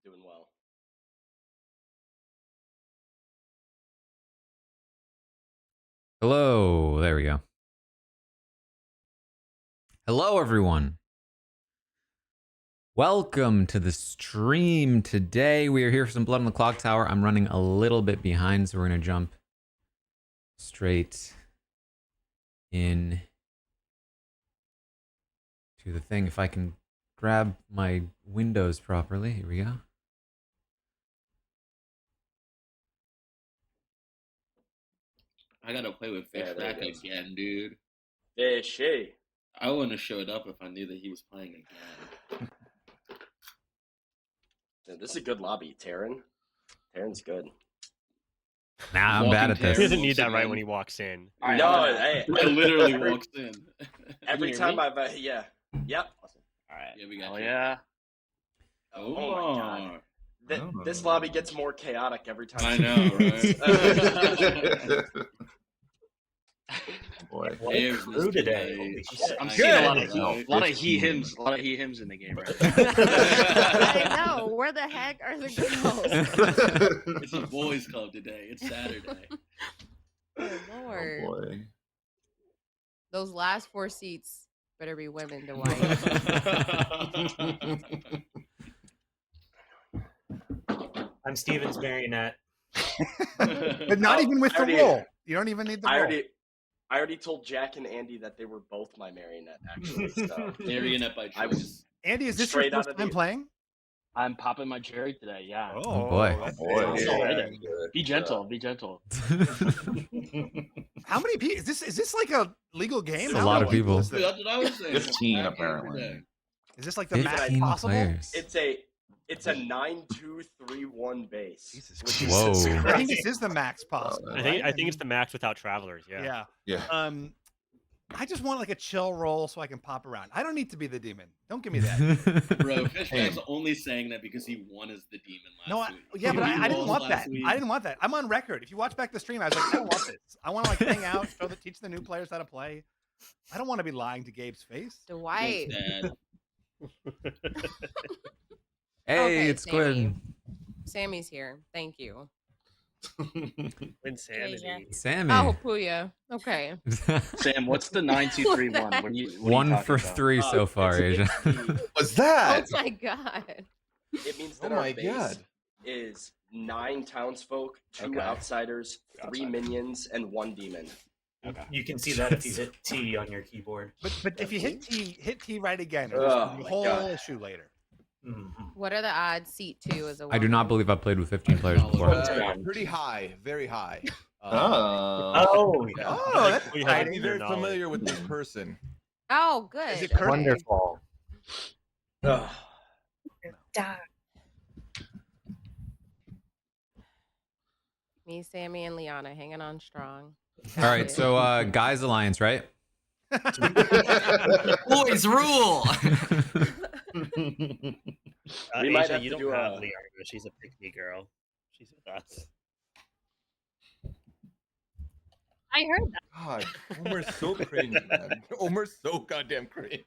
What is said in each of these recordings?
doing well. Hello, there we go. Hello, everyone. Welcome to the stream. Today we are here for some Blood on the Clocktower. I'm running a little bit behind, so we're going to jump straight in to the thing. If I can grab my windows properly. Here we go. I gotta play with Fish back again, dude. Fishy. I wouldn't have showed up if I knew that he was playing again. Dude, this is a good lobby, Taran. Taran's good. Nah, I'm bad at this. He doesn't need that right when he walks in. I literally walks in. Every time I've yep. Awesome. All right, yeah, we got Oh you. yeah. Oh my god. This lobby gets more chaotic every time. I know, right? Boy, What a crew today. Holy shit. I'm seeing a lot of lot he hims in the game right I know. Where the heck are the girls? It's a boys' club today. It's Saturday. Oh, Lord. Oh boy. Those last 4 seats better be women to white. I'm Steven's marionette. But not even with the roll. You don't even need the roll. I already told Jack and Andy that they were both my marionette, actually. So. Marionette by choice. Andy, is this your first time playing? I'm popping my cherry today, yeah. Oh boy. Be gentle, be gentle. How many people? Is this like a legal game? A lot of people. Dude, that's what I was saying. 15 apparently. Is this like the max possible? Players. It's a 9-2-3-1 base. Jesus Whoa. I think this is the max possible. I think it's the max without travelers. Yeah. Yeah. I just want like a chill roll so I can pop around. I don't need to be the demon. Don't give me that. Bro, Fishback's only saying that because he won as the demon last week. Yeah, but I didn't want that. Week. I didn't want that. I'm on record. If you watch back the stream, I was like, I don't want this. I want to like hang out, teach the new players how to play. I don't want to be lying to Gabe's face. Dwight. Hey, Okay, it's Sammy. Quinn. Sammy's here. Thank you. Insanity. Sammy. Oh, Puya. Okay. Sam, what's the 9-2-3-1? What are you 1 for talking about? 3 so far, Asia. What's Oh that? my god. It means that Oh our my base God. is 9 townsfolk, 2 outsiders, 3 minions, and 1 demon. Okay. You can see that if you hit T on your keyboard. But if you hit T right again, Oh there's a my whole God. issue later. What are the odds? Seat 2 is a I do not believe I've played with 15 players before. Pretty high, very high. Oh, yeah. Oh, that's We I'd have be your very knowledge. familiar with this person. Oh, good. Is it Kurt? Wonderful. Ugh. Me, Sammy, and Liana hanging on strong. All right, so guys alliance, right? Boys rule. We might Asia, have you to don't do have a- Liana. She's a pick me girl. She's with us. I heard that. God, Omer's so cringe, man. Omer's so goddamn cringe.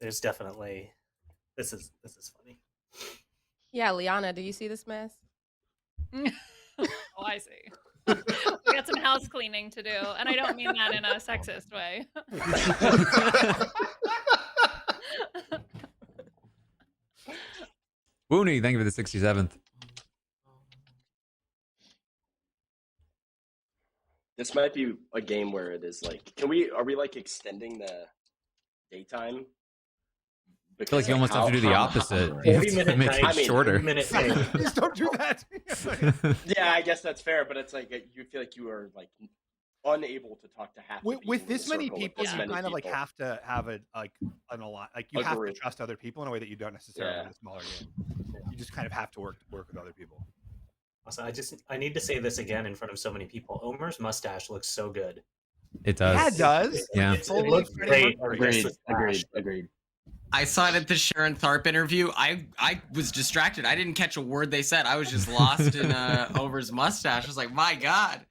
There's definitely this is funny. Yeah, Liana, do you see this mess? Oh, I see. We got some house cleaning to do, and I don't mean that in a sexist way. Woony, thank you for the 67th. This might be a game where it is like, are we like extending the daytime? I feel like you almost have to do the opposite. how- You have 40 to minute make night, it shorter. 40 minute day. Please don't do that. Yeah, I guess that's fair, but it's like you feel like you are like unable to talk to half. With this many people, this you many kind of like people. have to have a a lot. Like you have to Agreed. trust other people in a way that you don't necessarily Yeah. in a smaller game. You just kind of have to work with other people. Also, I need to say this again in front of so many people. Omer's mustache looks so good. It does. Yeah, it does. Yeah. It looks great. Agreed. I saw it at the Sharon Tharp interview. I was distracted. I didn't catch a word they said. I was just lost in Over's mustache. I was like, my God.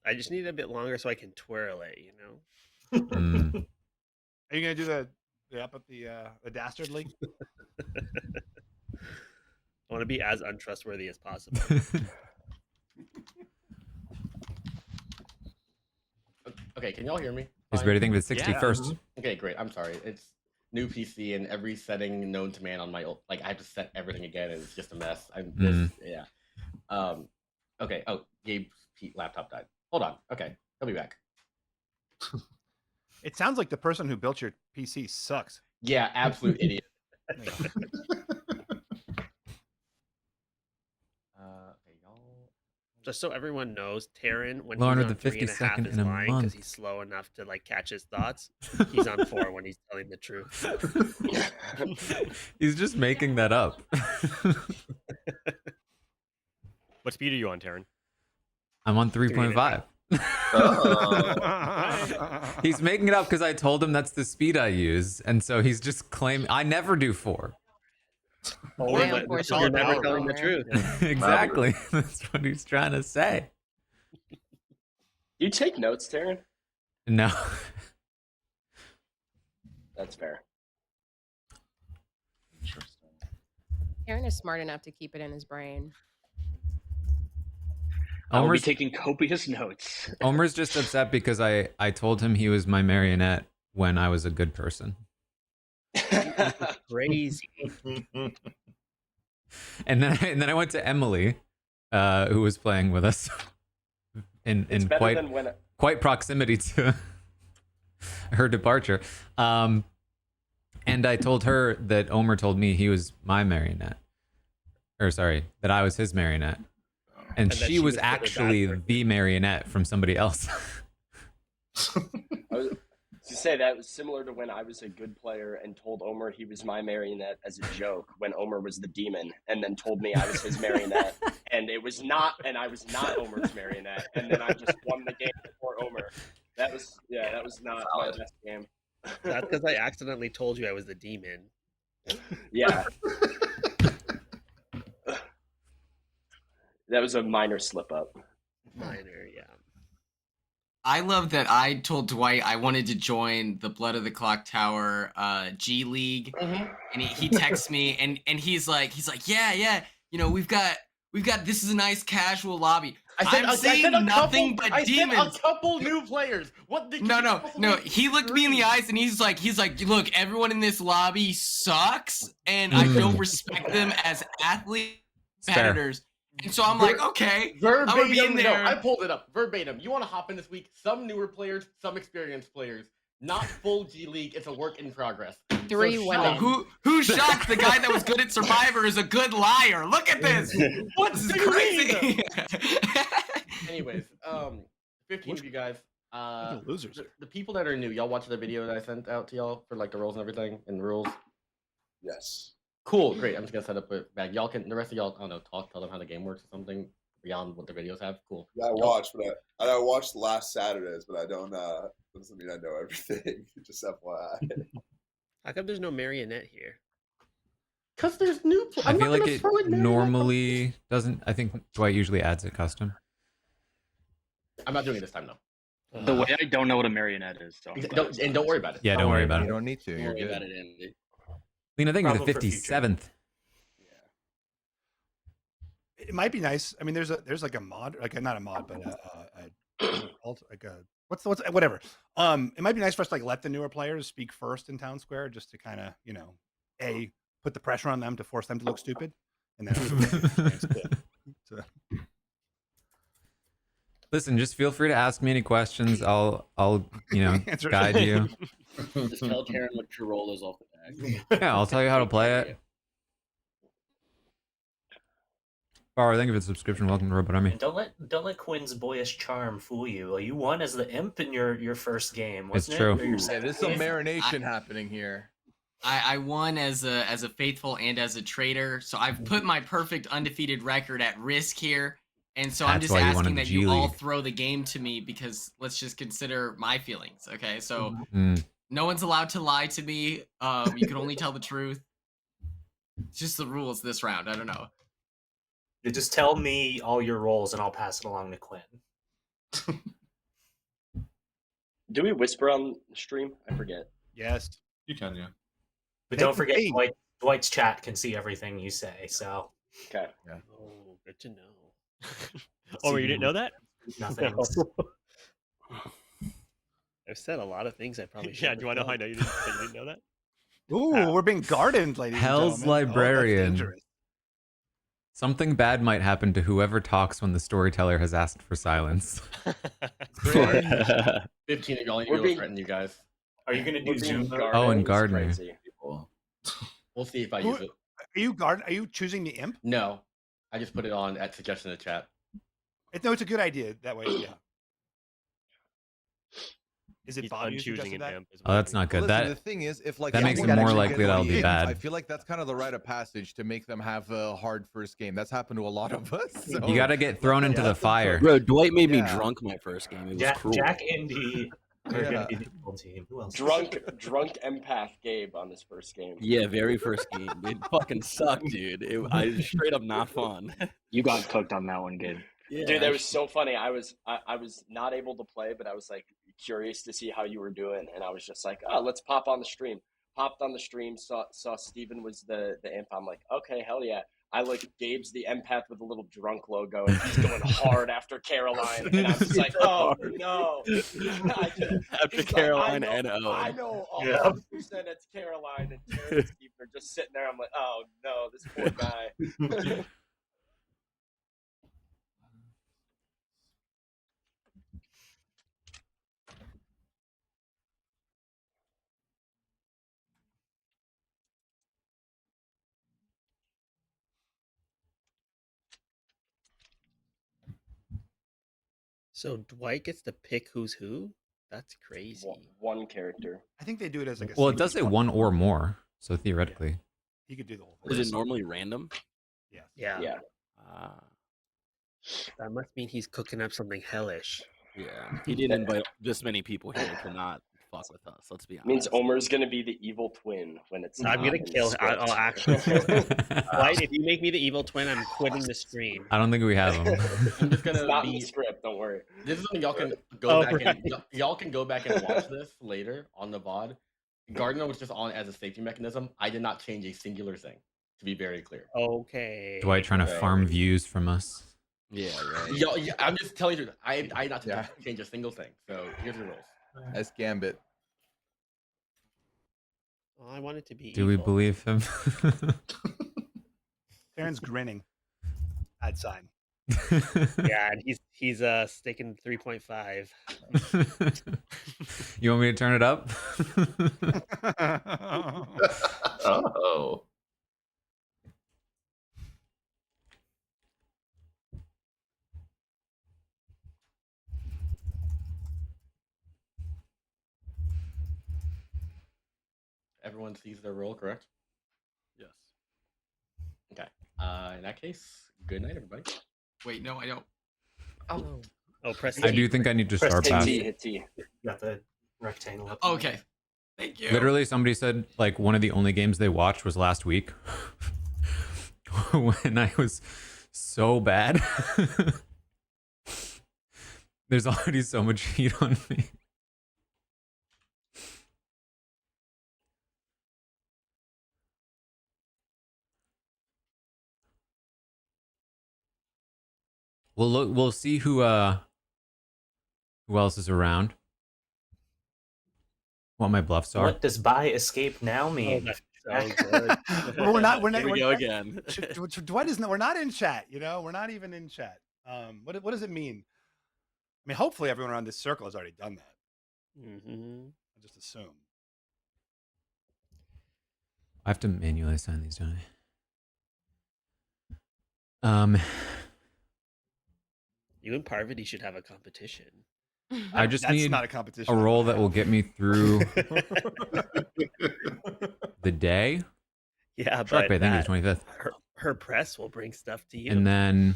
I just need a bit longer so I can twirl it, you know? Mm. Are you gonna do the up at the dastardly? I want to be as untrustworthy as possible. Okay, can y'all hear me? He's ready to think of the 61st. Okay, great. I'm sorry. It's new PC and every setting known to man on my I have to set everything again and it's just a mess. Yeah. Okay. Oh, Gabe's laptop died. Hold on. Okay, he'll be back. It sounds like the person who built your PC sucks. Yeah, absolute idiot. Just so everyone knows, Taran, when Lauren he's with on the 3.5 52nd is in a lying because month. he's slow enough to like catch his thoughts. He's on 4 when he's telling the truth. He's just making that up. What speed are you on, Taran? I'm on 3.5. He's making it up because I told him that's the speed I use, and so he's just claiming I never do 4. You're never telling the truth. Exactly. That's what he's trying to say. You take notes, Taran? No. That's fair. Aaron is smart enough to keep it in his brain. I'll be taking copious notes. Omer's just upset because I told him he was my marionette when I was a good person. Crazy. And then I went to Emily, who was playing with us in quite proximity to her departure. And I told her that Omer told me he was my marionette. Or sorry, that I was his marionette. And she was actually the marionette from somebody else. I was to say that was similar to when I was a good player and told Omer he was my marionette as a joke when Omer was the demon, and then told me I was his marionette, and I was not Omer's marionette, and then I just won the game before Omer. That was not my best game. That's because I accidentally told you I was the demon. Yeah. That was a minor slip up. Minor, yeah. I love that I told Dwight I wanted to join the Blood of the Clocktower G League, and he texts me and he's like, yeah, you know, we've got this is a nice casual lobby. I'm seeing nothing but demons. I said a couple new players. What? No. He looked me in the eyes and he's like, look, everyone in this lobby sucks, and I don't respect them as athletes, competitors. And so I'm like, okay, verbatim, I'm gonna be in there. No, I pulled it up verbatim. You want to hop in this week? Some newer players, some experienced players. Not full G League. It's a work in progress. 3 women. Who's shocked? The guy that was good at Survivor is a good liar. Look at this. What's crazy? Anyways, 15 of you guys. Losers. The people that are new, y'all watch the video that I sent out to y'all for like the roles and everything and the rules. Yes. Cool, great. I'm just gonna set up a bag. Y'all can, the rest of y'all, I don't know, tell them how the game works or something beyond what the videos have. Cool. Yeah, I watched, but I watched last Saturdays, but I don't. Doesn't mean I know everything. Just FYI. How come there's no marionette here? Because there's new. I feel like it normally doesn't. I think Dwight usually adds it custom. I'm not doing it this time though. The way I don't know what a marionette is, so don't worry about it. Yeah, don't worry about it. You don't need to. Don't You're worry good. about it, Andy. Lena, thank you for the Problem for future. 57th. It might be nice. I mean, there's like a mod, not a mod, but whatever. It might be nice for us to like let the newer players speak first in Town Square, just to kind of, you know, put the pressure on them to force them to look stupid, and then. Listen, just feel free to ask me any questions. I'll guide you. Just tell Taran what your role is off the back. Yeah, I'll tell you how to play it. Bar, thank you for the subscription. Welcome to Robot Army. And don't let Quinn's boyish charm fool you. You won as the imp in your first game, wasn't It's true. it? Or your Yeah, there's some marination happening here. I won as a faithful and as a traitor, so I've put my perfect undefeated record at risk here. And so I'm That's just why you wanted asking the that G you all League. throw the game to me, because let's just consider my feelings, okay? So Mm. no one's allowed to lie to me. You can only tell the truth. It's just the rules this round. I don't know. You just tell me all your roles, and I'll pass it along to Quinn. Do we whisper on stream? I forget. Yes. You can, yeah. But don't forget, Dwight's chat can see everything you say. So. Okay. Yeah. Oh, good to know. Oh, you didn't know that? Nothing. I've said a lot of things I probably should. Yeah, do you want to know how I know you didn't know that? Ooh, we're being gardened, ladies Hell's and gentlemen. librarian. Oh, that's dangerous. Something bad might happen to whoever talks when the storyteller has asked for silence. 15 of y'all ain't gonna threaten you guys. Are you gonna do Zoom? Oh, and Gardner. We'll see if I use it. Are you choosing the imp? No, I just put it on at suggestion in the chat. No, it's a good idea that way. Yeah. Is it He's Bob unchoosing an imp? Oh, that's not good. Listen, the thing is, if like that makes it more likely that'll be bad. I feel like that's kind of the rite of passage to make them have a hard first game. That's happened to a lot of us. So. You got to get thrown into the fire. Bro, Dwight made me drunk my first game. It was cruel. Jack Indy are gonna be the full team. Who else? Drunk empath Gabe on his first game. Yeah, very first game. It fucking sucked, dude. I straight up not fun. You got cooked on that one, Gabe. Yeah. Dude, that was so funny. I was not able to play, but I was like curious to see how you were doing, and I was just like, oh, let's pop on the stream. Popped on the stream, saw Steven was the imp. I'm like, okay, hell yeah. I like Gabe's the empath with a little drunk logo, and he's going hard after Caroline, and I'm just like, oh no. After Caroline like, and O. I know 100% it's Caroline, and Terrence and Steven are just sitting there. I'm like, oh no, this poor guy. So Dwight gets to pick who's who? That's crazy. One character. I think they do it as like a. Well, it does say one or more, so theoretically. He could do the whole thing. Is it normally random? Yeah. Yeah. That must mean he's cooking up something hellish. Yeah. He didn't invite this many people here to not fuck with us. Let's be honest. Means Omer's gonna be the evil twin when it's. I'm gonna kill him. I'll actually kill him. Dwight, if you make me the evil twin, I'm quitting the stream. I don't think we have him. I'm just gonna It's not in the script. Don't worry. This is something y'all can go back and y'all can go back and watch this later on the VOD. Gardner was just on as a safety mechanism. I did not change a singular thing, to be very clear. Okay. Dwight trying to farm views from us. Yeah, right. Y'all, I'm just telling you, I not to change a single thing. So here's your rules. As Gambit. Well, I want it to be. Do we believe him? Aaron's grinning. Bad sign. Yeah, and he's sticking 3.5. You want me to turn it up? Oh. Everyone sees their role, correct? Yes. Okay. In that case, good night, everybody. Wait, no, I don't. Oh, press. I do think I need to star pass. Hit T. Got the rectangle up. Okay. Thank you. Literally, somebody said like one of the only games they watched was last week when I was so bad. There's already so much heat on me. We'll see who else is around. What my bluffs are. What does buy escape now mean? So good. Well, we're not. Here we go again. Dwight is not. We're not in chat. You know, we're not even in chat. What does it mean? I mean, hopefully everyone around this circle has already done that. Mm-hmm. I just assume. I have to manually assign these, don't I? You and Parvati should have a competition. I just That's need not a competition. a role that will get me through the day. Yeah, Shark but Bay, thank you, 25th. her press will bring stuff to you. And then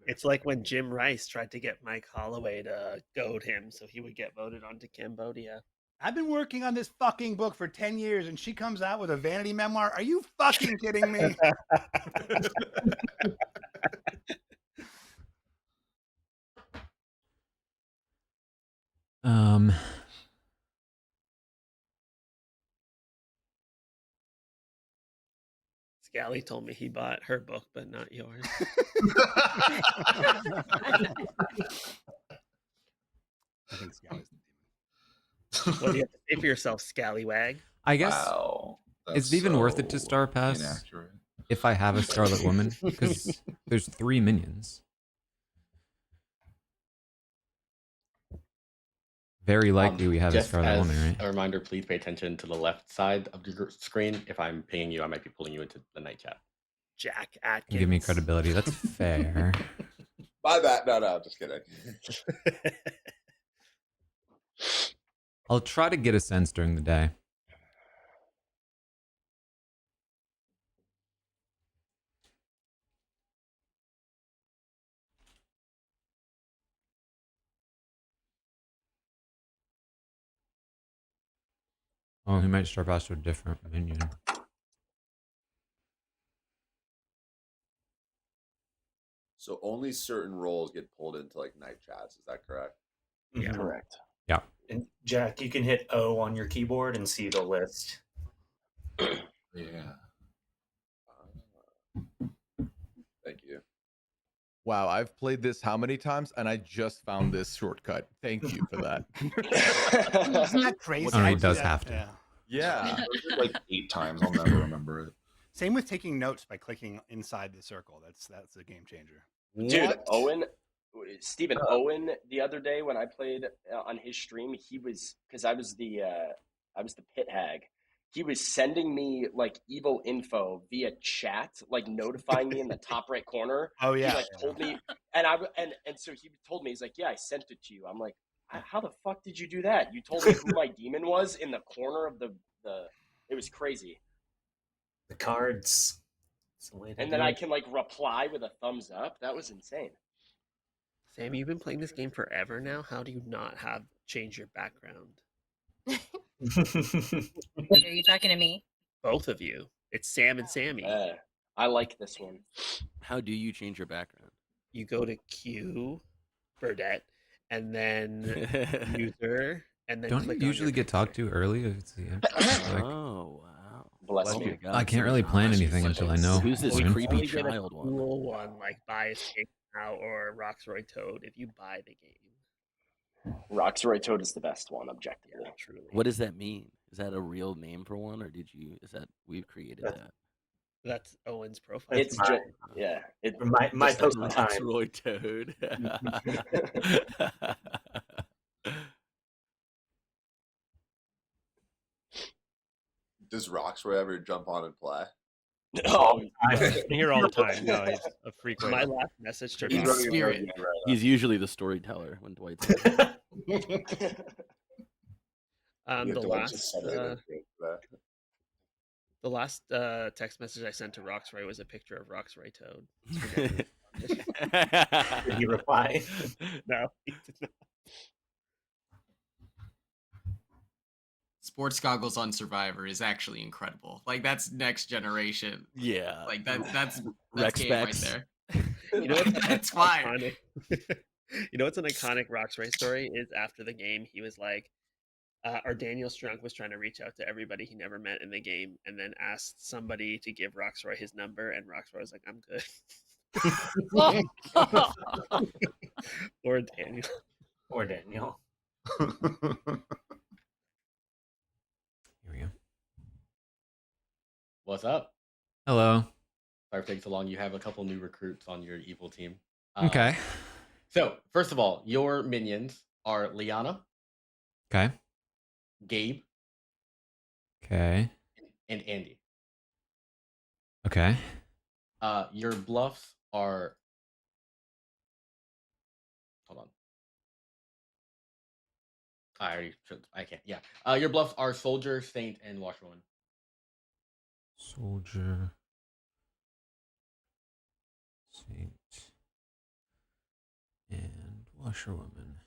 it's like when Jim Rice tried to get Mike Holloway to goad him so he would get voted onto Cambodia. I've been working on this fucking book for 10 years and she comes out with a vanity memoir. Are you fucking kidding me? Scally told me he bought her book, but not yours. I think Scally's What do you have to say for yourself, Scallywag? I guess is it even worth it to Star Pass inaccurate. if I have a Scarlet Woman? Because there's 3 minions. Very likely we have a Just Scarlet as Woman, right? a reminder, please pay attention to the left side of your screen. If I'm pinging you, I might be pulling you into the night chat. Jack Atkins. Give me credibility. That's fair. My bad. No, just kidding. I'll try to get a sense during the day. Oh, he might Star Pass to a different minion. So only certain roles get pulled into like night chats. Is that correct? Yeah, correct. Yeah. And Jack, you can hit O on your keyboard and see the list. Yeah. Thank you. Wow, I've played this how many times, and I just found this shortcut. Thank you for that. Isn't that crazy? Oh, he does have to. Yeah. Like 8 times. I'll never remember it. Same with taking notes by clicking inside the circle. That's a game changer. Dude, Owen, the other day when I played on his stream, he was, because I was the pit hag. He was sending me like evil info via chat, like notifying me in the top right corner. Oh yeah. He like told me, and so he told me, he's like, yeah, I sent it to you. I'm like, how the fuck did you do that? You told me who my demon was in the corner of the. It was crazy. The cards. And then I can like reply with a thumbs up. That was insane. Sam, you've been playing this game forever now. How do you not have change your background? Are you talking to me? Both of you. It's Sam and Sammy. I like this one. How do you change your background? You go to Q, Burdette, and then user, and then Don't click you usually get talked to early? If it's the end? Like, Oh wow! Bless Oh me. my God, I can't really plan anything until I know. Who's this when. creepy only get a child one? cool one like buy Escape Now or Roxroy Toad if you buy the game. Roxroy Toad is the best one, objectively. Yeah, truly. What does that mean? Is that a real name for one, or is that we've created that? That's Owen's profile. It's just my post time. Roxroy Toad. Does Roxroy ever jump on and play? Oh, I'm here all the time. No, he's a frequent. My last message to He's Roxroy. spirit. He's usually the storyteller when Dwight's there. The last text message I sent to Roxroy was a picture of Roxroy Toad. Did he reply? No, he did not. Sports goggles on Survivor is actually incredible. Like that's next generation. Yeah. Like that's Rex game right specs. there. You know what's That's fire. iconic? You know what's an iconic Roxroy story is after the game he was like, or Daniel Strunk was trying to reach out to everybody he never met in the game, and then asked somebody to give Roxroy his number, and Roxroy was like, "I'm good." Or Daniel. Or Daniel. Here we go. What's up? Hello. Sorry for taking so long. You have a couple new recruits on your evil team. Okay. So, first of all, your minions are Liana, Okay. Gabe, Okay. and Andy. Okay. Your bluffs are. Hold on. I already should. I can't. Yeah. Your bluffs are Soldier, Saint, and Washerwoman. Soldier. Saint. And Washerwoman.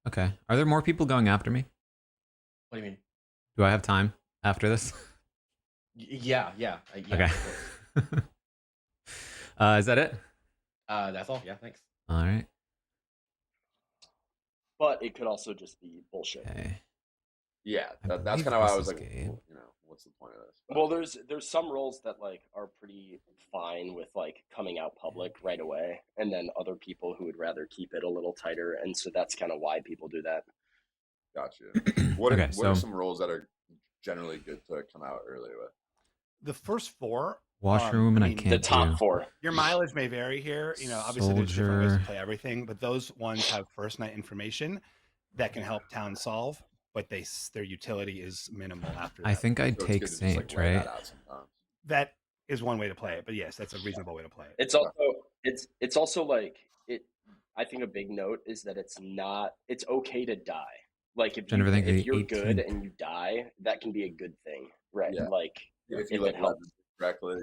Okay. Are there more people going after me? What do you mean? Do I have time after this? Yeah. Okay. Is that it? That's all. Yeah. Thanks. All right. but it could also just be bullshit. Okay. Yeah, that's believe kind of why I this was is like, Gabe. you know, what's the point of this? Well, there's some roles that like are pretty fine with like coming out public right away, and then other people who would rather keep it a little tighter, and so that's kind of why people do that. Gotcha. What Okay, are so- some roles that are generally good to come out early with? The first four. Washerwoman, I mean, can't The top do. 4. Your mileage may vary here. You know, obviously there's different ways to Soldier. play everything, but those ones have first night information that can help town solve, but their utility is minimal after that. I think I'd So it's take good to just, Saint, like, lay right? that out sometimes. That is one way to play it, but yes, that's a reasonable way to play it. It's also like it. I think a big note is that it's okay to die. Like if Jennifer, I think if the you're good 18th. and you die, that can be a good thing, right? Yeah. Like If you if like it helps. leverage it correctly,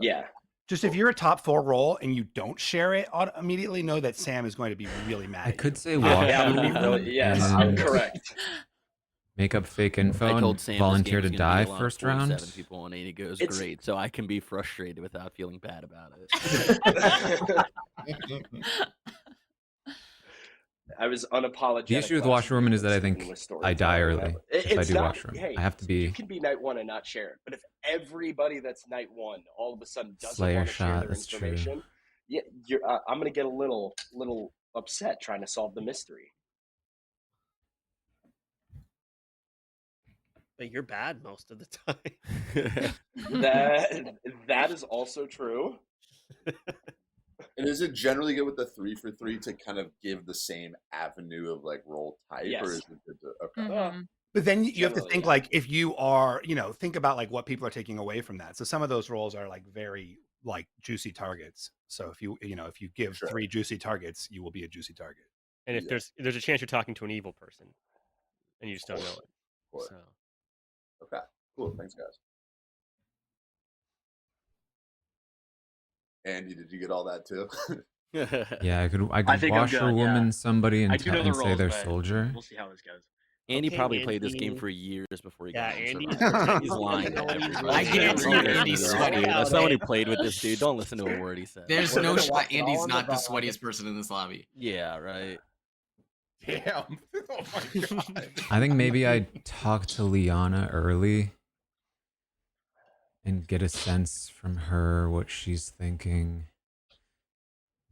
Yeah. Just if you're a top 4 role and you don't share it, immediately know that Sam is going to be really mad. I at could you. say Yeah, I'm gonna be Washerwoman. really, yes, I'm and correct. Make up fake info I told and Sam volunteer this to game was gonna die be a lot of first 47 round. people, and he goes, It's- "Great, so I can be frustrated without feeling bad about it." I was unapologetic. The issue with last Washerwoman week is that I when think speaking with I die storytelling. early It- if I it's do not- Washerwoman. Hey, I have to you be can be night 1 and not share it, but if everybody that's night 1 all of a sudden doesn't Slayer want to share shot. their That's true. information, yeah, I'm gonna get a little upset trying to solve the mystery. But you're bad most of the time. That is also true. And is it generally good with the 3 for 3 to kind of give the same avenue of like role type, Yes. or is it good to okay? Mhm. But then you have to Generally, think yeah. like if you are, think about like what people are taking away from that. So some of those roles are like very like juicy targets. So if you give Sure. 3 juicy targets, you will be a juicy target. And if Yeah. there's a chance you're talking to an evil person, and you just don't know it. Cool. So Okay, cool. Thanks, guys. Andy, did you get all that too? Yeah, I could I think I'm good, Washerwoman yeah. somebody I and, do know the and say roles, they're but soldier. We'll see how this goes. Andy Okay, probably played this game Andy. for years before he Yeah, got on Andy. server. He's lying to everybody. I guarantee Don't listen Andy's to this sweaty. dude. As Okay. someone who played with this dude, don't listen to a word he said. There's We're no gonna shot watch it all Andy's on not the the VOD. sweatiest person in this lobby. Yeah, right. Damn. Oh my god. I think maybe I'd talk to Liana early and get a sense from her what she's thinking.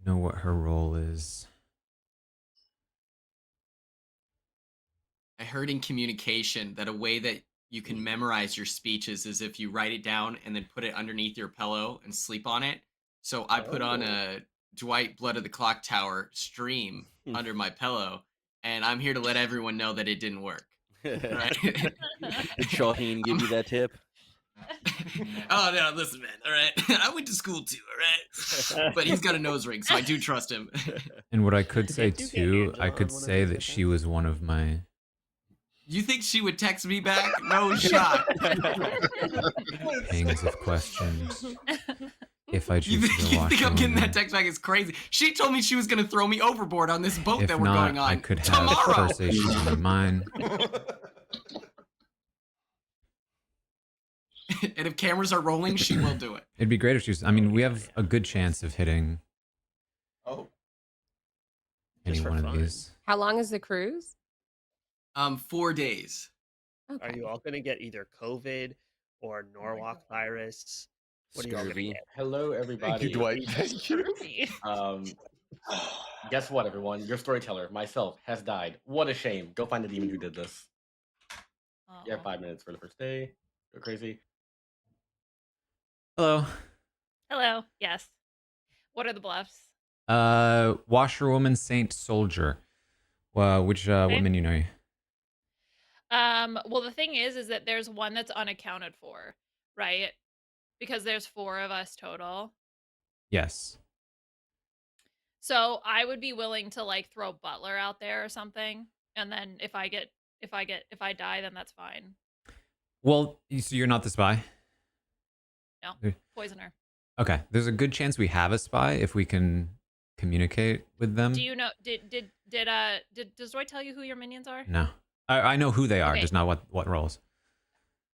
Know what her role is. I heard in communication that a way that you can memorize your speeches is if you write it down and then put it underneath your pillow and sleep on it. So I put on a Dwight Blood of the Clocktower stream under my pillow, and I'm here to let everyone know that it didn't work. Right? Did Shaheen give you that tip? Oh no, listen, man. All right, I went to school too. All right, but he's got a nose ring, so I do trust him. And what I could say do get too, Angela I on could one of say these that she was one of my. You think she would text me back? No shot. Hangs of questions. If I You choose think, to you watch think I'm getting Washerwoman. that text back? It's crazy. She told me she was going to throw me overboard on this boat If that we're not, going on I could have tomorrow. conversations in my mind. And if cameras are rolling, she will do it. It'd be great if she was. I mean, we have a good chance of hitting any Just for one of fun. these. How long is the cruise? 4 days. Are you all gonna get either COVID or Norwalk virus? What are you all gonna Scurvy. get? Hello, everybody. Thank you, Dwight. Thank you. Guess what, everyone? Your storyteller, myself, has died. What a shame. Go find the demon who did this. You have 5 minutes for the first day. Go crazy. Hello. Hello. Yes. What are the bluffs? Washerwoman, Saint, Soldier. What minion are you? Well, the thing is that there's one that's unaccounted for, right? Because there's 4 of us total. Yes. So I would be willing to like throw Butler out there or something, and then if I die, then that's fine. Well, so you're not the spy? No, poisoner. Okay. There's a good chance we have a spy if we can communicate with them. Do you know? Does Dwight tell you who your minions are? No. I know who they are, Okay. just not what roles.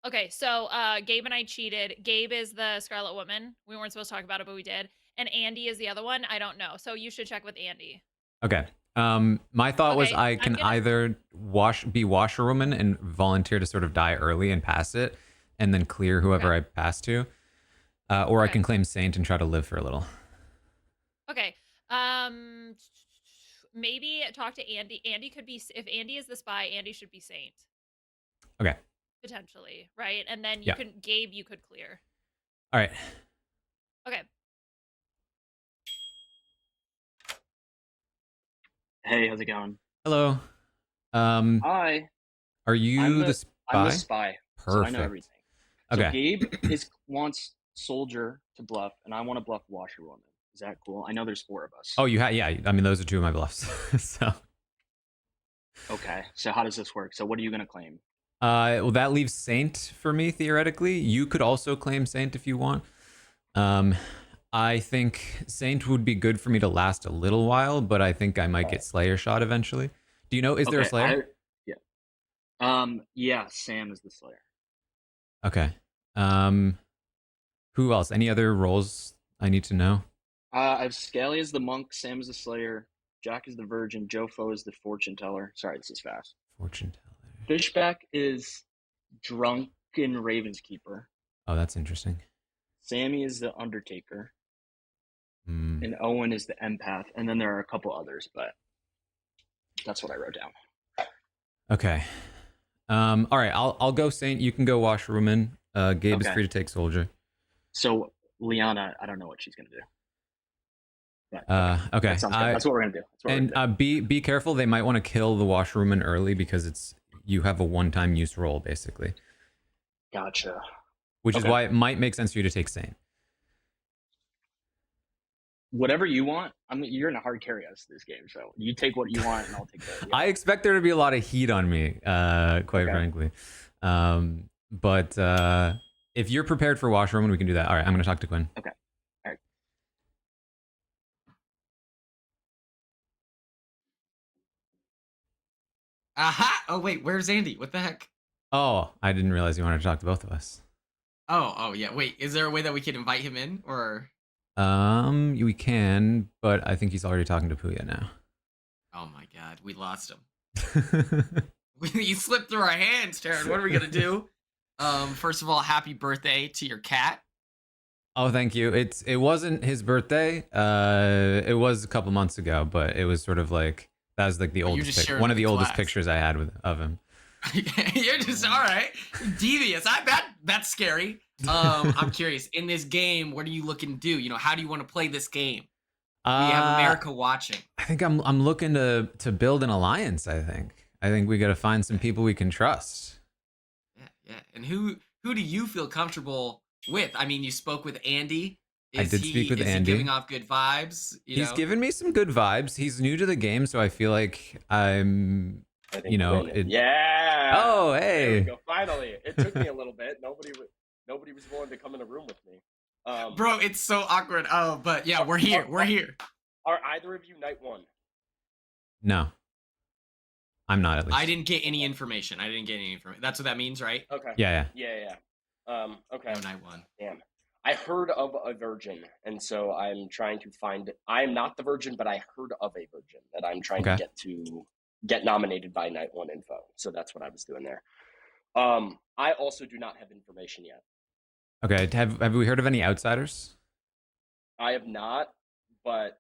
Okay, so Gabe and I cheated. Gabe is the Scarlet Woman. We weren't supposed to talk about it, but we did. And Andy is the other one. I don't know. So you should check with Andy. Okay. My thought was I can either be washerwoman and volunteer to sort of die early and pass it, and then clear whoever I pass to, or I can claim saint and try to live for a little. Okay. Maybe talk to Andy. Andy could be, if Andy is the spy, Andy should be saint. Okay. Potentially, right? And then you can Gabe, you could clear. All right. Okay. Hey, how's it going? Hello. Hi. Are you the spy? I'm the spy. Perfect. So I know everything. Okay. So Gabe wants soldier to bluff, and I want to bluff washerwoman. Is that cool? I know there's 4 of us. Oh, yeah. I mean, those are 2 of my bluffs. So. Okay. So how does this work? So what are you gonna claim? Well, that leaves saint for me theoretically. You could also claim saint if you want. I think saint would be good for me to last a little while, but I think I might get slayer shot eventually. Do you know? Is there a slayer? Yeah. Sam is the slayer. Okay. Who else? Any other roles I need to know? I have Scaly as the monk, Sam is the slayer, Jack is the virgin, Joe Foe is the fortune teller. Sorry, this is fast. Fortune teller. Fishback is drunken Raven's keeper. Oh, that's interesting. Sammy is the undertaker. And Owen is the empath. And then there are a couple others, but that's what I wrote down. Okay. All right, I'll go saint. You can go washerwoman. Gabe is free to take soldier. So Liana, I don't know what she's gonna do. Okay. That's what we're gonna do. And be careful. They might want to kill the washerwoman early because you have a one-time use roll basically. Gotcha. Which is why it might make sense for you to take saint. Whatever you want. I mean, you're in a hard carry us this game, so you take what you want, and I'll take that. I expect there to be a lot of heat on me, quite frankly. But if you're prepared for washerwoman, we can do that. All right, I'm going to talk to Quinn. Okay. All right. Aha! Oh wait, where's Andy? What the heck? Oh, I didn't realize you wanted to talk to both of us. Oh yeah. Wait, is there a way that we can invite him in, or? We can, but I think he's already talking to Puya now. Oh my god, we lost him. You slipped through our hands, Taran. What are we gonna do? First of all, happy birthday to your cat. Oh, thank you. It wasn't his birthday. It was a couple months ago, but it was sort of like that was like the oldest one of the oldest pictures I had of him. You're just all right. Devious. That's scary. I'm curious. In this game, what are you looking to do? You know, how do you want to play this game? We have America watching. I think I'm looking to build an alliance. I think we got to find some people we can trust. Yeah. And who do you feel comfortable with? I mean, you spoke with Andy. I did speak with Andy. Is he giving off good vibes? He's given me some good vibes. He's new to the game, so I feel like I'm. Yeah. Oh, hey. There we go. Finally, it took me a little bit. Nobody was willing to come in a room with me. Bro, it's so awkward. Oh, but yeah, we're here. We're here. Are either of you Night 1? No. I'm not, at least. I didn't get any information. That's what that means, right? Okay. Yeah. Okay. No, Night 1. Damn. I heard of a virgin, and so I'm trying to find. I am not the virgin, but I heard of a virgin that I'm trying to get nominated by Night 1 info. So that's what I was doing there. I also do not have information yet. Okay. Have we heard of any outsiders? I have not, but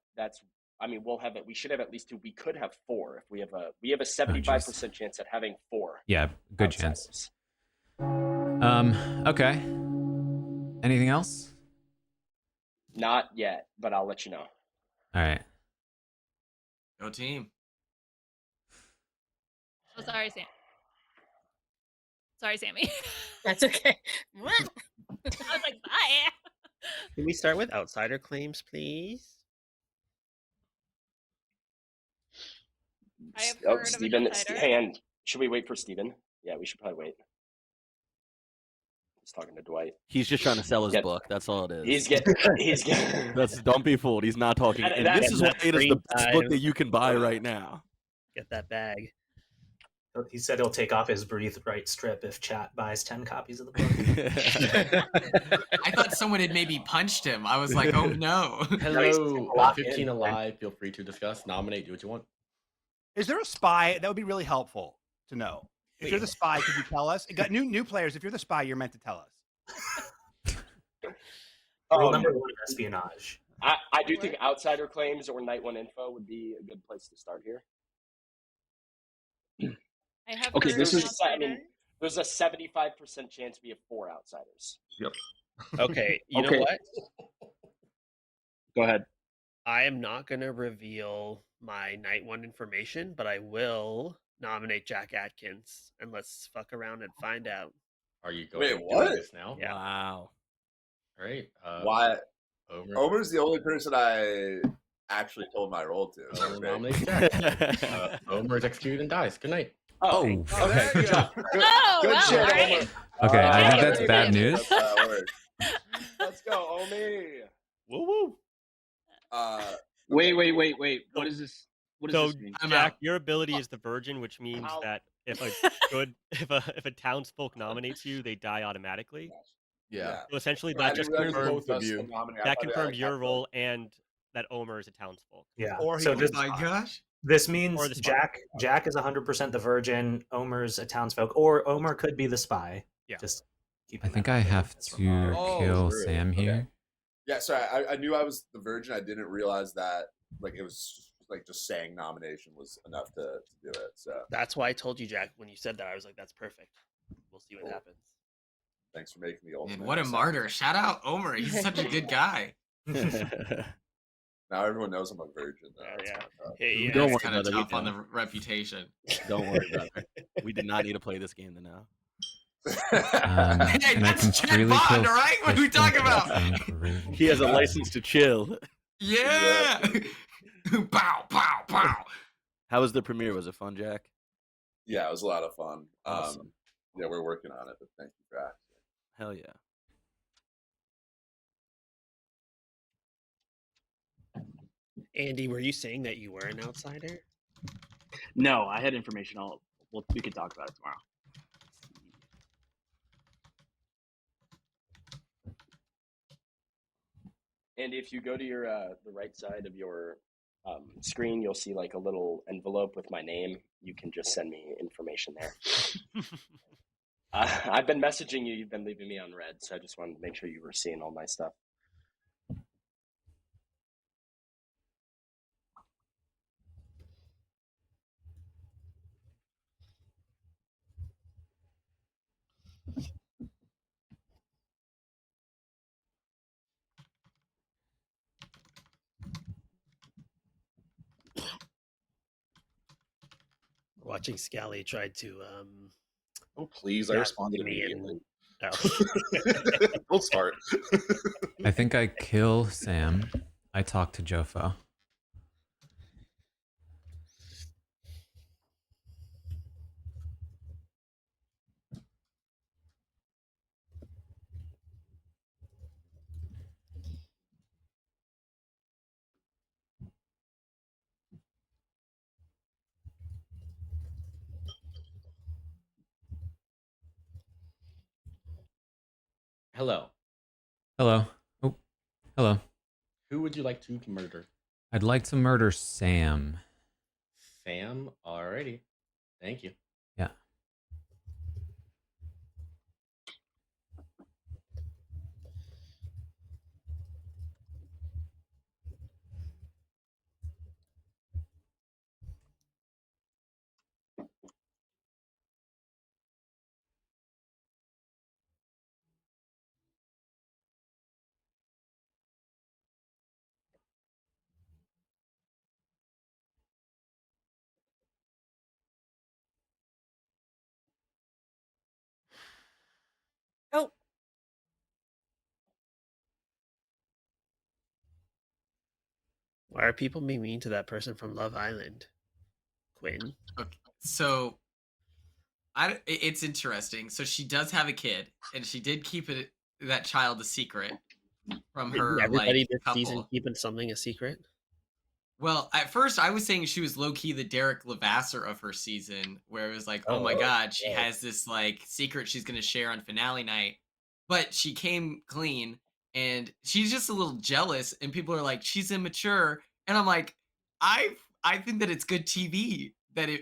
we'll have it. We should have at least 2. We could have 4 if we have a 75% chance at having 4. Yeah, good chance. Okay. Anything else? Not yet, but I'll let you know. All right. Go team. Oh, sorry, Sam. Sorry, Sammy. That's okay. I was like, bye. Can we start with outsider claims, please? I have heard of Steven, an outsider. hang on. Should we wait for Steven? Yeah, we should probably wait. He's talking to Dwight. He's just trying to sell his book. That's all it is. He's getting. Don't be fooled. He's not talking. And this is why it is the best book that you can buy right now. Get that bag. He said he'll take off his breathe right strip if chat buys 10 copies of the book. I thought someone had maybe punched him. I was like, oh no. Hello, 15 alive. Feel free to discuss, nominate, do what you want. Is there a spy? That would be really helpful to know. If you're the spy, could you tell us? Got new players. If you're the spy, you're meant to tell us. Rule number 1 of espionage. I do think outsider claims or night one info would be a good place to start here. I have Okay, this is. There's a 75% chance we have 4 outsiders. Yep. Okay, you know what? Go ahead. I am not going to reveal my night one information, but I will nominate Jack Atkins, and let's fuck around and find out. Are you going to do this now? Yeah. Wow. All right. Why? Omer. Omer's the only person I actually told my role to. Nominate Jack. Omer's executed and dies. Good night. Oh, okay. Good job. Good shit, Omer. Okay, I think that's bad news. Let's go, Omi. Woo woo. Wait. What is this? What does So, this mean? Jack, your ability is the Virgin, which means that if a townsfolk nominates you, they die automatically. Yeah. So essentially, I that just didn't realize confirms both of you. that confirms your role and that Omer is a townsfolk. Yeah. Or so he's this, my gosh. This means Or the spy. Jack is 100% the Virgin. Omer's a townsfolk, or Omer could be the spy. Yeah. Just keep. I think I have to kill Sam here. Yeah, sorry. I knew I was the Virgin. I didn't realize that like it was like just saying nomination was enough to do it. So That's why I told you, Jack, when you said that. I was like, that's perfect. We'll see what happens. Thanks for making the ultimate. Man, what a martyr. Shout out Omer. He's such a good guy. Now everyone knows I'm a virgin. Hey, Don't worry Kind of about it. tough on the reputation. Don't worry about it. We did not need to play this game now. Hey, And I that's can Chet really Bond, kill all right? What are we talking about? He has a license to chill. Yeah. Pow, pow, pow. How was the premiere? Was it fun, Jack? Yeah, it was a lot of fun. Awesome. Yeah, we're working on it, but thank you for asking. Hell yeah. Andy, were you saying that you were an outsider? No, I had information. We can talk about it tomorrow. And if you go to your the right side of your screen, you'll see like a little envelope with my name. You can just send me information there. I've been messaging you. You've been leaving me on red, so I just wanted to make sure you were seeing all my stuff. Watching Scally tried to Oh please! I responded immediately. Oh. We'll start. I think I kill Sam. I talk to Jofo. Hello. Hello. Oh, hello. Who would you like to murder? I'd like to murder Sam. Sam? Alrighty. Thank you. Yeah. Oh. Why are people being mean to that person from Love Island? Quinn. Okay, so it's interesting. So she does have a kid, and she did keep that child a secret from her. Everybody this couple. season keeping something a secret. Well, at first I was saying she was low key the Derek Levasseur of her season, where it was like, oh my god, she has this like secret she's gonna share on finale night, but she came clean, and she's just a little jealous, and people are like, she's immature, and I'm like, I think that it's good TV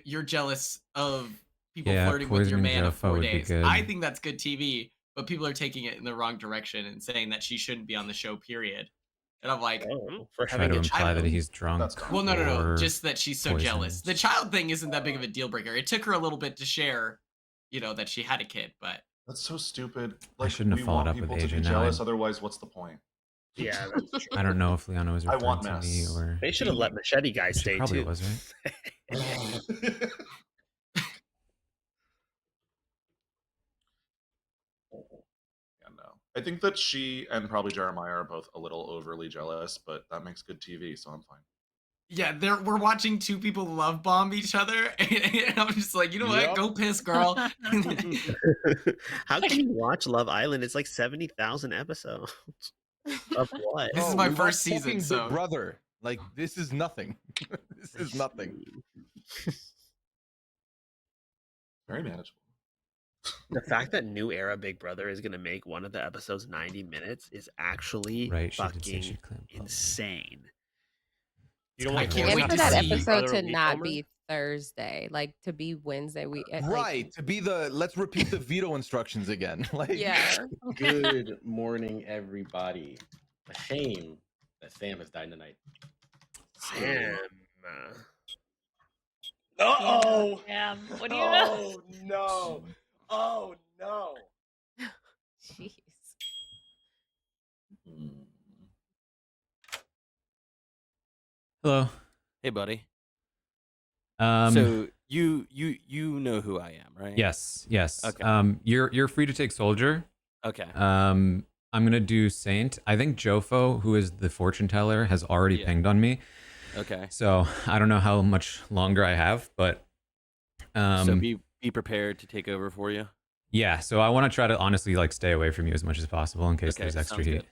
you're jealous of people Yeah, flirting with your poisoning man of Joffa 4 would be days. good. I think that's good TV, but people are taking it in the wrong direction and saying that she shouldn't be on the show, period. And I'm like, for Try to imply that he's drunk. well, no, or just that she's so jealous. poisoned. The child thing isn't that big of a deal breaker. It took her a little bit to share, that she had a kid, but That's so stupid. I Like, shouldn't have we followed want up with people to be Asia. Now jealous, otherwise, what's the point? Yeah, that's true. I don't know if Liana was I referring want to mess. me or They should have let Machete Guy She stay probably too. was, right? Yeah, no. I think that she and probably Jeremiah are both a little overly jealous, but that makes good TV, so I'm fine. yeah, we're watching two people love bomb each other, and I'm just like, you know what? Go piss, girl. How can you watch Love Island? It's like 70,000 episodes. Of what? This is Oh, my we first watched fucking season, Big so Brother. Like, this is nothing. This is nothing. Very manageable. The fact that New Era Big Brother is going to make one of the episodes 90 minutes is actually Right, she did say fucking she'd claim insane. You don't I want can't And wait for to that see. episode to Brother week, not Homer? be Thursday, like to be Wednesday. Right, to be let's repeat the veto instructions again. Like, Yeah. Good morning, everybody. A shame that Sam has died tonight. Sam. Uh-oh. Damn. What do you know? Oh no. Oh no. Jeez. Hello. Hey, buddy. Um, So you know who I am, right? yes. Okay. You're free to take soldier. Okay. I'm gonna do Saint. I think Jofo, who is the fortune teller, has already Yeah. pinged on me. Okay. So I don't know how much longer I have, but So be prepared to take over for you. yeah. So I want to try to honestly like stay away from you as much as possible in case Okay, there's extra sounds heat.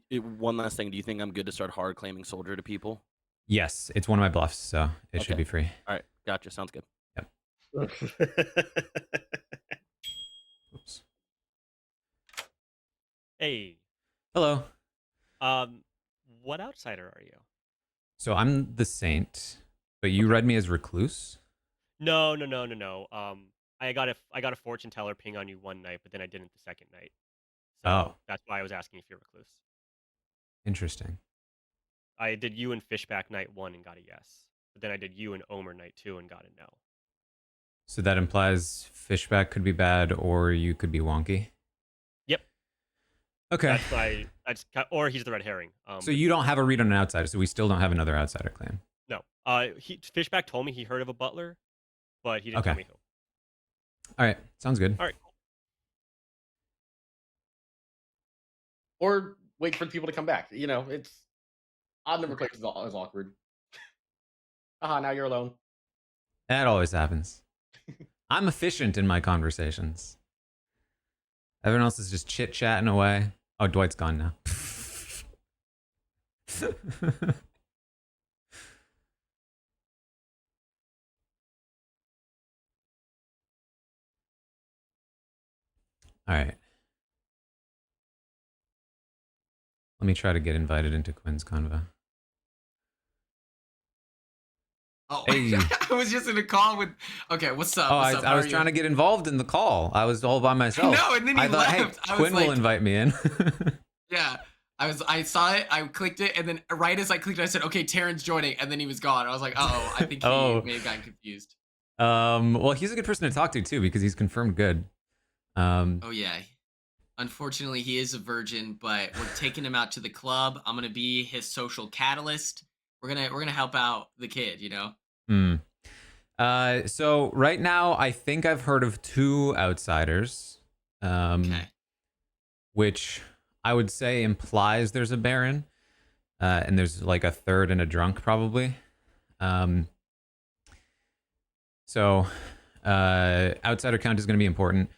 good. One last thing? Do you think I'm good to start hard claiming soldier to people? Yes, it's one of my bluffs, so it should Okay. be free. All right, gotcha. Sounds good. Oops. Hey. Hello. What outsider are you? So I'm the Saint, but you read me as recluse. No. I got a fortune teller ping on you one night, but then I didn't the second night. So Oh. that's why I was asking if you're recluse. Interesting. I did you and Fishback night 1 and got a yes, but then I did you and Omer night 2 and got a no. So that implies Fishback could be bad, or you could be wonky. Yep. Okay. Or he's the red herring. So you don't have a read on an outsider, so we still don't have another outsider claim. No. Fishback told me he heard of a butler, but he didn't tell Okay. me who. All right. Sounds good. All right. Or wait for people to come back. You know, it's odd number plays is awkward. Now you're alone. That always happens. I'm efficient in my conversations. Everyone else is just chit-chatting away. Oh, Dwight's gone now. All right. Let me try to get invited into Quinn's convo. Oh, Hey. I was just in a call with. Okay, what's up? Oh, What's up? I was trying to get involved in the call. I was all by myself. No, and then he I thought, left. hey, I was Quinn will like- invite me in. Yeah, I saw it. I clicked it, and then right as I clicked it, I said, "Okay, Taran's joining," and then he was gone. I was like, "Oh, I think he may have gotten confused." Well, he's a good person to talk to too because he's confirmed good. Oh yeah. Unfortunately, he is a virgin, but we're taking him out to the club. I'm gonna be his social catalyst. We're gonna help out the kid, you know. So right now, I think I've heard of 2 outsiders. Okay. Which I would say implies there's a Baron, and there's like a third and a drunk probably. So outsider count is going to be important.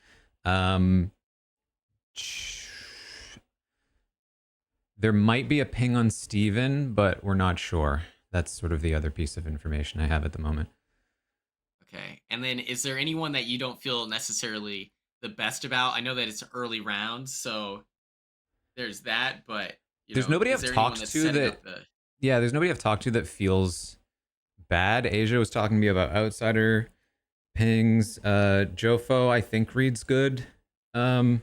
There might be a ping on Steven, but we're not sure. That's sort of the other piece of information I have at the moment. Okay. And then is there anyone that you don't feel necessarily the best about? I know that it's early rounds, so there's that, but There's nobody I've talked to that. Yeah, there's nobody I've talked to that feels bad. Asia was talking to me about outsider pings. Jofo, I think reads good. I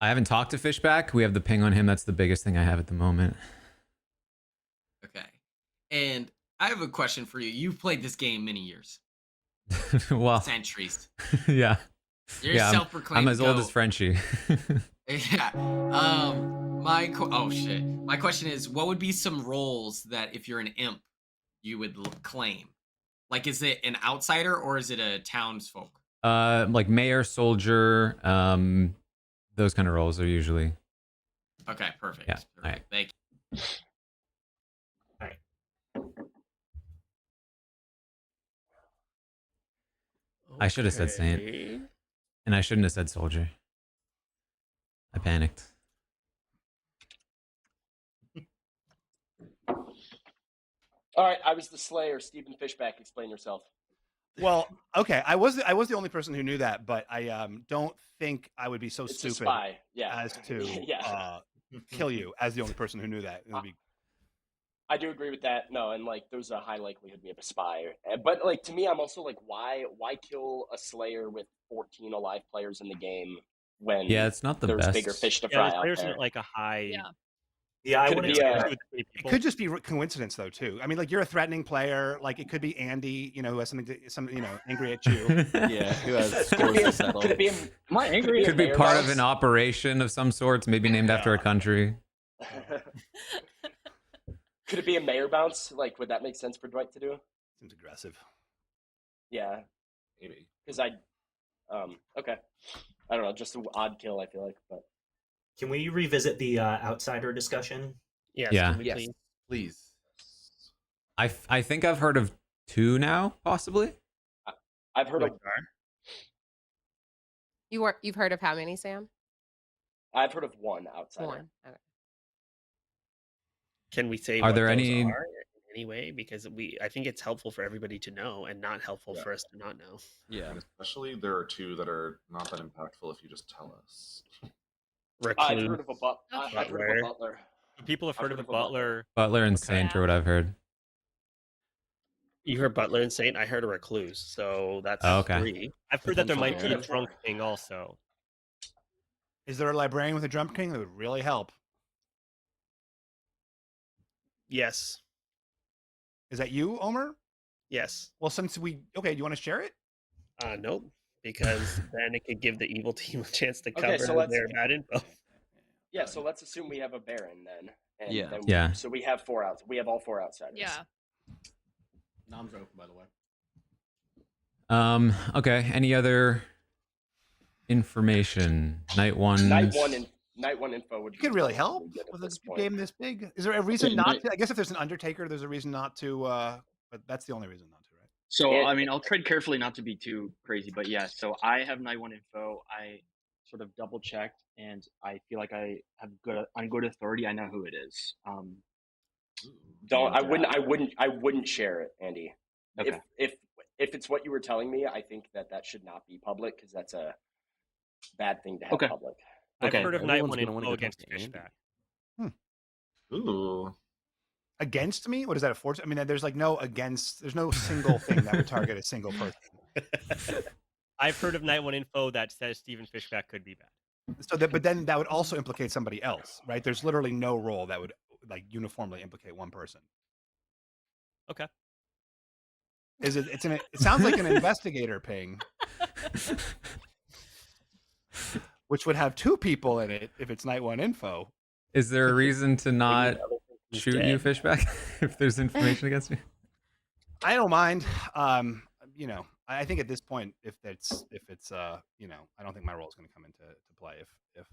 haven't talked to Fishback. We have the ping on him. That's the biggest thing I have at the moment. Okay. And I have a question for you. You've played this game many years. Well, centuries. Yeah. You're yeah, self-proclaimed I'm as old goat. as Frenchie. Yeah. Oh shit. My question is, what would be some roles that if you're an imp, you would claim? Like, is it an outsider or is it a townsfolk? Like mayor, soldier, those kind of roles are usually. Okay, perfect. Yeah. Perfect. All right. Thank you. I should have said Saint, and I shouldn't have said soldier. I panicked. All right, I was the Slayer. Stephen Fishback, explain yourself. Well, okay, I was the only person who knew that, but I don't think I would be so It's a stupid spy, yeah. as to Yeah. kill you as the only person who knew that. It would be... I do agree with that. No, and like there's a high likelihood we have a spy. But like to me, I'm also like, why kill a Slayer with 14 alive players in the game when Yeah, it's not the there's best. bigger fish to Yeah, fry the out players there? are like a high. Yeah, I Could wouldn't. it be It could just be coincidence, though, too. I mean, like you're a threatening player. Like it could be Andy, who has something, angry at you. Yeah, who has scores to settle. Could it be? Am I angry? Could be part of an operation of some sorts, maybe named after a country. Could it be a mayor bounce? Like, would that make sense for Dwight to do? Seems aggressive. Yeah, maybe. Because okay, I don't know, just an odd kill. I feel like, but Can we revisit the outsider discussion? Yes. Yeah. Yes, please. I think I've heard of 2 now, possibly. I've heard of. You've heard of how many, Sam? I've heard of 1 outsider. 1. Okay. Can we say Are what there those any- are in any way? Because I think it's helpful for everybody to know, and not helpful for us to not know. Yeah. And especially there are 2 that are not that impactful if you just tell us. I've heard of a I've heard of a butler. People have heard of a butler. Butler and Saint are what I've heard. You heard butler and saint. I heard a recluse. So that's Oh, okay. 3. I've heard that there might be a Potentially. drunk king also. Is there a librarian with a drum king that would really help? Yes. Is that you, Omer? Yes. Well, since do you want to share it? Nope. Because then it could give the evil team a chance to cover Okay, so let's- their bad info. Yeah, so let's assume we have a Baron then. And Yeah. then Yeah. So we have 4 outs. We have all 4 outsiders. Yeah. Noms are open, by the way. Okay. Any other information? Night 1. Night one info would. You could really help good at with this a point. game this big. Is there a reason Okay, not to? I guess if there's an Undertaker, there's a reason not to. But that's the only reason not to, right? So I mean, I'll tread carefully not to be too crazy, but yeah. So I have night 1 info. I sort of double checked, and I feel like I have on good authority. I know who it is. Don't. I wouldn't share it, Andy. Okay. If it's what you were telling me, I think that should not be public because that's a bad thing to have Okay. public. I've heard of night Everyone's 1 gonna wanna info go against talk to Andy. Fishback. Ooh. Against me? What is that? A force? I mean, there's like no against. There's no single thing that would target a single person. I've heard of night 1 info that says Stephen Fishback could be bad. So that, but then that would also implicate somebody else, right? There's literally no role that would like uniformly implicate one person. Okay. Is it? It sounds like an investigator ping, which would have 2 people in it if it's night 1 info. Is there a reason to not shoot you, Fishback, if there's information against you? I don't mind. I think at this point, if it's I don't think my role is going to come into play if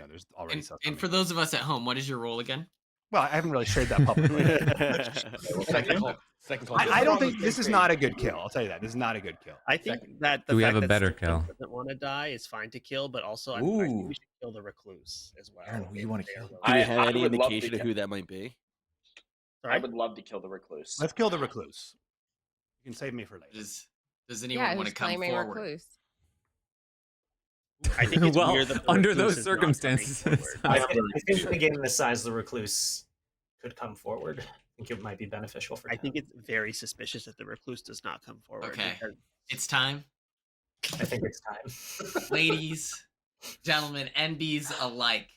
there's already stuff. And for those of us at home, what is your role again? Well, I haven't really shared that publicly. Second call. I don't think this is not a good kill. I'll tell you that this is not a good kill. I think that the Do we fact have a that better Stephen kill? doesn't want to die is fine to kill, but also I think we should kill the recluse as well. Aaron, who you want to kill? Do we have I any would love to indication of kill- who that might be? I would love to kill the recluse. Let's kill the recluse. You can save me for later. Does anyone Yeah, want who's to come claiming forward? recluse? I think it's Well, weird that the under recluse those is not coming circumstances, forward. I think a game this size, the recluse could come forward. I think it might be beneficial for. I think it's very suspicious that the recluse does not come forward. Okay, because- it's time. I think it's time. Ladies, gentlemen, NBs alike.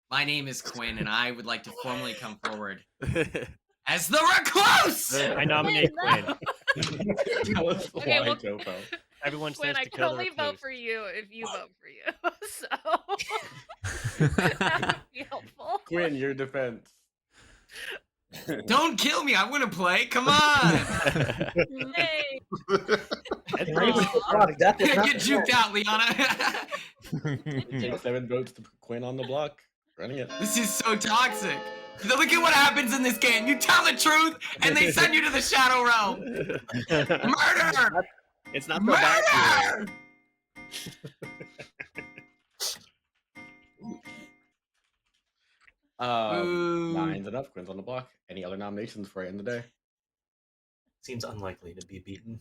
My name is Quinn, and I would like to formally come forward as the recluse. I nominate Quinn. Okay, well, Everyone Quinn, says I to can kill the only recluse. vote for you if you vote for you. So that would be helpful. Quinn, your defense. Don't kill me. I want to play. Come on. Hey. Get juked out, Liana. It takes 7 votes to put Quinn on the block. Running it. This is so toxic. Look at what happens in this game. You tell the truth, and they send you to the Shadow Realm. Murder! It's not so bad. Nine's enough. Quinn's on the block. Any other nominations for end of the day? Seems unlikely to be beaten.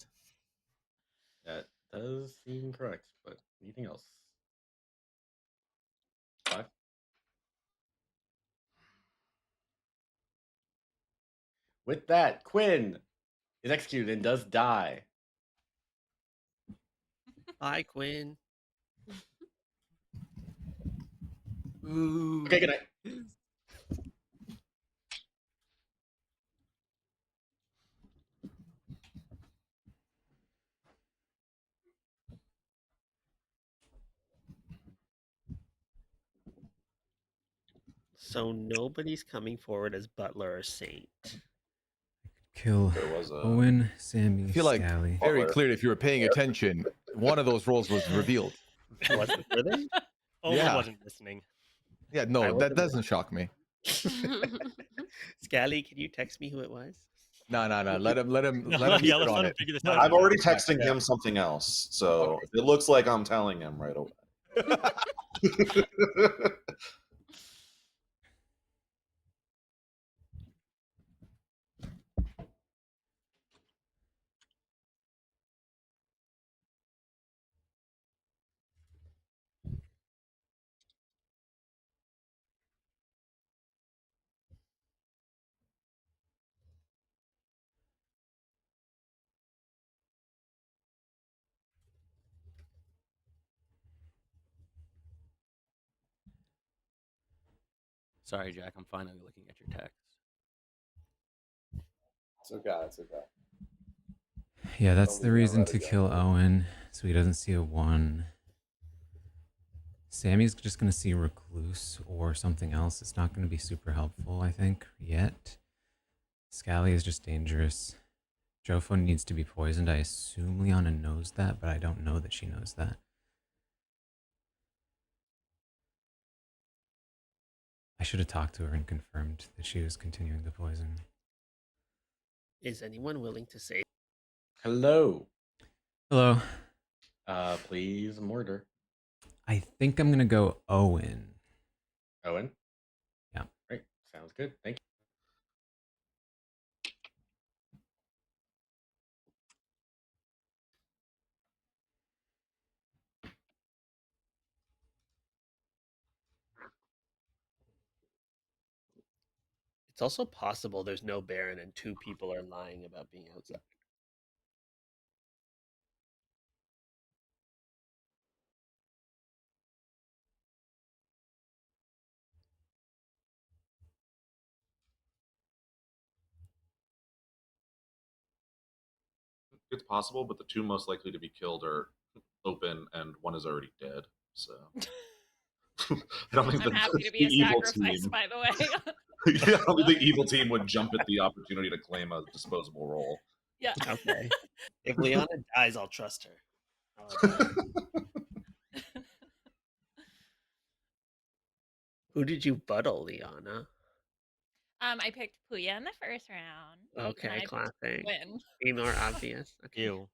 That does seem correct, but anything else? 5. With that, Quinn is executed and does die. Bye, Quinn. Ooh. Okay, good night. So nobody's coming forward as Butler or Saint. Kill Owen, Sammy, I feel like Scally. very clear if you were paying attention, one of those roles was revealed. Was it really? Owen wasn't listening. Yeah, no, that doesn't shock me. Scally, can you text me who it was? No. Let him Yeah, sit on it. I'm already texting him something else, so it looks like I'm telling him right away. Sorry, Jack. I'm finally looking at your text. It's okay. It's okay. Yeah, that's the reason to kill Owen, so he doesn't see a 1. Sammy's just going to see Recluse or something else. It's not going to be super helpful, I think, yet. Scally is just dangerous. Jofo needs to be poisoned. I assume Liana knows that, but I don't know that she knows that. I should have talked to her and confirmed that she was continuing to poison. Is anyone willing to say? Hello. Hello. Please, murder. I think I'm going to go Owen. Owen? Yeah. Great. Sounds good. Thank you. It's also possible there's no Baron and 2 people are lying about being outside. It's possible, but the 2 most likely to be killed are open, and 1 is already dead. So I don't think I'm happy to be a sacrifice, by the way. Yeah, I don't think the evil team would jump at the opportunity to claim a disposable role. Yeah. Okay. If Liana dies, I'll trust her. Who did you buttle, Liana? I picked Puya in the first round. Okay, classic. Win. Be more obvious. Okay. Ew.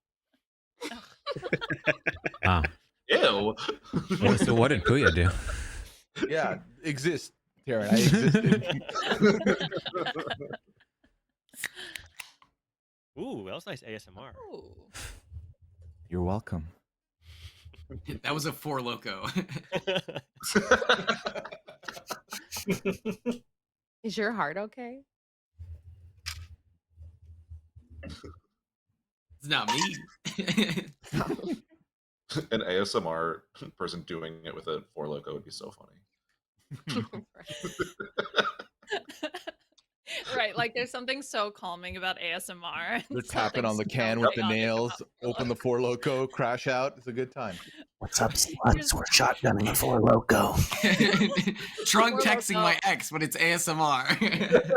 Wow. Ew. So what did Puya do? Yeah, exist, Taran. I existed. Ooh, that was nice ASMR. Ooh. You're welcome. That was a 4 Loco. Is your heart okay? It's not me. An ASMR person doing it with a Four Loko would be so funny. Right, like there's something so calming about ASMR. They're tapping on the can with the nails, open the Four Loko, crash out. It's a good time. What's up, sluts? We're shotgunning a Four Loko. Drunk texting my ex, but it's ASMR.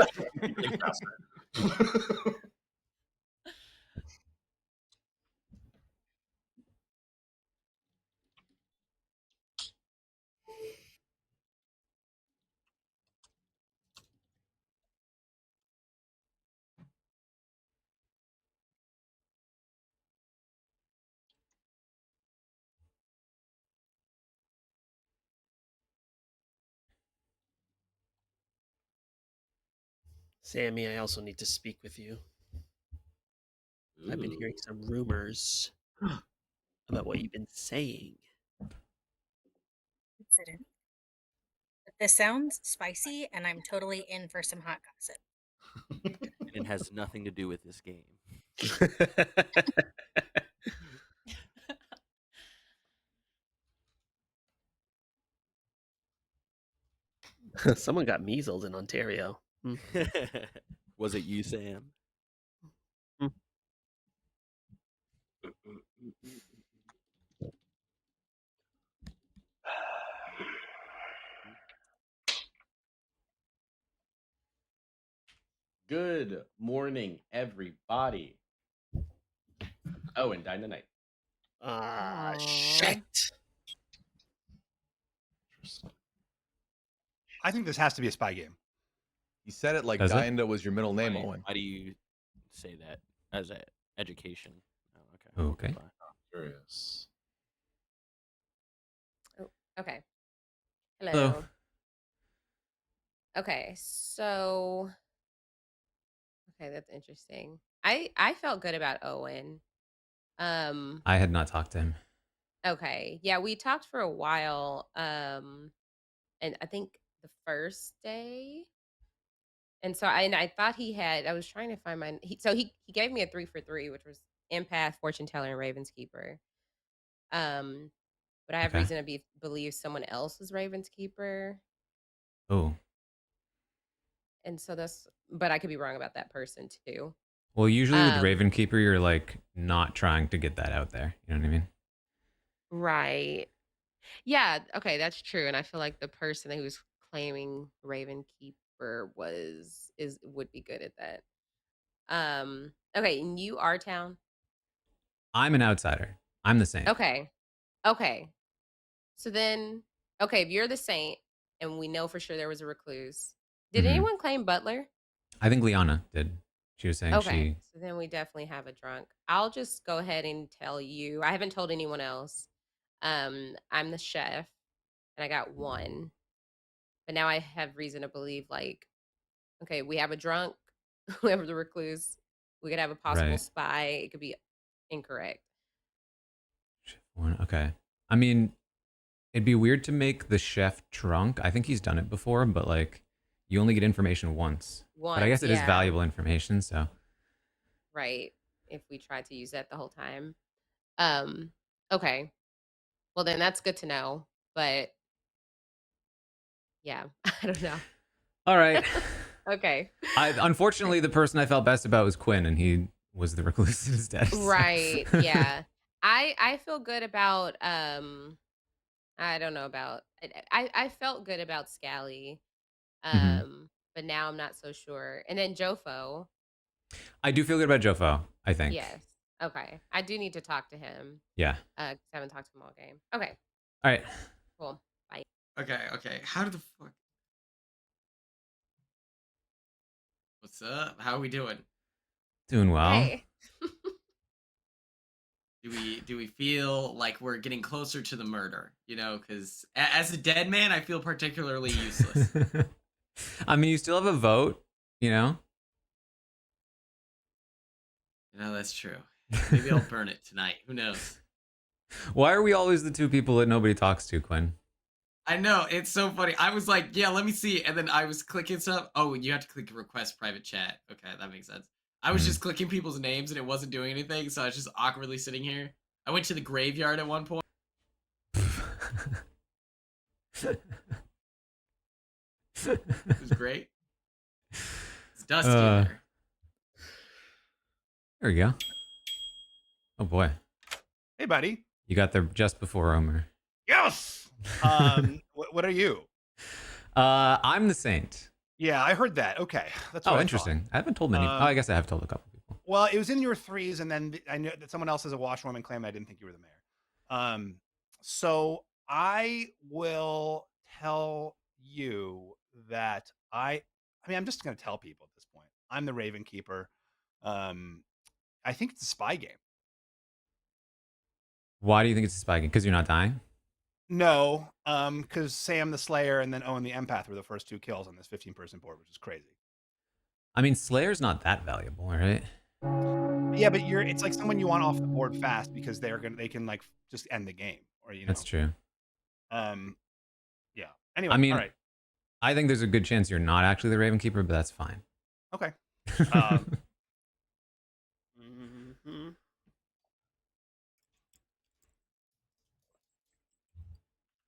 Sammy, I also need to speak with you. I've been hearing some rumors about what you've been saying. Incident. But this sounds spicy, and I'm totally in for some hot gossip. It has nothing to do with this game. Someone got measles in Ontario. Was it you, Sam? Good morning, everybody. Oh, and Dine tonight. Ah, shit. I think this has to be a spy game. You said it like Does it? Dinda was your middle name, Owen. Why do you say that as an education? Oh, okay. Curious. Oh, okay. Hello. Hello. Okay, so okay, that's interesting. I felt good about Owen. I had not talked to him. Okay. Yeah, we talked for a while. And I think the first day. And so I thought he had, I was trying to find mine. He gave me a 3 for 3, which was empath, fortune teller, and Raven's Keeper. But I have Okay. reason to believe someone else was Raven's Keeper. Oh. And so but I could be wrong about that person too. Well, usually with Raven Keeper, you're like not trying to get that out there. You know what I mean? Right. Yeah, okay, that's true. And I feel like the person who was claiming Raven Keeper would be good at that. Okay, and you are town. I'm an outsider. I'm the Saint. Okay. Okay. So then, okay, if you're the Saint and we know for sure there was a recluse, did Mhm. anyone claim Butler? I think Liana did. She was saying Okay, so then we definitely have a drunk. I'll just go ahead and tell you. I haven't told anyone else. I'm the chef, and I got 1. But now I have reason to believe, like, okay, we have a drunk, we have the recluse, we could have a possible Right. spy. It could be incorrect. Okay. I mean, it'd be weird to make the chef drunk. I think he's done it before, but like, you only get information once. But I guess it is yeah. valuable information, so. Right. If we tried to use that the whole time. Okay. Well, then that's good to know. But yeah, I don't know. All right. Okay. Unfortunately, the person I felt best about was Quinn, and he was the recluse instead. So. Right. Yeah. I feel good about I don't know about I felt good about Scally. But now I'm not so sure. And then Jofo. I do feel good about Jofo, I think. Yes. Okay. I do need to talk to him. Yeah. 'Cause I haven't talked to him all game. Okay. All right. Cool. Bye. Okay. How did the fuck? What's up? How are we doing? Doing well. Hey. Do we feel like we're getting closer to the murder? You know, because as a dead man, I feel particularly useless. I mean, you still have a vote, you know? No, that's true. Maybe I'll burn it tonight. Who knows? Why are we always the 2 people that nobody talks to, Quinn? I know, it's so funny. I was like, yeah, let me see. And then I was clicking stuff. Oh, you have to click request private chat. Okay, that makes sense. I was just clicking people's names and it wasn't doing anything, so I was just awkwardly sitting here. I went to the graveyard at one point. It was great. It's dusty in there. There we go. Oh boy. Hey, buddy. You got there just before Omer. Yes. What are you? I'm the Saint. Yeah, I heard that. Okay, that's what I interesting. thought. I haven't told many. I guess I have told a couple people. Well, it was in your threes, and then I knew that someone else has a washwoman claim. I didn't think you were the mayor. So I will tell you that I mean, I'm just going to tell people at this point. I'm the Raven Keeper. I think it's a spy game. Why do you think it's a spy game? Because you're not dying? No, because Sam the Slayer and then Owen the Empath were the first 2 kills on this 15-person board, which is crazy. I mean, Slayer's not that valuable, right? Yeah, but it's like someone you want off the board fast because they can like just end the game, or That's true. Yeah. Anyway, I mean, all right. I think there's a good chance you're not actually the Raven Keeper, but that's fine. Okay.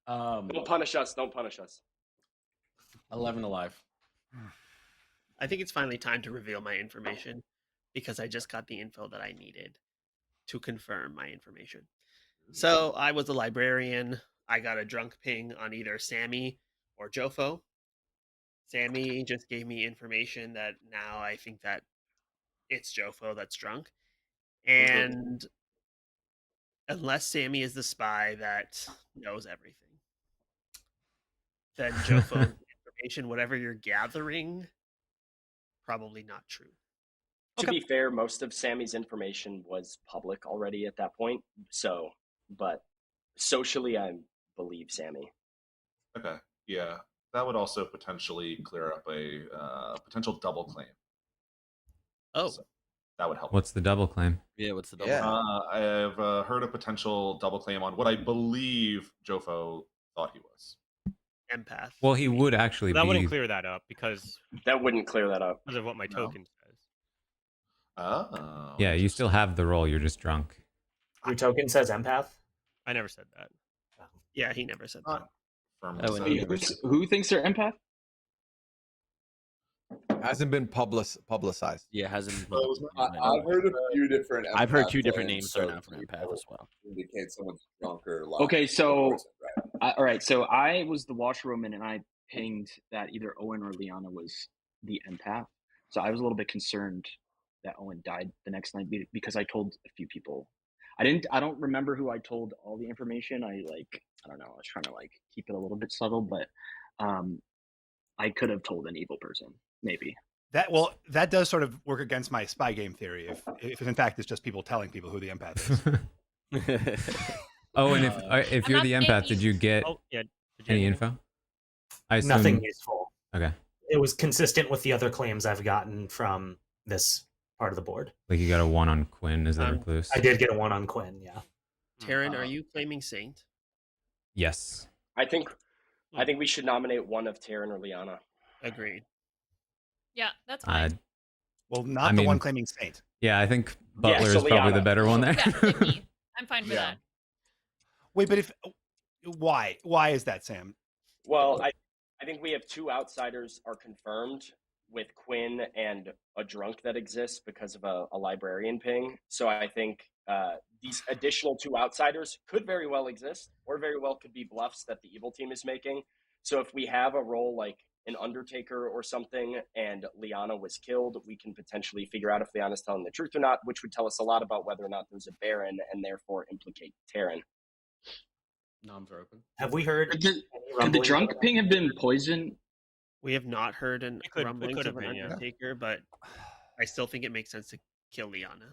Don't punish us. Don't punish us. 11 alive. I think it's finally time to reveal my information because I just got the info that I needed to confirm my information. So I was a librarian. I got a drunk ping on either Sammy or Jofo. Sammy just gave me information that now I think that it's Jofo that's drunk. And unless Sammy is the spy that knows everything, then Jofo's information, whatever you're gathering, probably not true. To be fair, most of Sammy's information was public already at that point. So, but socially, I believe Sammy. Okay, yeah. That would also potentially clear up a potential double claim. Oh. So that would help. What's the double claim? Yeah, what's the double claim? I've heard a potential double claim on what I believe Jofo thought he was. Empath. Well, he would actually That be... wouldn't clear that up because... That wouldn't clear that up. Because of what my token says. Oh. Yeah, you still have the role. You're just drunk. Your token says empath? I never said that. Yeah, he never said that. Who thinks they're empath? Hasn't been publicized. Yeah, hasn't been. I've heard a few different. I've heard empath 2 different claims, names so thrown out for empath as well. Indicate someone's drunk or lying. Okay, so Right. all right, so I was the washerwoman, and I pinged that either Owen or Liana was the empath. So I was a little bit concerned that Owen died the next night because I told a few people. I don't remember who I told all the information. I don't know. I was trying to keep it a little bit subtle, but I could have told an evil person, maybe. That does sort of work against my spy game theory. If in fact it's just people telling people who the empath is. Oh, and if you're the empath, did you get any info? I assume... Nothing useful. Okay. It was consistent with the other claims I've gotten from this part of the board. Like you got a 1 on Quinn as a recluse? I did get a 1 on Quinn, yeah. Taran, are you claiming Saint? Yes. I think we should nominate one of Taran or Liana. Agreed. Yeah, that's fine. Well, not the one claiming Saint. Yeah, I think Butler is probably the better one there. Yeah, I'm fine for that. Wait, but why is that, Sam? Well, I think we have 2 outsiders are confirmed with Quinn and a drunk that exists because of a librarian ping. So I think these additional 2 outsiders could very well exist, or very well could be bluffs that the evil team is making. So if we have a role like an Undertaker or something and Liana was killed, we can potentially figure out if Liana's telling the truth or not, which would tell us a lot about whether or not there's a Baron and therefore implicate Taran. Noms are open. Have we heard? Could the drunk ping have been poison? We have not heard an rumblings could of have an been, yeah. Undertaker, but I still think it makes sense to kill Liana.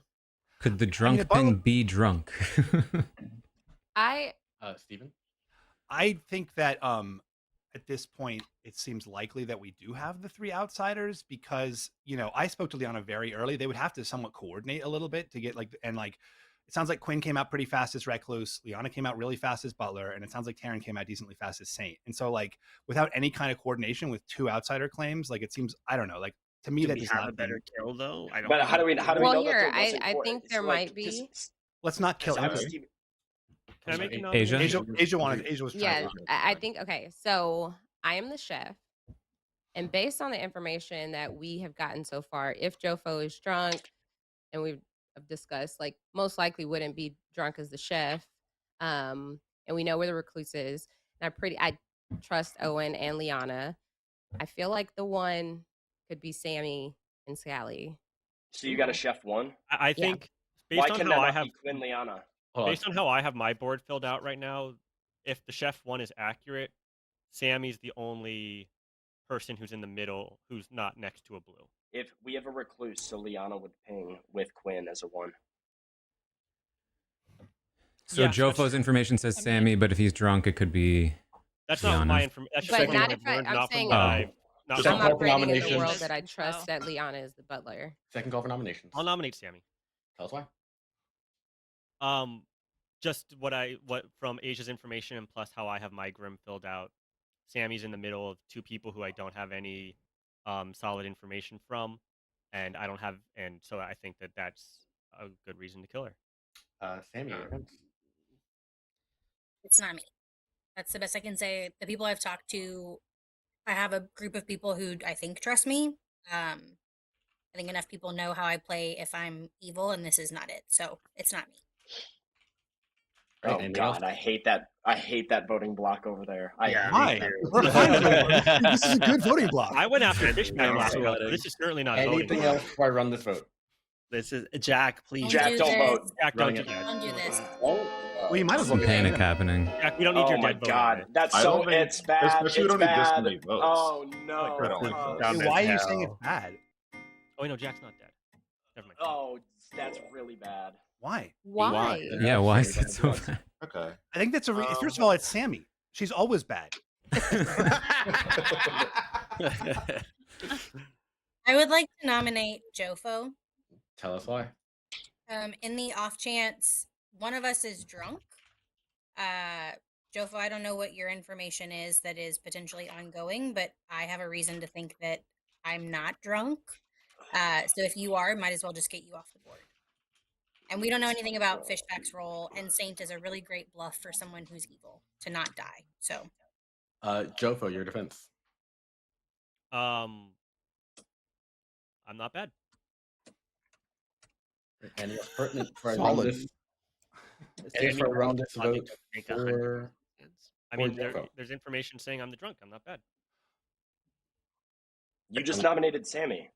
Could the drunk ping be drunk? Steven? I think that at this point it seems likely that we do have the 3 outsiders because I spoke to Liana very early. They would have to somewhat coordinate a little bit to get it sounds like Quinn came out pretty fast as Recluse, Liana came out really fast as Butler, and it sounds like Taran came out decently fast as Saint. And so without any kind of coordination with 2 outsider claims, it seems, I don't know, To me, Do that we does have not a better kill though? I don't. But how do we Well, know here, that there wasn't I Coin? think there might be. Let's not kill I'm everything. Can I make a Asia? nomination? Asia was trying Yeah, to. I think okay. So I am the chef, and based on the information that we have gotten so far, if Jofo is drunk, and we've discussed, like most likely wouldn't be drunk as the chef, and we know where the recluse is. And I trust Owen and Liana. I feel like the one could be Sammy and Scally. So you got a chef one? I Yeah. think Why based on can how that I not have be Quinn Liana? based on how I have my board filled out right now, if the chef one is accurate, Sammy's the only person who's in the middle who's not next to a blue. If we have a recluse, so Liana would ping with Quinn as a one. So Yeah, Jofo's information says Sammy, but if he's drunk, it could be. That's Liana. not my information. That's just But from not what if I've learned, I'm not saying from what Oh. I've. Not I'm from what operating in the nominations. world that I trust that Liana is the butler. Second call for nominations. I'll nominate Sammy. Tell us why. Just what from Asia's information and plus how I have my grim filled out. Sammy's in the middle of two people who I don't have any solid information from, and I don't have, and so I think that that's a good reason to kill her. Sammy, It's not me. That's the best I can say. The people I've talked to, I have a group of people who I think trust me. I think enough people know how I play if I'm evil, and this is not it. So it's not me. Oh God, I hate that. I hate that voting block over there. Why? This is a good voting block. I went after Fish I'm last week. sweating. This is certainly not Anything voting. else before I run this vote? This is Jack, please. Jack, don't vote. Jack, don't Running do it. that. Don't do this. Well, you might as well Some get panic him. happening. Jack, we don't need Oh your my dead vote. God, that's I so. don't think- It's bad. especially we It's don't need this bad. many votes. Oh no. I don't like Oh, this. Dumb as Why are you hell. saying it's bad? Oh wait, no, Jack's not dead. Never mind. Oh, that's really bad. Why? Why? Yeah, why is it so bad? Okay. I think that's a. First of all, it's Sammy. She's always bad. I would like to nominate Jofo. Tell us why. In the off chance one of us is drunk. Jofo, I don't know what your information is that is potentially ongoing, but I have a reason to think that I'm not drunk. So if you are, might as well just get you off the board. And we don't know anything about Fishback's role, and Saint is a really great bluff for someone who's evil to not die. So Jofo, your defense. I'm not bad. Any else pertinent for Solid. Any for around this I'll vote make for? I mean, Jofo. there's information saying I'm the drunk. I'm not bad. You just nominated Sammy,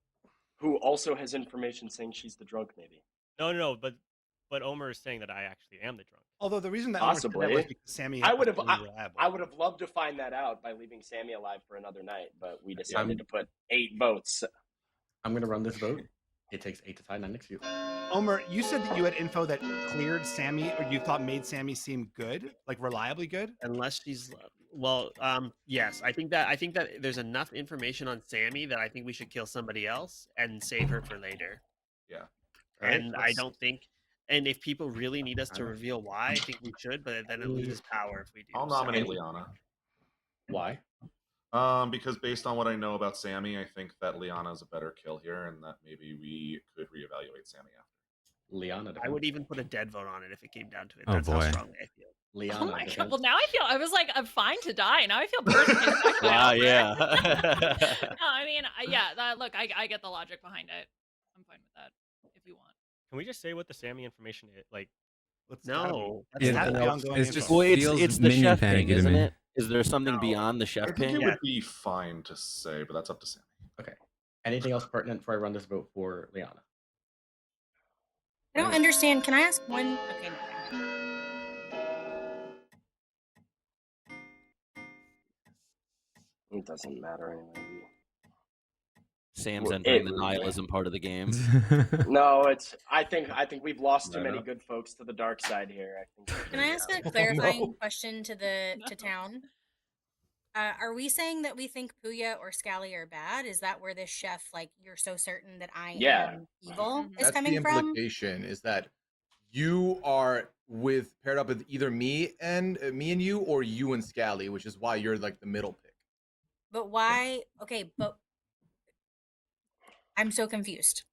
who also has information saying she's the drunk. Maybe. No, but Omer is saying that I actually am the drunk. Although the reason that Possibly. Omer said that was because Sammy I would was have. really reliable. I would have loved to find that out by leaving Sammy alive for another night, but we decided to put 8 votes. I'm gonna run this vote. It takes 8 to tie 9 next to you. Omer, you said that you had info that cleared Sammy, or you thought made Sammy seem good, like reliably good. Unless she's yes, I think that there's enough information on Sammy that I think we should kill somebody else and save her for later. Yeah. And I don't think, and if people really need us to reveal why, I think we should, but then it loses power if we do. I'll nominate Liana. Why? Because based on what I know about Sammy, I think that Liana is a better kill here, and that maybe we could reevaluate Sammy after. Liana. I would even put a dead vote on it if it came down to it. Oh, That's boy. how strongly I feel. Liana. Oh my God. Well, now I feel, I was like, I'm fine to die. Now I feel personally attacked by Wow, Albert. yeah. No, I mean, look, I get the logic behind it. I'm fine with that if you want. Can we just say what the Sammy information is? Like, No. It's just Well, feels it's the minion chef panicky thing, to isn't me. it? Is there something beyond the I chef think ping? it would be fine to say, but that's up to Sammy. Okay. Anything else pertinent before I run this vote for Liana? I don't understand. Can I ask one? Okay. It doesn't matter anyway. Sam's Well, entering the it- nihilism part of the game. No, it's. I think we've lost too many good folks to the dark side here. I think. Can I ask a clarifying question to town? Are we saying that we think Puya or Scally are bad? Is that where this chef, like, you're so certain that I am evil, is That's coming the from? implication is that you are paired up with either me and you, or you and Scally, which is why you're like the middle pick. But why? Okay, but I'm so confused.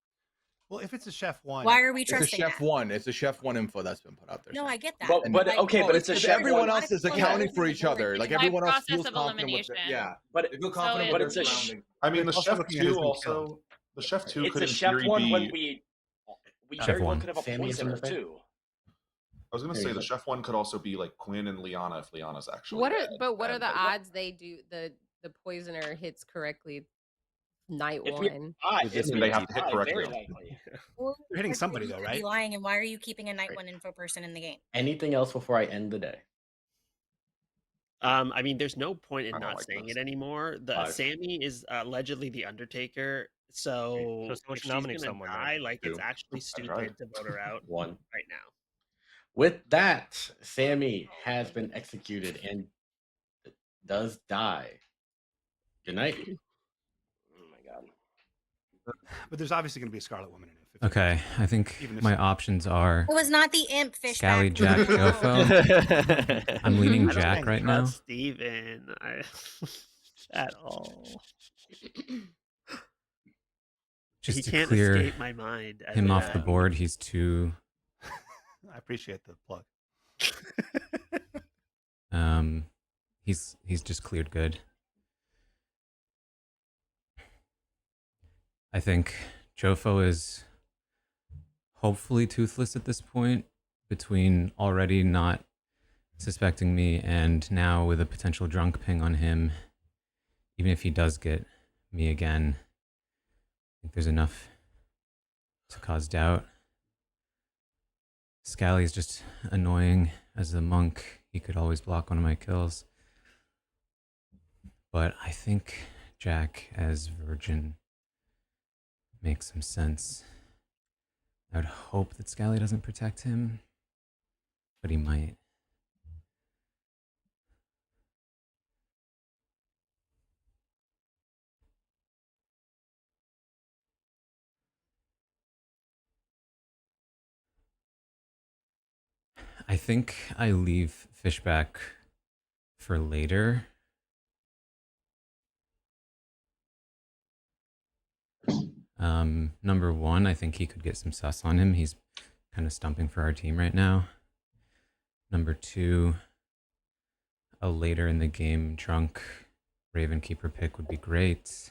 Well, if it's a chef one, Why are we It's a trusting chef that? one. It's a chef one info that's been put out there. No, Sam. I get that. But like, okay, but it's a because chef everyone one. else is accounting for each other. Like By everyone else process feels of confident with elimination. yeah. But They feel So confident but with it's their a surroundings. I mean, the also chef looking at who's two been also. The chef two it's could a in chef theory one be. when we Chef very well one. could have a Sammy is in poisoner the thing? too. I was gonna say the chef one could also be like Quinn and Liana if Liana's actually. What are dead. what are And, the like, odds they do the poisoner hits correctly night If we one? it's they have to hit 55, correctly. very likely. Or They're hitting could somebody you though, be right? lying, and why are you keeping a night one info person in the game? Anything else before I end the day? I mean, there's no point in I don't not like saying this. it anymore. The Five. Sammy is allegedly the Undertaker, so someone if should she's nominate gonna someone, die, like it's Two. actually That's right. stupid to vote her out One. right now. With that, Sammy has been executed and does die. Good night. Oh my god. But there's obviously going to be a Scarlet Woman in it. Okay, I think Even if my so- options are It was not the imp fish. Scally, Jack, Jofo. I'm leaning Jack right now. Not Steven. At all. Just He to can't clear escape my mind as him a off the man. board, he's too. I appreciate the plug. He's just cleared good. I think Jofo is hopefully toothless at this point, between already not suspecting me and now with a potential drunk ping on him. Even if he does get me again, I think there's enough to cause doubt. Scally is just annoying as a monk. He could always block one of my kills. But I think Jack as Virgin makes some sense. I would hope that Scally doesn't protect him, but he might. I think I leave Fishback for later. Number one, I think he could get some sus on him. He's kind of stumping for our team right now. Number two, a later in the game drunk Ravenkeeper pick would be great.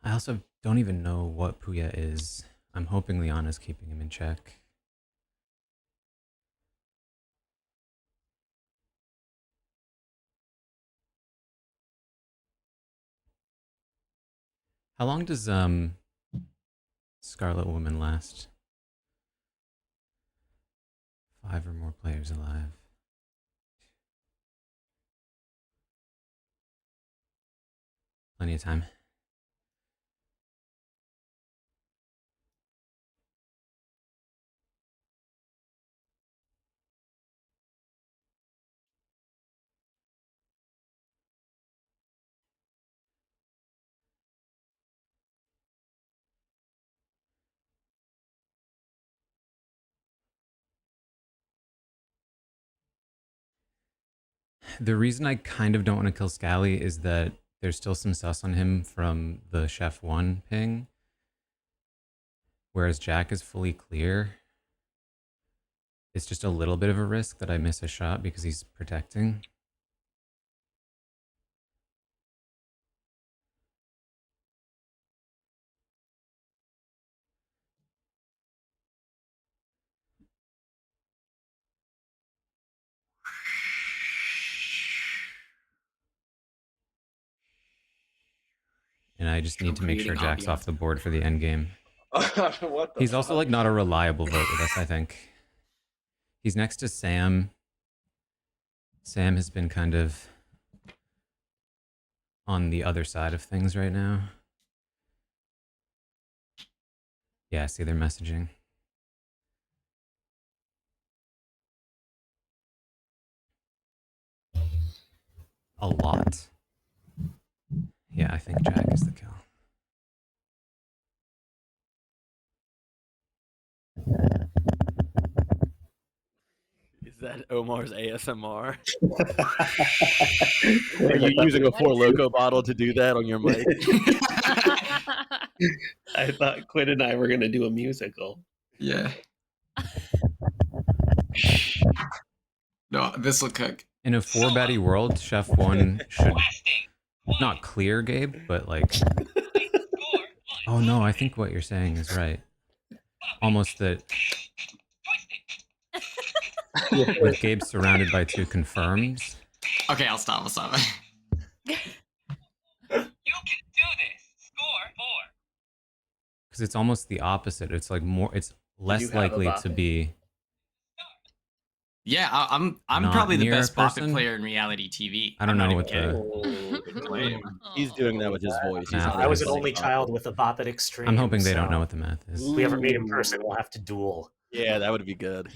I also don't even know what Puya is. I'm hoping Liana's keeping him in check. How long does Scarlet Woman last? 5 or more players alive. Plenty of time. The reason I kind of don't want to kill Scally is that there's still some sus on him from the Chef 1 ping. Whereas Jack is fully clear. It's just a little bit of a risk that I miss a shot because he's protecting. And I just need to make sure Jack's off the board for the end game. What the He's also fuck? like not a reliable vote with us, I think. He's next to Sam. Sam has been kind of on the other side of things right now. Yeah, I see their messaging. a lot. Yeah, I think Jack is the kill. Is that Omar's ASMR? Are you using a Four Loko bottle to do that on your mic? I thought Quinn and I were gonna do a musical. Yeah. No, this will cook. In a 4-baddie world, Chef 1 should not clear Gabe, but like... Oh no, I think what you're saying is right. Almost that... With Gabe surrounded by 2 confirms. Okay, I'll stop. Because it's almost the opposite. It's like more... It's less likely to be... Yeah, I'm Not probably the near a best Boppet person? player in reality TV. I don't know what the... He's doing that with his voice. He's Math I was is. an only child with a Boppet extreme. I'm hoping they don't know so what the math is. If we ever meet in person, we'll have to duel. Yeah, that would be good.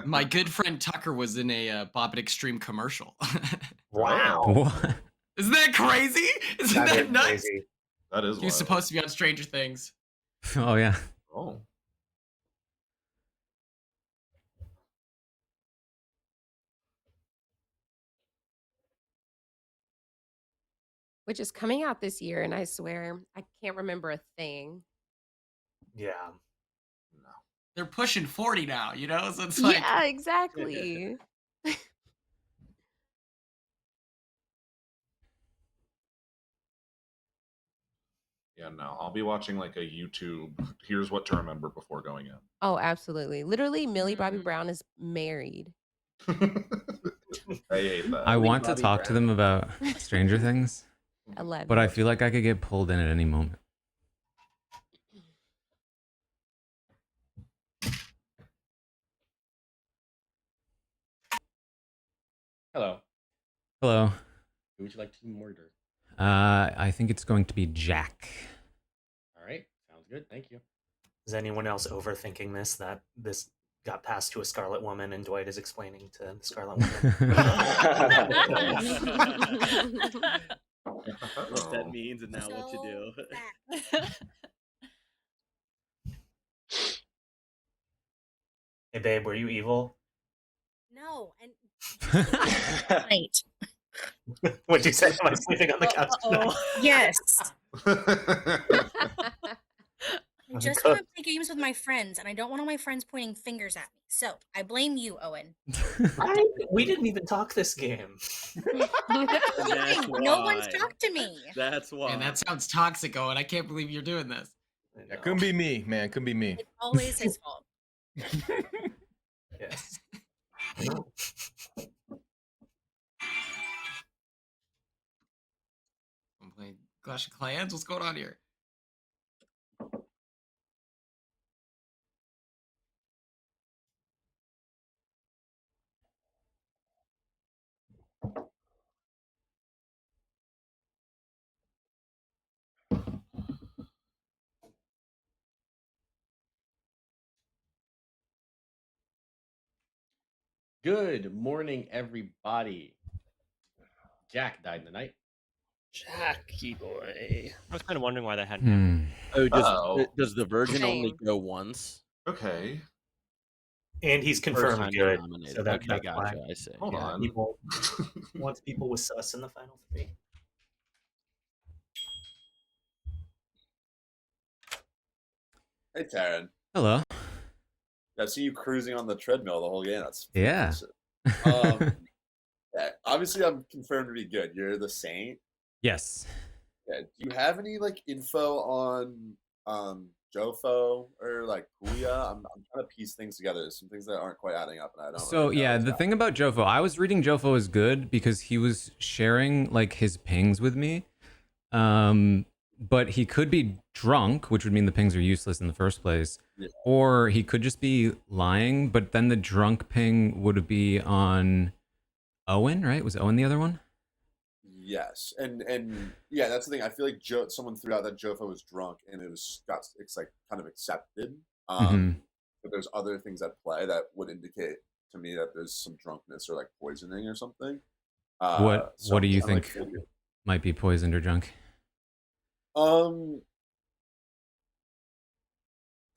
My good friend Tucker was in a Boppet Extreme commercial. Wow. What? Isn't that crazy? Isn't that nuts? Crazy. That is He was supposed to be on Stranger Things. Oh, yeah. Oh. Which is coming out this year, and I swear I can't remember a thing. Yeah. They're pushing 40 now, you know? So it's like... Yeah, exactly. Yeah, no. I'll be watching like a YouTube. Here's what to remember before going in. Oh, absolutely. Literally, Millie Bobby Brown is married. I hate that. I want to talk to them about Stranger Things. 11. But I feel like I could get pulled in at any moment. Hello. Hello. Who would you like to murder? I think it's going to be Jack. All right. Sounds good. Thank you. Is anyone else overthinking this? That this got passed to a Scarlet Woman, and Dwight is explaining to the Scarlet Woman What that means and now what to do. Hey, babe, were you evil? No, and right. What'd you say? Am I sleeping on the couch tonight? Yes. I I'm just want to cooked. play games with my friends, and I don't want all my friends pointing fingers at me. So I blame you, Owen. We didn't even talk this game. No one's talked to me. That's why. And that sounds toxic, Owen. I can't believe you're doing this. That couldn't be me, man. Couldn't be me. It's always his fault. Yes. I'm playing Clash of Clans. What's going on here? Good morning, everybody. Jack died in the night. Jackie boy. I was kind of wondering why that hadn't happened. Oh, does the Virgin only Same. go once? Okay. And he's First confirmed time good. nominated. So that, Okay, that's gotcha. why I see. Hold yeah, on. people wants people with sus in the final 3. Hey, Taran. Hello. I've seen you cruising on the treadmill the whole game. That's Yeah. impressive. Yeah, obviously, I'm confirmed to be good. You're the Saint. Yes. Yeah. Do you have any like info on Jofo or like Puya? I'm trying to piece things together. There's some things that aren't quite adding up, and I don't. So really know yeah, what's the thing about Jofo, I was reading Jofo is good because he was sharing like his pings with me. But he could be drunk, which would mean the pings are useless in the first place. Yeah. Or he could just be lying, but then the drunk ping would be on Owen, right? Was Owen the other one? Yes, and yeah, that's the thing. I feel like someone threw out that Jofo was drunk, and it's like kind of accepted. But there's other things at play that would indicate to me that there's some drunkenness or like poisoning or something. What do you think might be poisoned or drunk? I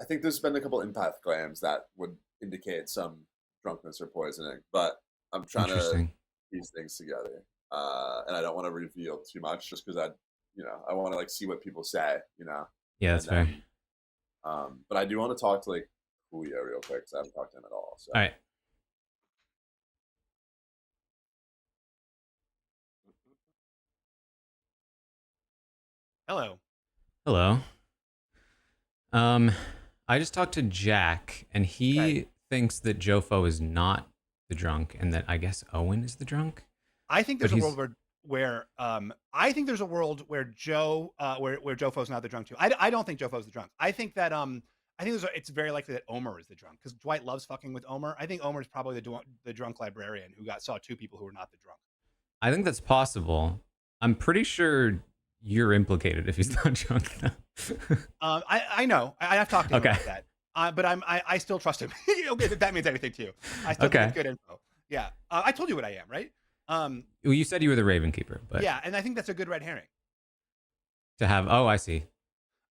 think there's been a couple empath claims that would indicate some drunkenness or poisoning, but I'm trying to piece things together, and I don't want to reveal too much just because I want to like see what people say, Yeah, that's fair. But I do want to talk to like Julio real quick because I haven't talked to him at all. So. All right. Hello. Hello. I just talked to Jack, and he thinks that Jofo is not the drunk, and that I guess Owen is the drunk. I think there's a world where I think there's a world where where Jofo's not the drunk too. I don't think Jofo's the drunk. I think that it's very likely that Omer is the drunk because Dwight loves fucking with Omer. I think Omer is probably the drunk librarian who saw two people who were not the drunk. I think that's possible. I'm pretty sure you're implicated if he's not drunk now. I know. I've talked to him about that. But I still trust him. Okay, if that means anything to you. I still think it's good info. Yeah. I told you what I am, right? Well, you said you were the Raven Keeper, but yeah, and I think that's a good red herring. To have, I see.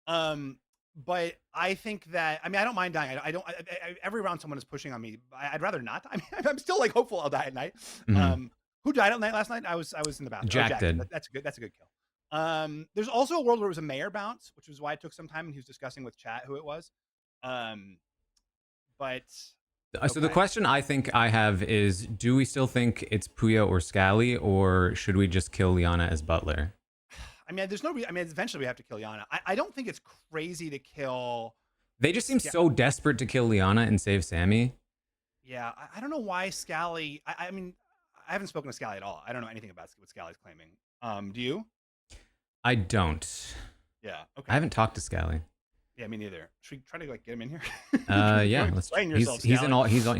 But I think that I don't mind dying. I don't. Every round someone is pushing on me. I'd rather not. I'm still like hopeful I'll die at night. Mm-hmm. Who died at night last night? I was in the bathroom. Jack did. That's a good kill. There's also a world where it was a mayor bounce, which was why it took some time, and he was discussing with chat who it was. But so the question I think I have is, do we still think it's Puya or Scally, or should we just kill Liana as Butler? There's no. Eventually we have to kill Liana. I don't think it's crazy to kill. They just seem so desperate to kill Liana and save Sammy. Yeah, I don't know why Scally. I haven't spoken to Scally at all. I don't know anything about what Scally's claiming. Do you? I don't. Yeah. Okay. I haven't talked to Scally. Yeah, me neither. Should we try to get him in here? Yeah. Let's. He's in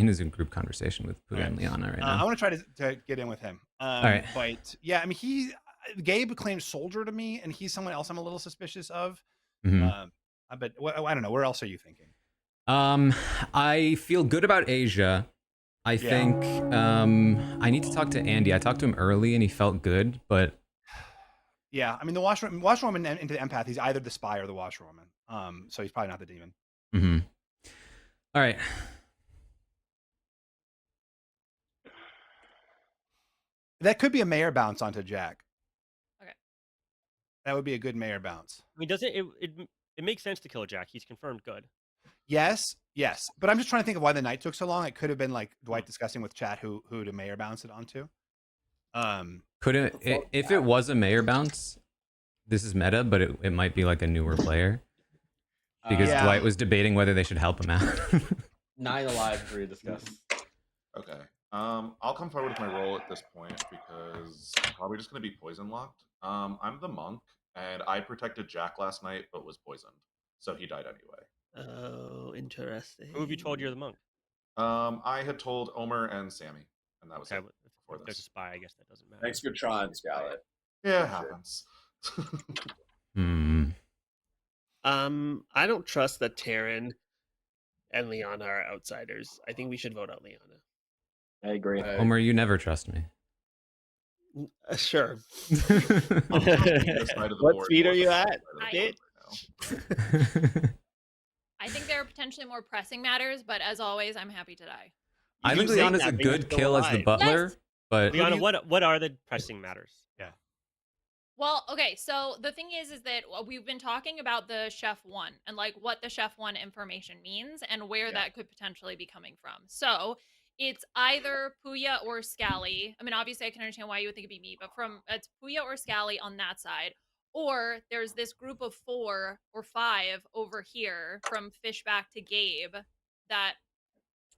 his group conversation with Puya and Liana right now. I want to try to get in with him. All right. But yeah, Gabe claimed soldier to me, and he's someone else I'm a little suspicious of. Mm-hmm. But I don't know. Where else are you thinking? I feel good about Asia. I think I need to talk to Andy. I talked to him early, and he felt good, but. Yeah, the washerwoman into the empath, he's either the spy or the washerwoman. So he's probably not the demon. Mm-hmm. All right. That could be a mayor bounce onto Jack. Okay. That would be a good mayor bounce. Doesn't it makes sense to kill Jack? He's confirmed good. Yes. But I'm just trying to think of why the night took so long. It could have been like Dwight discussing with chat who to mayor bounce it onto. Could it, if it was a mayor bounce, this is meta, but it might be like a newer player. Because Dwight was debating whether they should help him out. 9 alive for you to discuss. Okay. I'll come forward with my role at this point because I'm probably just going to be poison locked. I'm the monk, and I protected Jack last night, but was poisoned, so he died anyway. Oh, interesting. Who have you told you're the monk? I had told Omer and Sammy, and that was it. If there's a spy, I guess that doesn't matter. Thanks for trying, Scarlet. Yeah, it happens. I don't trust that Taran and Liana are outsiders. I think we should vote out Liana. I agree. Omer, you never trust me. Sure. What speed are you at? I think there are potentially more pressing matters, but as always, I'm happy to die. I think Liana's a good kill as the butler, but Liana, what are the pressing matters? Yeah. Well, okay, so the thing is that we've been talking about the Chef 1 and like what the Chef 1 information means and where that could potentially be coming from. So it's either Puya or Scally. Obviously I can understand why you would think it'd be me, but it's Puya or Scally on that side. Or there's this group of 4 or 5 over here from Fishback to Gabe that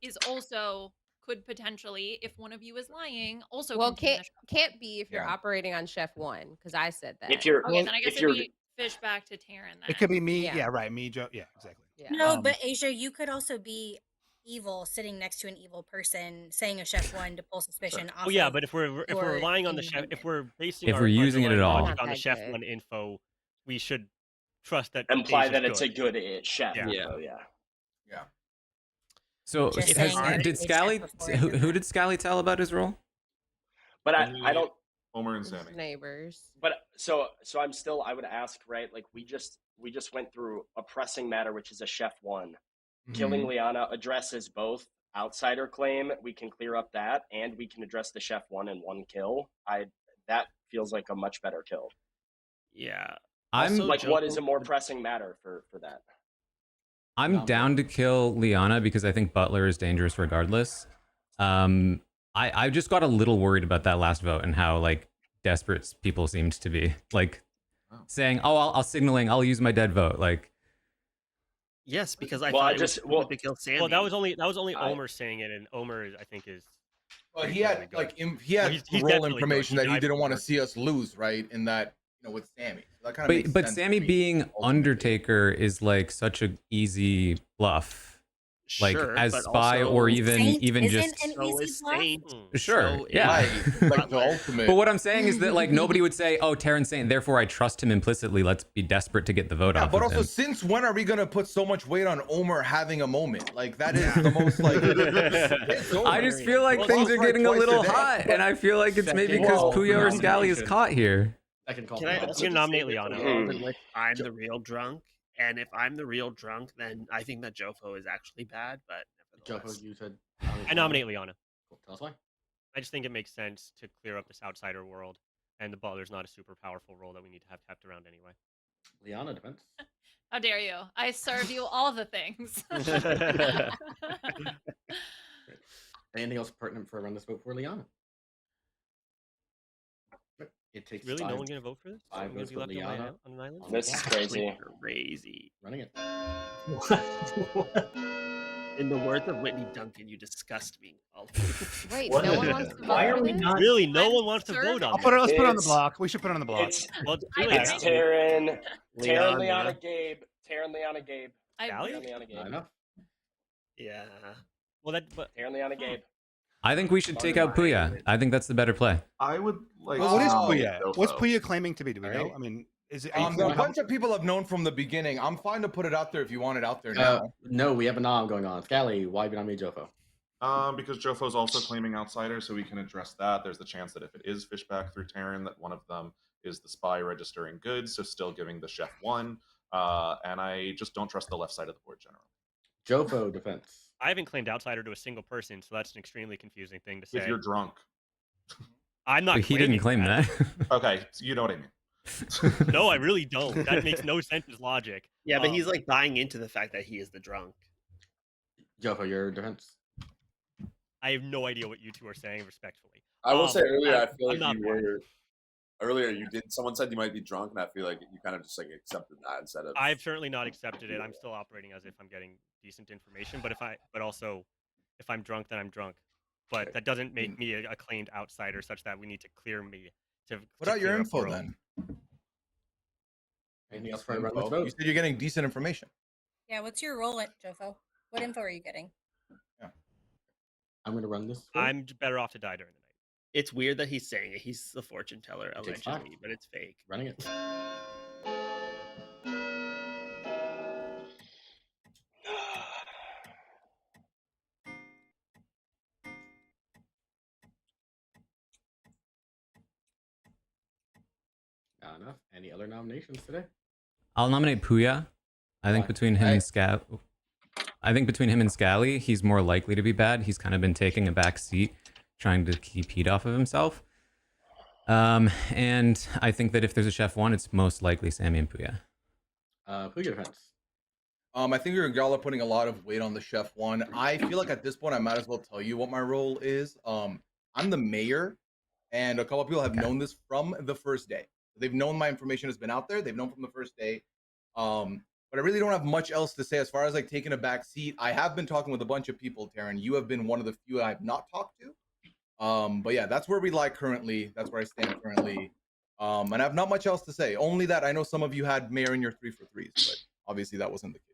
is also could potentially, if one of you is lying, also can't be if you're operating on Chef 1 because I said that. If you're then I guess it'd be Fishback to Taran. Then it could be me. Yeah, right. Me, Joe. Yeah, exactly. Yeah. No, but Asia, you could also be evil, sitting next to an evil person, saying a Chef 1 to pull suspicion off. Oh yeah, but if we're relying on the chef, if we're using it at all on the Chef 1 info, we should trust that imply Asia's that it's a good chef. Yeah. Yeah. So did Scally? Who did Scally tell about his role? But I don't. Omer and Sammy. Neighbors. But so I'm still. I would ask, right? Like we just went through a pressing matter, which is a chef one. Killing Liana addresses both outsider claim. We can clear up that, and we can address the chef one in one kill. That feels like a much better kill. Yeah. I'm also, like, what is a more pressing matter for that? I'm down to kill Liana because I think Butler is dangerous regardless. I just got a little worried about that last vote and how like desperate people seemed to be, like saying, "Oh, I'll signaling, I'll use my dead vote." Like, yes, because I thought it was to kill Sammy. Well, that was only Omer saying it, and Omer I think is. Well, he had like he had role information that he didn't want to see us lose, right? In that, with Sammy. So that kind of makes but sense Sammy being Undertaker is like such a easy bluff. Like Sure, as but spy also or even isn't just an easy bluff? sure, So yeah. like the ultimate. But what I'm saying is that like nobody would say, "Oh, Taran's Saint, therefore I trust him implicitly. Let's be desperate to get the vote Yeah, off." but of also, him. since when are we gonna put so much weight on Omer having a moment? Like that is the most like. I just feel like things are getting a little hot, and I feel like it's maybe because Puyo or Scally is caught here. Can I also nominate say that Liana? the world in which I'm the real drunk, and if I'm the real drunk, then I think that Jofo is actually bad. But nevertheless, Jofo, you said I nominate Liana. Cool. Tell us why. I just think it makes sense to clear up this outsider world, and the Butler's not a super powerful role that we need to have tapped around anyway. Liana defense. How dare you? I serve you all the things. Anything else pertinent for a run this vote for Liana? It takes really no one gonna vote for this? 5 votes for Liana on an island. This is crazy. Crazy. Running it. In the words of Whitney Duncan, you disgust me. Wait, no one wants to vote Why are for we this? not? Really, no one wants to vote on Let's put it on the It's- block. We should put it on the block. It's It's Taran, Liana. Liana, Gabe, Taran, Liana, Gabe, Scally? Taran, Liana, Gabe, Not enough. Yeah. Well, Taran, Liana, Gabe. I think we should take out Puya. I think that's the better play. I would like. Well, what is nominate Puya? What's Jofo. Puya claiming to be? Do we know? Alright. I mean, is it? A bunch of people have known from the beginning. I'm fine to put it out there if you want it out there now. No, we have a nom going on. Scally, why not me, Jofo? Because Jofo's also claiming outsider, so we can address that. There's the chance that if it is Fishback through Taran, that one of them is the spy registering goods, so still giving the chef one. And I just don't trust the left side of the board generally. Jofo defense. I haven't claimed outsider to a single person, so that's an extremely confusing thing to say. If you're drunk. I'm not. He didn't claim that. Okay, so you know what I mean. No, I really don't. That makes no sense as logic. Yeah, but he's like buying into the fact that he is the drunk. Jofo, your defense. I have no idea what you two are saying, respectfully. I will say earlier, I feel I'm like not you were. Earlier, you did. Someone said you might be drunk, and I feel like you kind of just like accepted that instead of. I've certainly not accepted it. I'm still operating as if I'm getting decent information, but also, if I'm drunk, then I'm drunk. But that doesn't make me a claimed outsider, such that we need to clear me. What about your info then? Anything else for a run Info? this vote? You said you're getting decent information. Yeah, what's your role at Jofo? What info are you getting? I'm going to run this. I'm better off to die during the night. It's weird that he's saying it. He's the fortune teller, takes allegedly, but it's fake. Running it. Not enough. Any other nominations today? I'll nominate Puya. I think between him and Scally, he's more likely to be bad. He's kind of been taking a back seat, trying to keep heat off of himself. And I think that if there's a chef one, it's most likely Sammy and Puya. Puya defense. I think y'all are putting a lot of weight on the chef one. I feel like at this point, I might as well tell you what my role is. I'm the mayor, and a couple of people have known this from the first day. They've known my information has been out there. They've known from the first day. But I really don't have much else to say as far as like taking a back seat. I have been talking with a bunch of people, Taran. You have been one of the few I have not talked to. But yeah, that's where we lie currently. That's where I stand currently. And I have not much else to say. Only that I know some of you had mayor in your 3-for-3s, but obviously that wasn't the case.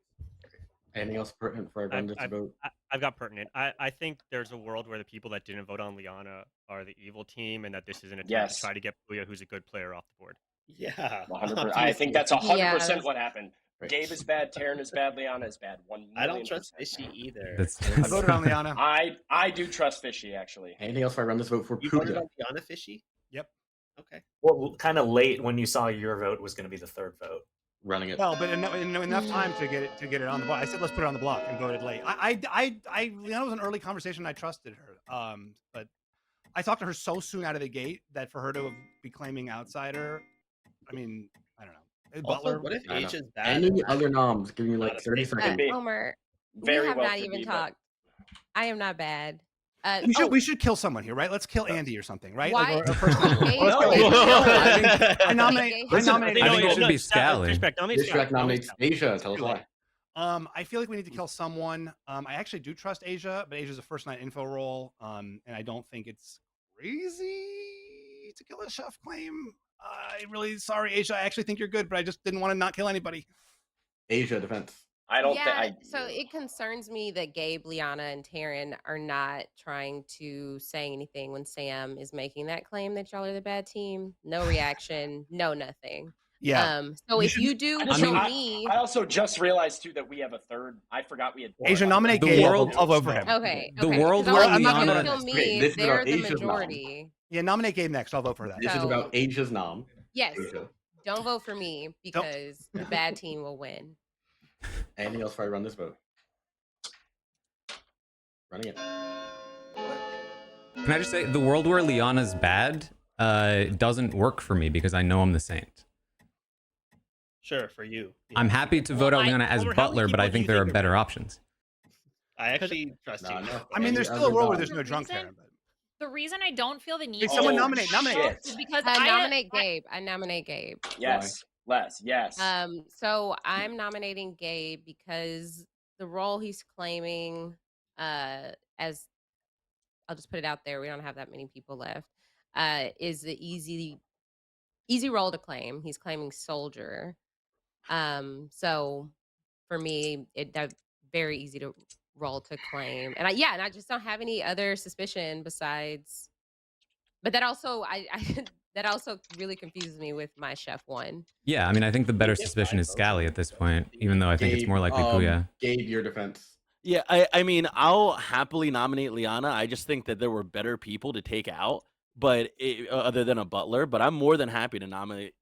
Anything else pertinent for everyone to vote? I've got pertinent. I think there's a world where the people that didn't vote on Liana are the evil team, and that this is an attempt to try to get Puya, who's a good player, off the board. Yeah, 100%. I think that's 100% that's- what happened. Gabe is bad, Taran is bad, Liana is bad. 1 million%. I don't trust Fishy either. I voted on Liana. I do trust Fishy, actually. Anything else for I run this vote for You voted Puya? on Liana, Fishy? Yep. Okay. Well, kind of late when you saw your vote was going to be the third vote. Running it. No, but enough time to get it on the block. I said let's put it on the block and voted late. That was an early conversation. I trusted her, but I talked to her so soon out of the gate that for her to be claiming outsider, I mean, I don't know. Butler. What if Asia's bad? Any other noms? Give me like 30 seconds. Homer, Very we have well not could even be, but- talked. I am not bad. We should kill someone here, right? Let's kill Andy or something, right? Why- Like, or person. Okay. I nominate. I think it should be Scally. Disrespect nominates Asia. Tell us why. I feel like we need to kill someone. I actually do trust Asia, but Asia's a first night info role, and I don't think it's crazy to kill a chef claim. I'm really sorry, Asia. I actually think you're good, but I just didn't want to not kill anybody. Asia defense. I don't Yeah, think. so it concerns me that Gabe, Liana, and Taran are not trying to say anything when Sam is making that claim that y'all are the bad team. No reaction, no nothing. Yeah. So if you do show me, I also just realized too that we have a third. I forgot we had. Asia, nominate The Gabe. world- I'll vote for him. okay. The okay, world because where I'm not Liana- gonna kill Okay, me. this is They're about the Asia's nom. majority. Yeah, nominate Gabe next. I'll vote for that. This is So- about Asia's nom. Yes. Asia. Don't vote for me because the bad team will win. Anything else before I run this vote? Running it. Can I just say the world where Liana's bad doesn't work for me because I know I'm the Saint. Sure, for you. I'm happy to vote out Liana as Homer, how many Butler, but I people do think you there are think are better options. I actually trust you. I mean, there's still a world where there's no drunk Taran. The reason I don't feel the need Wait, someone to nominate. is because I I nominate Gabe. I nominate Gabe. Yes, Les. Yes. So I'm nominating Gabe because the role he's claiming, as I'll just put it out there, we don't have that many people left, is the easy role to claim. He's claiming soldier. So for me, that's very easy to role to claim, and I just don't have any other suspicion besides. But that also that also really confuses me with my chef one. Yeah, I mean, I think the better suspicion is Scally at this point, even though I think it's more likely Puya. Gabe, your defense. Yeah, I mean, I'll happily nominate Liana. I just think that there were better people to take out, but other than a Butler. But I'm more than happy to nominate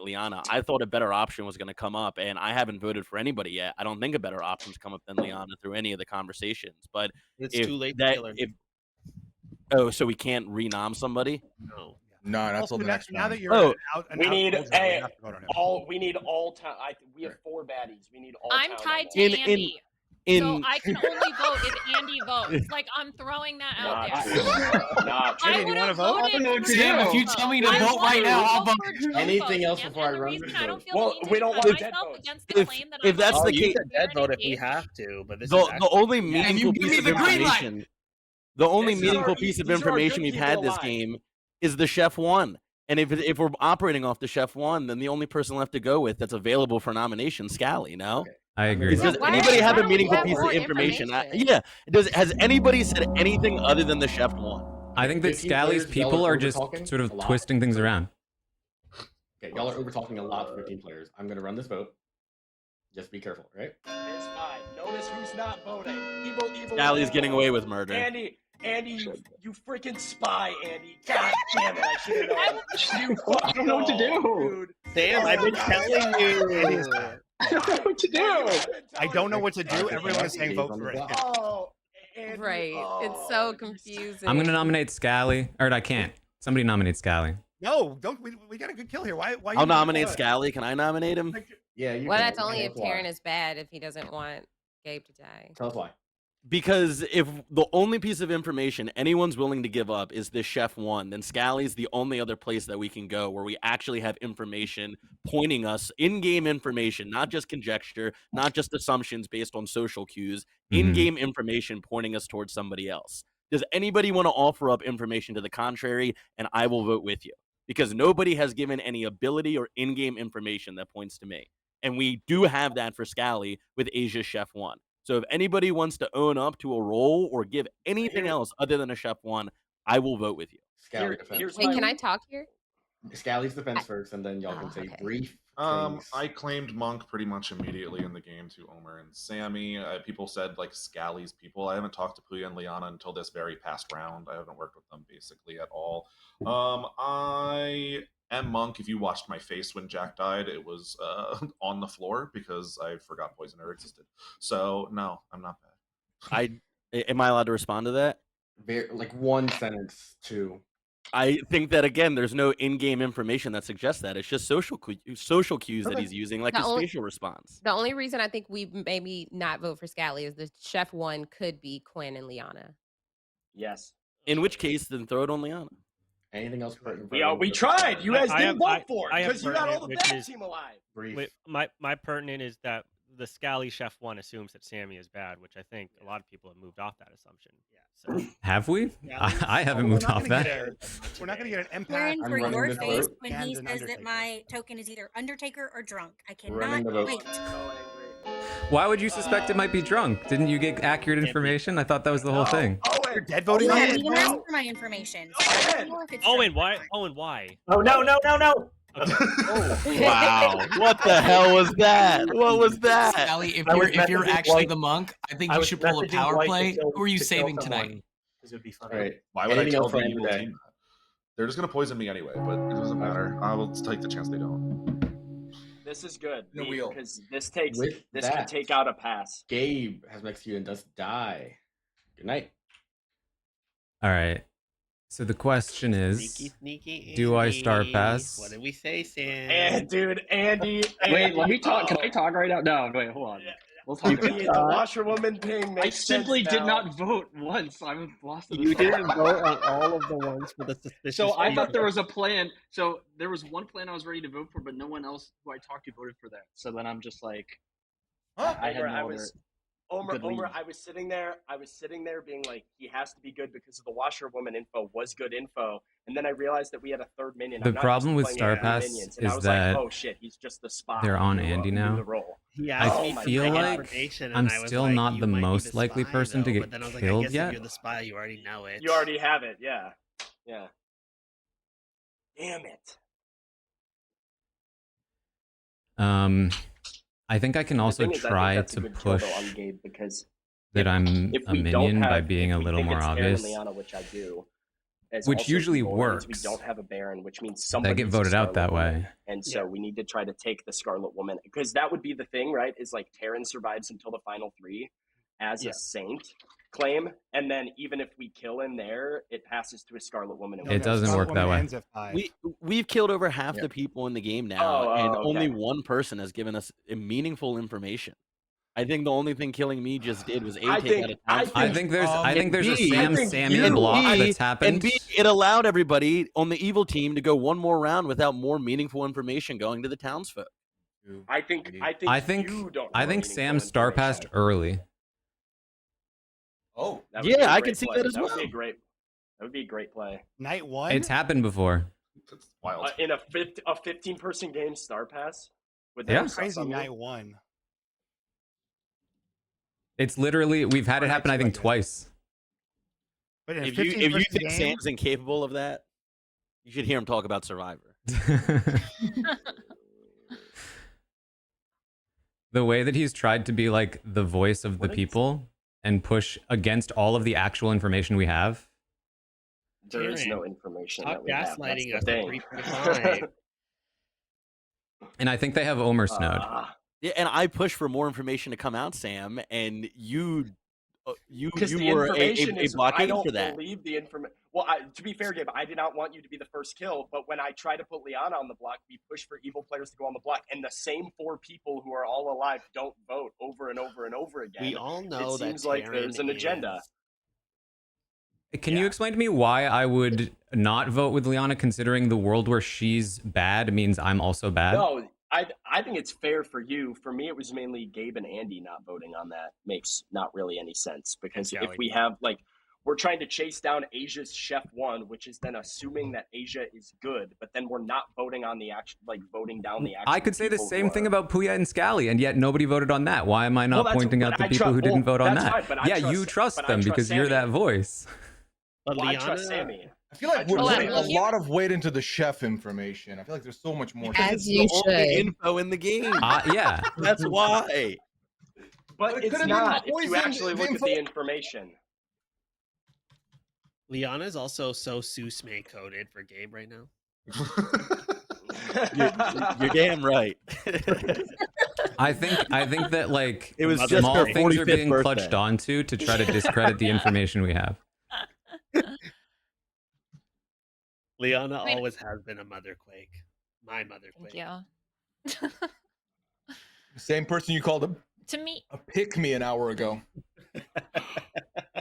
Liana. I thought a better option was going to come up, and I haven't voted for anybody yet. I don't think a better option's come up than Liana through any of the conversations. But It's if too late, that, Taylor. so we can't renom somebody? No. No, that's Also, all the next now round. that you're Oh, we need we have to vote on him. we need all time. We have 4 baddies. We need all. I'm town tied on to that. Andy. in So I can only vote if Andy votes. Like I'm throwing that out Not there. true. Not true. I Jimmy, do would you wanna have vote? voted for Damn, if you Joe. tell me to I vote right wanted now, to I'll vote. for Joe Anything else votes. before I And the run reason this I vote? don't feel Well, the need we to don't defend want dead myself votes. against the If- claim that if I'm that's not the You case- said dead vote if we have to, but this is the actually- only and meaningful you give piece me of the green light. information, the only These are- meaningful piece of these are information good we've people had this alive. game is the chef one. And if we're operating off the chef one, then the only person left to go with that's available for nomination, Scally. No. Okay. I agree. Does why- anybody have why a don't we meaningful have piece of more information? information? Has anybody said anything other than the chef one? I think that 15 Scally's players, y'all people are over just talking sort a of lot. twisting things around. Okay, y'all are over talking a lot for 15 players. I'm gonna run this vote. Just be careful, right? It's fine. Notice who's not voting. Evil. Scally's getting away with murder. Andy, you freaking spy, Andy. God damn it! I should have known. I don't know what to do. Dude. Sam, I've been telling you. I don't know what to do. I don't know what to do. Okay, Everyone is saying Gabe's vote on for the it. block. Oh, Andy, Right. It's so confusing. I'm gonna nominate Scally, or I can't. Somebody nominate Scally. No, don't. We got a good kill here. Why? I'll you- nominate Scally. Can I nominate him? Yeah, you Well, can. that's only Tell if us why. Taran is bad. If he doesn't want Gabe to die. Tell us why. Because if the only piece of information anyone's willing to give up is this chef one, then Scally's the only other place that we can go where we actually have information pointing us, in-game information, not just conjecture, not just assumptions based on social cues, in-game information pointing us towards somebody else. Does anybody want to offer up information to the contrary? And I will vote with you. Because nobody has given any ability or in-game information that points to me. And we do have that for Scally with Asia's Chef 1. So if anybody wants to own up to a role or give anything else other than a Chef 1, I will vote with you. Scally Here- defense. here's Wait, my- can I talk here? Scally's defense first, and then y'all can say brief. I claimed Monk pretty much immediately in the game to Omer and Sammy. People said like Scally's people. I haven't talked to Puya and Liana until this very past round. I haven't worked with them basically at all. I am Monk. If you watched my face when Jack died, it was on the floor because I forgot Poisoner existed. So no, I'm not bad. Am I allowed to respond to that? Like one sentence, two. I think that again, there's no in-game information that suggests that. It's just social cues that he's using, like his facial response. The only reason I think we maybe not vote for Scally is the Chef 1 could be Quinn and Liana. Yes. In which case, then throw it on Liana. Anything else? We tried. You guys didn't vote for it because you got all the bad team alive. Wait, my pertinent is that the Scally Chef 1 assumes that Sammy is bad, which I think a lot of people have moved off that assumption. Yeah. So. Have we? I haven't moved off that. We're not going to get an empath. We're in for your face when he says that my token is either Undertaker or drunk. I cannot wait. Why would you suspect it might be drunk? Didn't you get accurate information? I thought that was the whole thing. You're dead voting on it? You didn't ask for my information. Owen, why? Owen, why? Oh, no. Wow. What the hell was that? What was that? Scally, if you're actually the monk, I think you should pull a power play. Who are you saving tonight? Because it would be funny. Right. Why would I Anything tell else the for evil today? team that? They're just gonna poison me anyway, but it doesn't matter. I will take the chance they don't. This is good No wheel. because this takes With this that, could take out a pass. Gabe has next to you and does die. Good night. All right. So the question is, Sneaky do I Andy. star pass? What did we say, Sam? And dude, Andy. Wait, let me talk. Can I talk right now? No, wait, hold on. We'll talk. The washerwoman ping makes I simply sense did now. not vote once. I'm lost. You didn't vote on all of the ones for the suspicious. So I thought people. there was a plan. So there was one plan I was ready to vote for, but no one else who I talked to voted for that. So then I'm just like, I had no other. Omer, good lead. I was sitting there being like, he has to be good because the washerwoman info was good info. And then I realized that we had a third minion. The I'm not problem used with to playing Star any Pass minions. And I is was that like, oh shit, he's just the spy. they're on who, Andy who now. the role. He I asked me for feel like information, I'm and I was still like, not you the might be most the likely spy, person to though. get But then I was like, I killed guess yet. if you're the spy, you already know it. You already have it, yeah. Yeah. Damn it. I think I can The also thing is, I think try that's a to good kill, push though, on Gabe, because that I'm if a we don't minion by have- being if a we little think more it's Taran obvious. and Liana, which I do, as Which also usually evil, it means works. We don't have a Baron, which means They somebody get voted out that way. And so we need to try to take the Scarlet Woman, because that would be the thing, right? Is like Taran survives until the final 3 as a Saint claim, and then even if we kill in there, it passes to a Scarlet Woman. It doesn't work that way. We've killed over half the people in the game now, and okay. only one person has given us meaningful information. I think the only thing killing me just did was I take out a town. I think there's a Sam Sammy block that's happened. And B, it allowed everybody on the evil team to go one more round without more meaningful information going to the townsfolk. I think you don't. I think Sam star passed early. Oh, That would be a yeah, I great can see play. that as well. That would be a great play. Night 1? It's happened before. Wild. In a 15-person game star pass. With Yeah. that Crazy sus on you? night 1. It's literally we've had it happen. I think twice. But in a If you 15-person think game, Sam's incapable of that, you should hear him talk about Survivor. The way that he's tried to be like the voice of the people and push against all of the actual information we have. There is Taran, no information stop that we have. gaslighting That's us the at thing. 3.5. And I think they have Omer snowed. Yeah, and I pushed for more information to come out, Sam, and you Because the were information a is, I blockade don't for that. believe the information. Well, to be fair, Gabe, I did not want you to be the first kill, but when I try to put Liana on the block, we push for evil players to go on the block, and the same 4 people who are all alive don't vote over and over and over again. We all know it that seems like there's an Taran agenda. Can you explain to me why I would not vote with Liana, considering the world where she's bad means I'm also bad? No, I think it's fair for you. For me, it was mainly Gabe and Andy not voting on that. Makes not really any sense, because if we have, like, we're trying to chase down Asia's Chef 1, which is then assuming that Asia is good, but then we're not voting on the actual, like, voting down the actual I could say the people same who thing are- about Puya and Scally, and yet nobody voted on that. Why am I not Well, that's- pointing out but the I people who trust- didn't well, vote on that's that? fine, but I Yeah, you trust but I them trust because you're Sammy. that voice. But Well, I Liana, trust Sammy. I feel like we're putting a lot of weight into the chef information. I feel like there's so much more. Because it's the only info in the game. Yeah. That's why. But it's not if you actually look at the information. Liana is also so Susme coded for Gabe right now. You're damn right. I think that like it was just small her things are 45th being birthday. clutched onto to try to discredit the information we have. Liana always has been a mother quake. My mother quake. Yeah. Same person you called To me, a pick me an hour ago.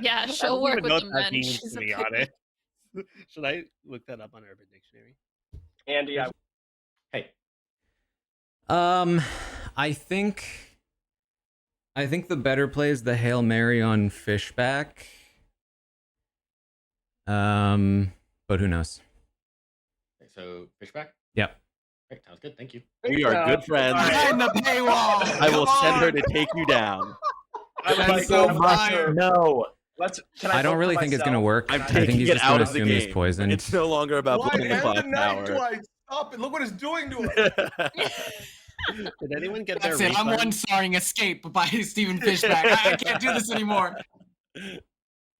yeah, I she'll don't work even with know the what that men. means, She's to a be pick me. honest. Should I look that up on Urban Dictionary? Andy, Hey. I think the better play is the Hail Mary on Fishback. But who knows? Okay, so Fishback. Yep. Great, sounds good. Thank you. We are good friends. Behind the paywall. I will Come send her on. to take you down. That's so fire. No. I don't really think it's gonna work. I'm I think taking he's it just out gonna of the assume he's game. poisoned. It's no longer about Why playing the end clock the night, tower. Dwight? Stop it! Look what it's doing to us. Did anyone get That's their it. I'm refund? one starring Escape by Steven Fishback. I can't do this anymore.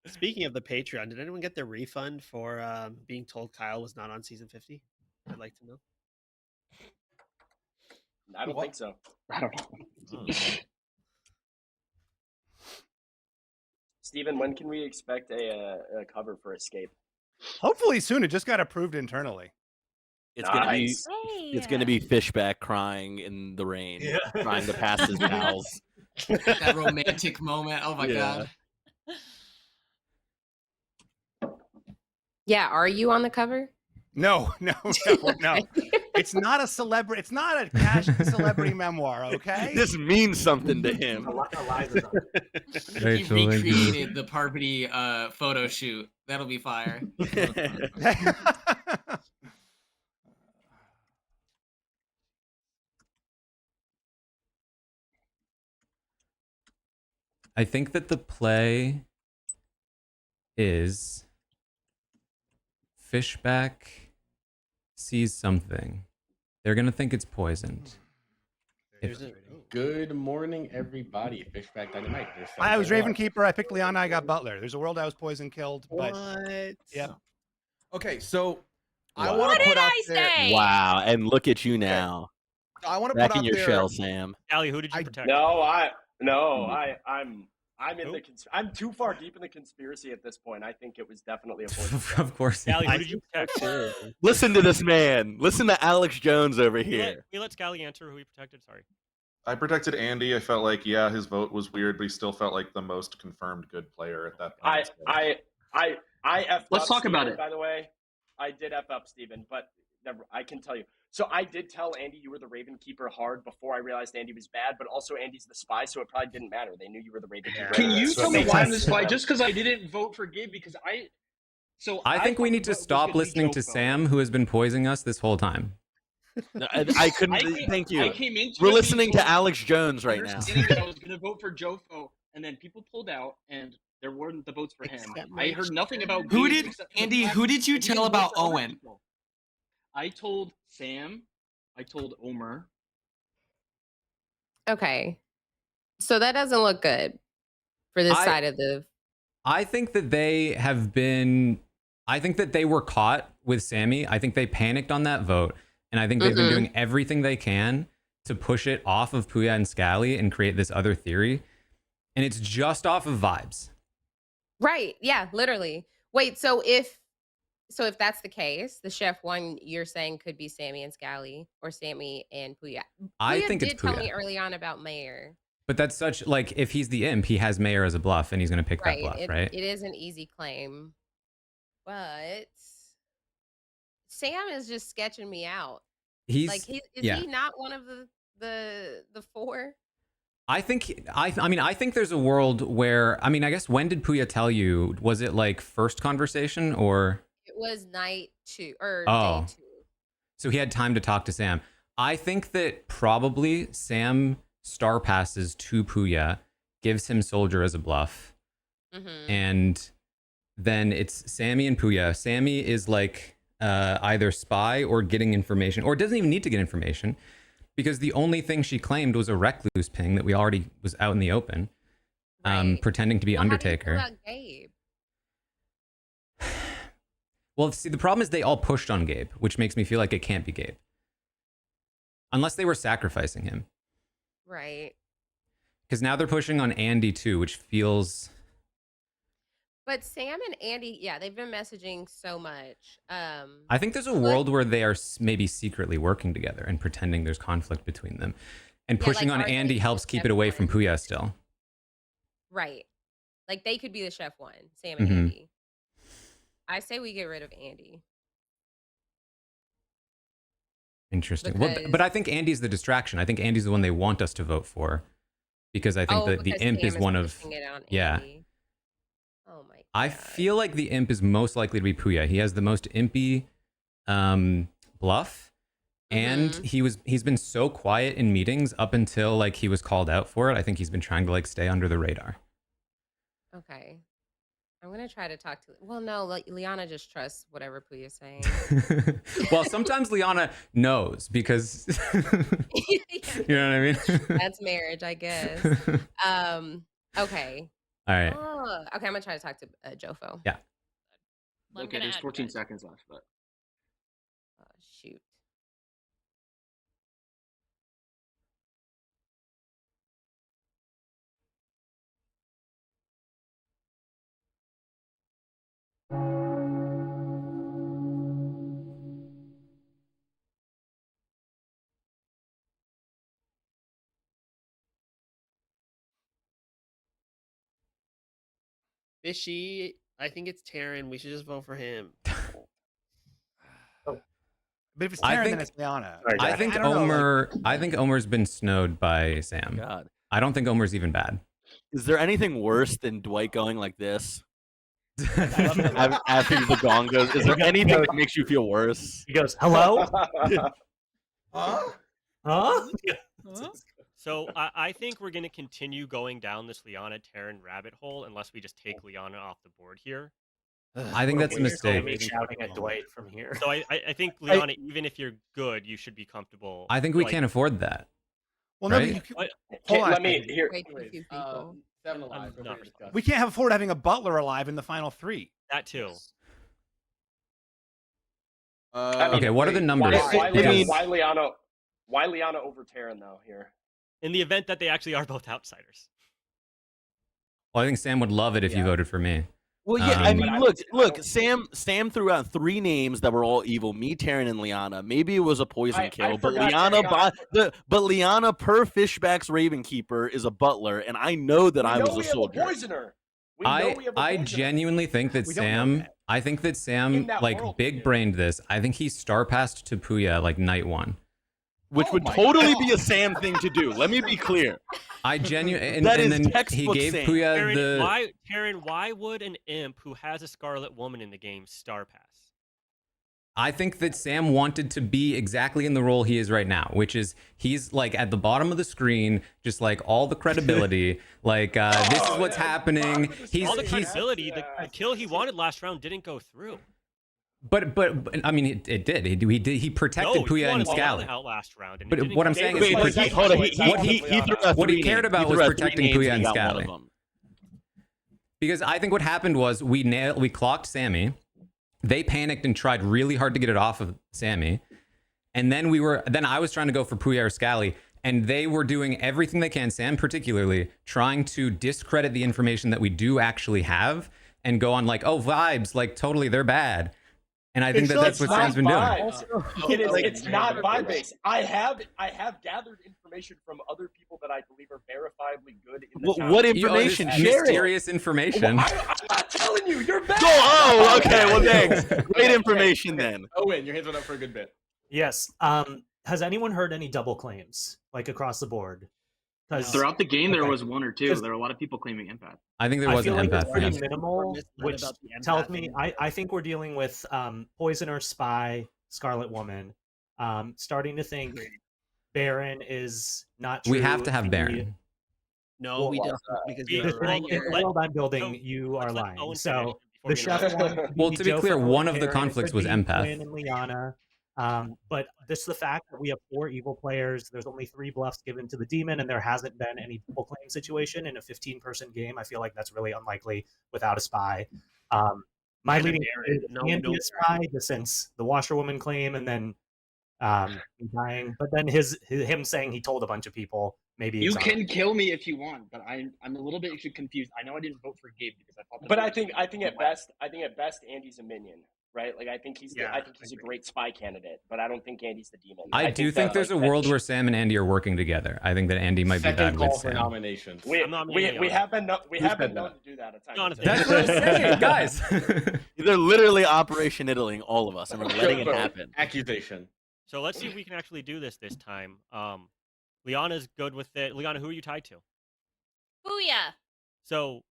Speaking of the Patreon, did anyone get their refund for being told Kyle was not on season 50? I'd like to know. I don't think so. I don't know. Steven, when can we expect a cover for Escape? Hopefully soon. It just got approved internally. It's gonna be Nice. it's gonna be Fishback crying in the rain, trying to pass his pals. That romantic moment. Oh my god. Yeah, are you on the cover? No. It's not a celebrity. It's not a cash celebrity memoir. Okay. This means something to him. He Rachel, thank you. recreated the Parvati photo shoot. That'll be fire. I think that the play is Fishback sees something. They're gonna think it's poisoned. Good morning, everybody. Fishback Dynamite. I was Ravenkeeper. I picked Liana. I got Butler. There's a world I was poisoned, killed. But yeah. Okay, so I What want to did put out I there. say? Wow, and look at you now. I want to Back put in out your there. shell, Sam. Allie, who did you protect? I'm in the I'm too far deep in the conspiracy at this point. I think it was definitely a poison. Of course. Allie, who did you protect? Listen to this man. Listen to Alex Jones over here. We let Scally answer who he protected. Sorry. I protected Andy. I felt like, yeah, his vote was weird, but he still felt like the most confirmed good player at that point. I effed Let's up talk about Steven, it. By the way, I did F up Steven, but I can tell you. So I did tell Andy you were the Raven Keeper hard before I realized Andy was bad, but also Andy's the spy, so it probably didn't matter. They knew you were the Raven Keeper. Can you So tell it me makes why I'm sense. the spy? Just because I didn't vote for Gabe, because I think we need to stop listening to Sam, who has been poisoning us this whole time. No, I couldn't. Thank you. I came into We're it listening to being told- Alex Jones right now. understanding that I was going to vote for Jofo, and then people pulled out, and there weren't the votes for him. I heard nothing about Who Gabe did except for the Andy? fact Who did you that he tell didn't vote about for other Owen? people. I told Sam. I told Omer. Okay. So that doesn't look good for this side of the. I think that they have been. I think that they were caught with Sammy. I think they panicked on that vote, and I think they've been doing everything they can to push it off of Puya and Scally and create this other theory, and it's just off of vibes. Right. Yeah, literally. Wait, so if that's the case, the chef one you're saying could be Sammy and Scally or Sammy and Puya. I Puya think it's did tell Puya. me early on about Mayor. But that's such like if he's the imp, he has Mayor as a bluff, and he's going to pick that bluff, right? It is an easy claim. But Sam is just sketching me out. He's like is yeah. he not one of the four? I think I think there's a world where I guess when did Puya tell you? Was it like first conversation or? It was night 2 or Oh, day 2. so he had time to talk to Sam. I think that probably Sam star passes to Puya, gives him Soldier as a bluff, and then it's Sammy and Puya. Sammy is like either spy or getting information, or doesn't even need to get information, because the only thing she claimed was a recluse ping that we already was out in the open, pretending to be Undertaker. How do you feel about Gabe? Well, see, the problem is they all pushed on Gabe, which makes me feel like it can't be Gabe. Unless they were sacrificing him. Right. Because now they're pushing on Andy too, which feels... But Sam and Andy, yeah, they've been messaging so much. I think there's a world where they are maybe secretly working together and pretending there's conflict between them. And pushing on Andy helps keep it away from Puya still. Right. Like, they could be the chef one, Sam and Andy. I say we get rid of Andy. Interesting. Well, but I think Andy's the distraction. I think Andy's the one they want us to vote for, because I think that the imp is one of... Yeah. Oh my God. I feel like the imp is most likely to be Puya. He has the most impy bluff, and he's been so quiet in meetings up until like he was called out for it. I think he's been trying to like stay under the radar. Okay. I'm going to try to talk to... Well, no, like, Liana just trusts whatever Puya's saying. Well, sometimes Liana knows because... You know what I mean? That's marriage, I guess. Okay. All right. Oh, okay, I'm going to try to talk to Jofo. Yeah. Okay, there's 14 seconds left, but... Shoot. Fishy, I think it's Taran. We should just vote for him. But if it's Taran, then it's Liana. I think Omer. I think Omer's been snowed by Sam. God. I don't think Omer's even bad. Is there anything worse than Dwight going like this? After the gong goes, is there anything that makes you feel worse? He goes, "Hello." Huh? So I think we're going to continue going down this Liana Taran rabbit hole unless we just take Liana off the board here. I think that's a mistake. Me shouting at Dwight from here. So I think Liana, even if you're good, you should be comfortable. I think we can't afford that. Well, right? no, hold on. Let me hear. We can't afford having a butler alive in the final three. That too. Okay, what are the numbers? Why Liana over Taran though here? In the event that they actually are both outsiders. Well, I think Sam would love it if you voted for me. Well, yeah, I mean, look, Sam threw out 3 names that were all evil. Me, Taran, and Liana. Maybe it was a poison kill, but Liana, per Fishback's Ravenkeeper, is a butler, and I know that I was a soldier. Poisoner. I genuinely think that Sam. I think that Sam like big brained this. I think he star passed to Puya like night 1. Which would totally be a Sam thing to do. Let me be clear. I genuinely, and is then he textbook gave Sam. Puya Taran, why would an imp who has a Scarlet Woman in the game star pass? I think that Sam wanted to be exactly in the role he is right now, which is he's like at the bottom of the screen, just like all the credibility, like this is what's happening. All the credibility. The kill he wanted last round didn't go through. But I mean, it did. He protected Puya and Scally. Out last round, and but what I'm saying is, what he cared about was protecting Puya and Scally. Because I think what happened was we clocked Sammy. They panicked and tried really hard to get it off of Sammy, and then I was trying to go for Puya or Scally, and they were doing everything they can, Sam particularly, trying to discredit the information that we do actually have and go on like, oh, vibes, like totally they're bad. And I think that's what Sam's been doing. It's not vibe based. I have gathered information from other people that I believe are verifiably good in the town. What information? Mysterious information. Well, I'm not telling you. You're bad. Oh, okay. Well, thanks. Great information then. Owen, your hands went up for a good bit. Yes. Has anyone heard any double claims like across the board? Throughout the game, there was 1 or 2. There were a lot of people claiming empath. I think there was an empath. It's pretty minimal, which tells me I think we're dealing with Poisoner, Spy, Scarlet Woman. Starting to think Baron is not true. We have to have Baron. No, we don't, because in the world I'm building, you are lying. So The chef one. Well, to be clear, one of the conflicts was empath. Quinn and Liana. But just the fact that we have 4 evil players, there's only 3 bluffs given to the demon, and there hasn't been any double claim situation in a 15-person game. I feel like that's really unlikely without a spy. My leading can be a spy, just since the washerwoman claim, and then dying. But then him saying he told a bunch of people. Maybe you can kill me if you want, but I'm a little bit confused. I know I didn't vote for Gabe because I thought. But I think at best Andy's a minion, right? Like I think he's a great spy candidate, but I don't think Andy's the demon. I do think there's a world where Sam and Andy are working together. I think that Andy might be bad with Sam. Nominations. We have been known to do that at times. That's what I'm saying, guys. They're literally Operation Iddling all of us, and we're letting it happen. Accusation. So let's see if we can actually do this time. Liana's good with it. Liana, who are you tied to? Booyah. So,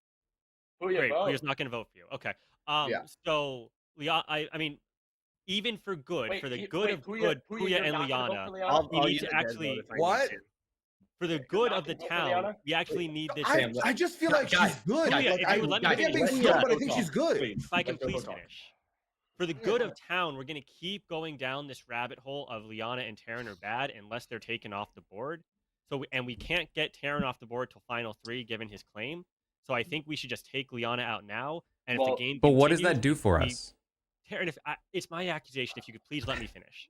great. vote. Booyah's not going to vote for you. Okay. So, Liana, I mean, even for good, for the good of good, Booyah and Liana, we need to actually... What? For the good of the town, we actually need this... I just feel like she's good. I can't be slow, but I think she's good. If I can please finish. For the good of town, we're going to keep going down this rabbit hole of Liana and Taran are bad unless they're taken off the board. And we can't get Taran off the board till final 3 given his claim. So I think we should just take Liana out now. And if the game But what does that do for us? Taran, it's my accusation. If you could please let me finish.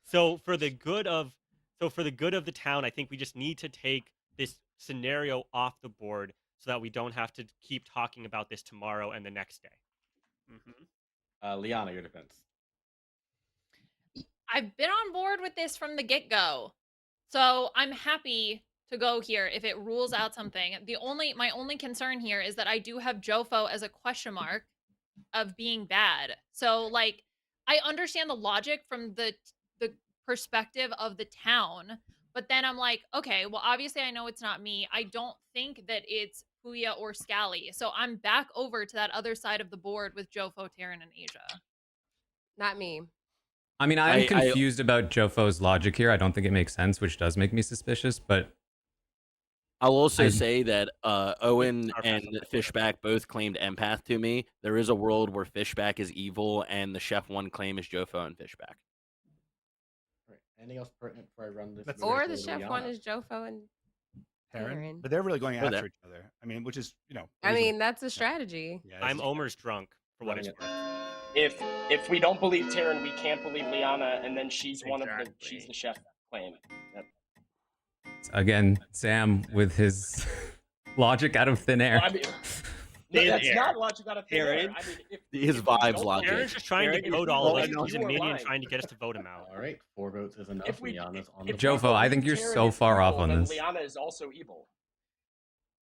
So for the good of the town, I think we just need to take this scenario off the board so that we don't have to keep talking about this tomorrow and the next day. Liana, your defense. I've been on board with this from the get-go. So I'm happy to go here if it rules out something. My only concern here is that I do have Jofo as a question mark of being bad. So like I understand the logic from the perspective of the town, but then I'm like, okay, well obviously I know it's not me. I don't think that it's Booyah or Scally. So I'm back over to that other side of the board with Jofo, Taran, and Asia. Not me. I mean, I'm confused about Jofo's logic here. I don't think it makes sense, which does make me suspicious, but... I'll also say that Owen and Fishback both claimed empath to me. There is a world where Fishback is evil, and the Chef 1 claim is Jofo and Fishback. Right. Anything else pertinent before I run this? Or the Chef 1 is Jofo and Taran. But they're really going after each other. I mean, which is, I mean, that's a strategy. Yeah, I'm Omer's drunk, for what it's worth. If we don't believe Taran, we can't believe Liana, and then she's she's the chef claim. Again, Sam with his logic out of thin air. Well, I mean, no, that's not logic out of thin air. I mean, his vibes logic. Taran's just trying to vote all of us. He's a minion trying to get us to vote him out. All right, 4 votes is enough. Liana's on the Jofo, I think you're so far off on this. Liana is also evil.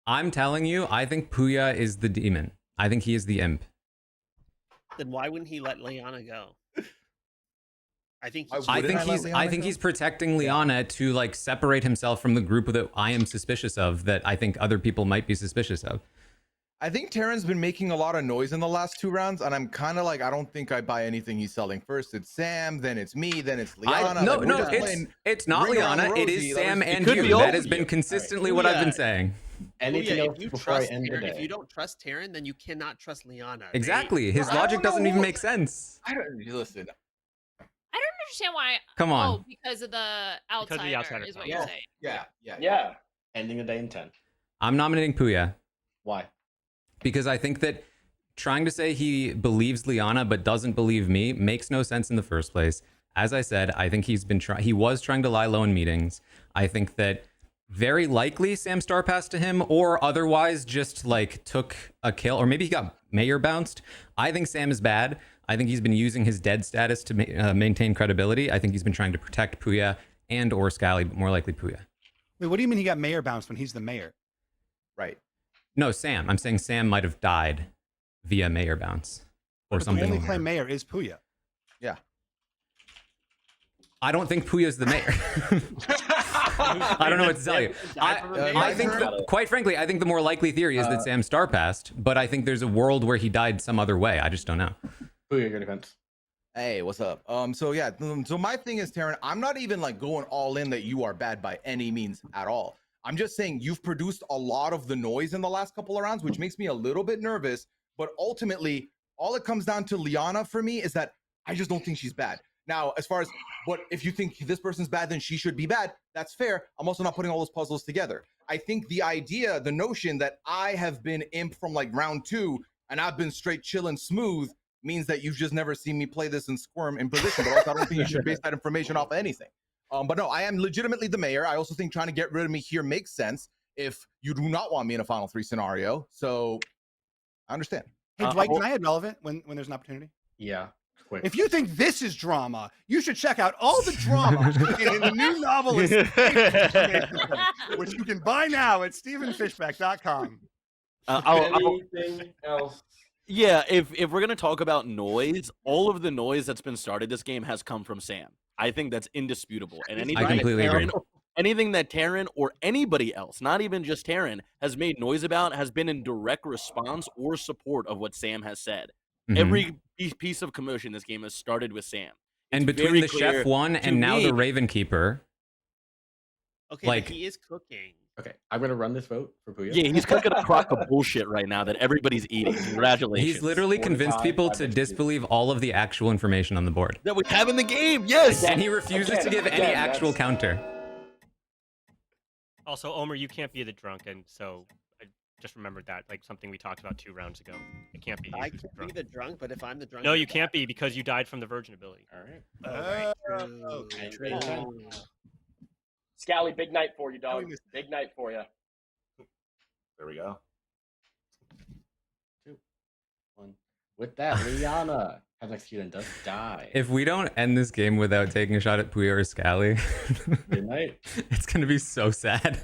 I'm telling you, I think Booyah is the demon. I think he is the imp. Then why wouldn't he let Liana go? I think he's protecting Liana to like separate himself from the group that I am suspicious of, that I think other people might be suspicious of. I think Taran's been making a lot of noise in the last 2 rounds, and I'm kind of like, I don't think I buy anything he's selling. First it's Sam, then it's me, then it's Liana. It's not Liana. It is Sam and you. That has been consistently what I've been saying. Anything else before I end the day? If you don't trust Taran, then you cannot trust Liana. Exactly. His logic doesn't even make sense. I don't listen. I don't understand why. Come on. Oh, because of the outsider, is what you're saying. Yeah. Ending the day in 10. I'm nominating Booyah. Why? Because I think that trying to say he believes Liana but doesn't believe me makes no sense in the first place. As I said, I think he was trying to lie low in meetings. I think that very likely Sam star passed to him, or otherwise just like took a kill, or maybe he got mayor bounced. I think Sam is bad. I think he's been using his dead status to maintain credibility. I think he's been trying to protect Booyah and or Scally, but more likely Booyah. Wait, what do you mean he got mayor bounced when he's the mayor? Right. No, Sam. I'm saying Sam might have died via mayor bounce or something. The only claim mayor is Booyah. Yeah. I don't think Puya's the mayor. I don't know what to tell you. I think, quite frankly, I think the more likely theory is that Sam star passed, but I think there's a world where he died some other way. I just don't know. Puya, your defense. Hey, what's up? So my thing is, Taran, I'm not even like going all in that you are bad by any means at all. I'm just saying you've produced a lot of the noise in the last couple of rounds, which makes me a little bit nervous. But ultimately, all it comes down to Liana for me is that I just don't think she's bad. Now, as far as what if you think this person's bad, then she should be bad, that's fair. I'm also not putting all those puzzles together. I think the idea, the notion that I have been imp from like round 2 and I've been straight chilling smooth means that you've just never seen me play this and squirm in position. But also, I don't think you should base that information off of anything. But no, I am legitimately the mayor. I also think trying to get rid of me here makes sense if you do not want me in a Final 3 scenario. So I understand. Hey, Dwight, can I add relevant when there's an opportunity? Yeah. Quick. If you think this is drama, you should check out all the drama in the new novel, which you can buy now at StephenFishback.com. Anything else? Yeah, if we're gonna talk about noise, all of the noise that's been started this game has come from Sam. I think that's indisputable. And anything I completely agree. anything that Taran or anybody else, not even just Taran, has made noise about has been in direct response or support of what Sam has said. Mhm. Every piece of commotion this game has started with Sam. And It's between very the clear Chef 1 to and now me- the Raven Keeper. Okay, Like- but he is cooking. Okay, I'm gonna run this vote for Puya. Yeah, he's cooking a crock of bullshit right now that everybody's eating. Congratulations. He's literally convinced people to disbelieve all of the actual information on the board. That we have in the game, yes! And he refuses to give any actual counter. Also, Omer, you can't be the drunk, and so I just remembered that, like something we talked about 2 rounds ago. It can't be. I who's can't drunk. be the drunk, but if I'm the drunk, No, you're you can't be because you died from the virgin ability. All right. True. Scally, big night for you, dog. Big night for you. There we go. 2, 1. With that, Liana has executed and does die. If we don't end this game without taking a shot at Puya or Scally, Good night. it's gonna be so sad.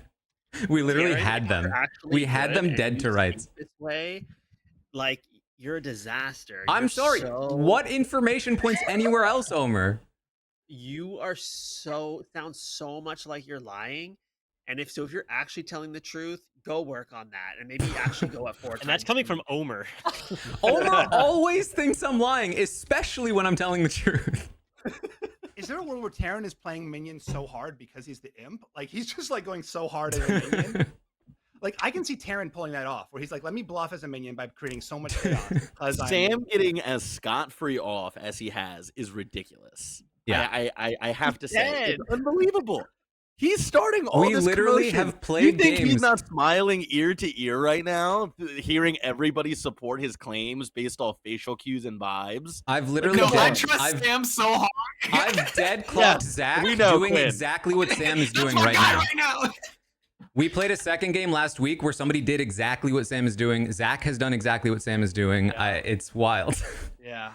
We literally Taran, had if them. you're actually We had good them and dead you to rights. think this way, like you're a disaster. I'm You're sorry. so- What information points anywhere else, Omer? You are sound so much like you're lying, and if you're actually telling the truth, go work on that, and maybe actually go at 4 times. And that's coming from Omer. Omer always thinks I'm lying, especially when I'm telling the truth. Is there a world where Taran is playing Minion so hard because he's the imp? Like he's just like going so hard as a Minion. Like I can see Taran pulling that off, where he's like, "Let me bluff as a Minion by creating so much chaos." because Sam getting as scot-free off as he has is ridiculous. Yeah. I have to say, dead. it's unbelievable. He's starting all We this literally commotion. have played You think games. he's not smiling ear to ear right now, hearing everybody support his claims based off facial cues and vibes? I've literally No, I dead, trust I've, Sam so hard. I've dead clocked Zach we know, doing Quinn. exactly what Sam is That's doing my right guy now. right now. We played a second game last week where somebody did exactly what Sam is doing. Zach has done exactly what Sam is doing. It's wild. Yeah.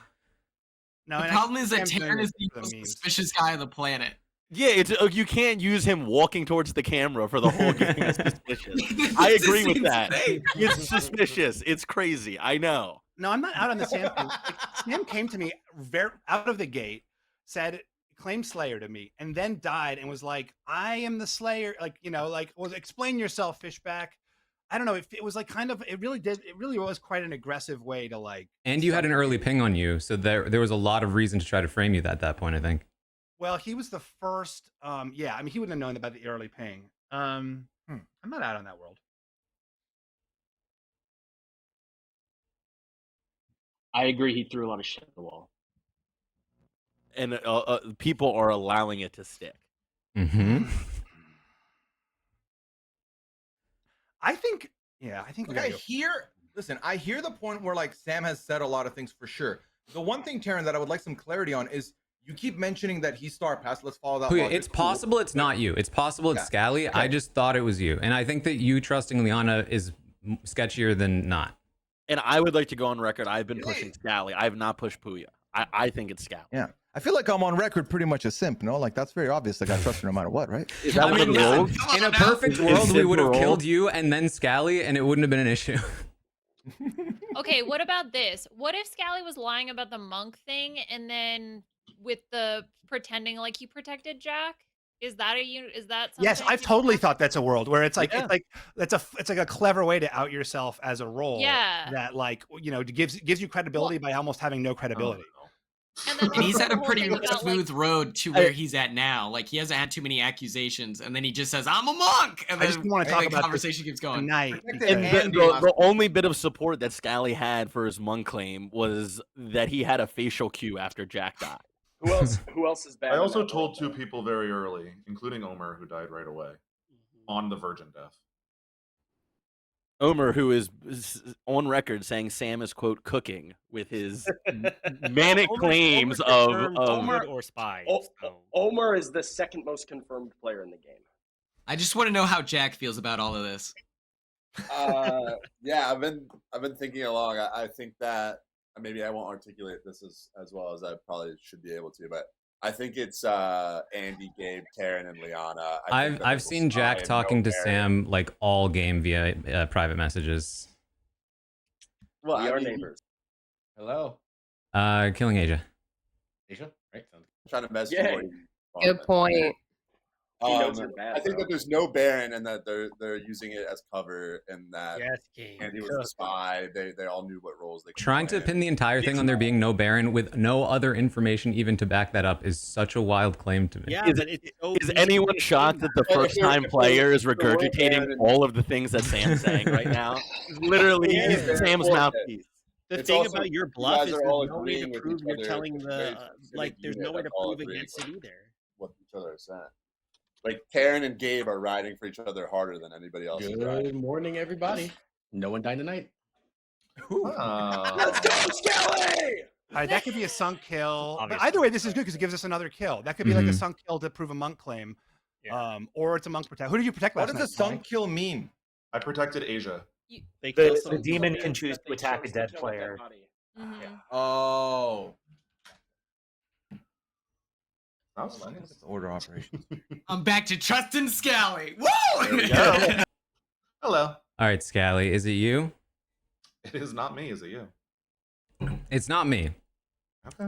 No, The and problem is that Sam's doing Taran is it the for most memes. suspicious guy on the planet. Yeah, it's you can't use him walking towards the camera for the whole game. It's suspicious. I agree with that. It's suspicious. It's crazy. I know. No, I'm not out on the Sam thing. Like, Sam came to me very out of the gate, said claimed Slayer to me, and then died and was like, "I am the Slayer." Like well, explain yourself, Fishback. I don't know. It was like kind of. It really was quite an aggressive way to like. And you had an early ping on you, so there was a lot of reason to try to frame you at that point, I think. Well, he was the first. Yeah, I mean, he wouldn't have known about the early ping. I'm not out on that world. I agree. He threw a lot of shit at the wall. And people are allowing it to stick. Mm-hmm. I think. Yeah, I think. Look, I hear the point where like Sam has said a lot of things for sure. The one thing, Taran, that I would like some clarity on is you keep mentioning that he's Star Pass. Let's follow that. Puya, it's possible it's not you. It's possible it's Scally. Okay. I just thought it was you. And I think that you trusting Liana is sketchier than not. And I would like to go on record. I've been pushing Scally. I have not pushed Puya. I think it's Scally. Yeah. I feel like I'm on record pretty much a simp, no? Like that's very obvious. Like I trust her no matter what, right? Is that one of the rules? In a perfect world, we would have roll? killed you and then Scally, and it wouldn't have been an issue. Okay, what about this? What if Scally was lying about the monk thing, and then with the pretending like he protected Jack? Is that something? Yes, I've totally thought that's a world where it's like Yeah. it's like a clever way to out yourself as a role. Yeah. That like gives you credibility by almost having no credibility. And he's had a pretty about, smooth road to where he's at now. Like he hasn't had too many accusations, and then he just says, "I'm a monk," and I then just want to talk the about conversation keeps going. tonight. And the only bit of support that Scally had for his monk claim was that he had a facial cue after Jack died. Who else? Who else is bad? I also told 2 people very early, including Omer, who died right away, on the virgin death. Omer, who is on record saying Sam is quote cooking with his manic claims of good or spy. Omer is the second most confirmed player in the game. I just want to know how Jack feels about all of this. Yeah, I've been thinking along. I think that maybe I won't articulate this as well as I probably should be able to, but I think it's Andy, Gabe, Taran, and Liana. I've seen Jack talking to Sam like all game via private messages. Well, we are neighbors. Hello. Killing Asia. Asia, right? Sounds I'm trying to mess Yeah. Good point. He knows you're bad, I think bro. that there's no Baron and that they're using it as cover and that Game. Andy was the spy. They all knew what roles they could Trying play. to pin the entire thing on there being no Baron with no other information even to back that up is such a wild claim to me. Yeah, Is, but it's so is easy anyone to shocked that the If first there- time if player is there were regurgitating Baron- all of the things that Sam's saying right now? Literally, Yeah, he's they're Sam's bullshit. mouthpiece. The It's thing also- about your you bluff guys is are there's all no way to agreeing with prove each you're other. telling It's a very the specific like. There's no unit way to that's all prove agreeing against it with either. what each other are saying. Like Taran and Gabe are riding for each other harder than anybody else. is riding. Good morning, everybody. No one died tonight. Let's go, Skelly! All right, that could be a sunk kill. But Obviously. either way, this is good because it gives us another kill. That could be like a Mhm. sunk kill to prove a monk claim, Yeah. or it's a monk protect. Who did you protect What last does night? a sunk Molly? kill mean? I protected Asia. They kill The some demon some- can choose to attack a dead player. Mhm. Oh. That was fun. Order operations. I'm back to trusting Scally. Woo! Hello. All right, Scally, is it you? It is not me, is it you? It's not me. Okay.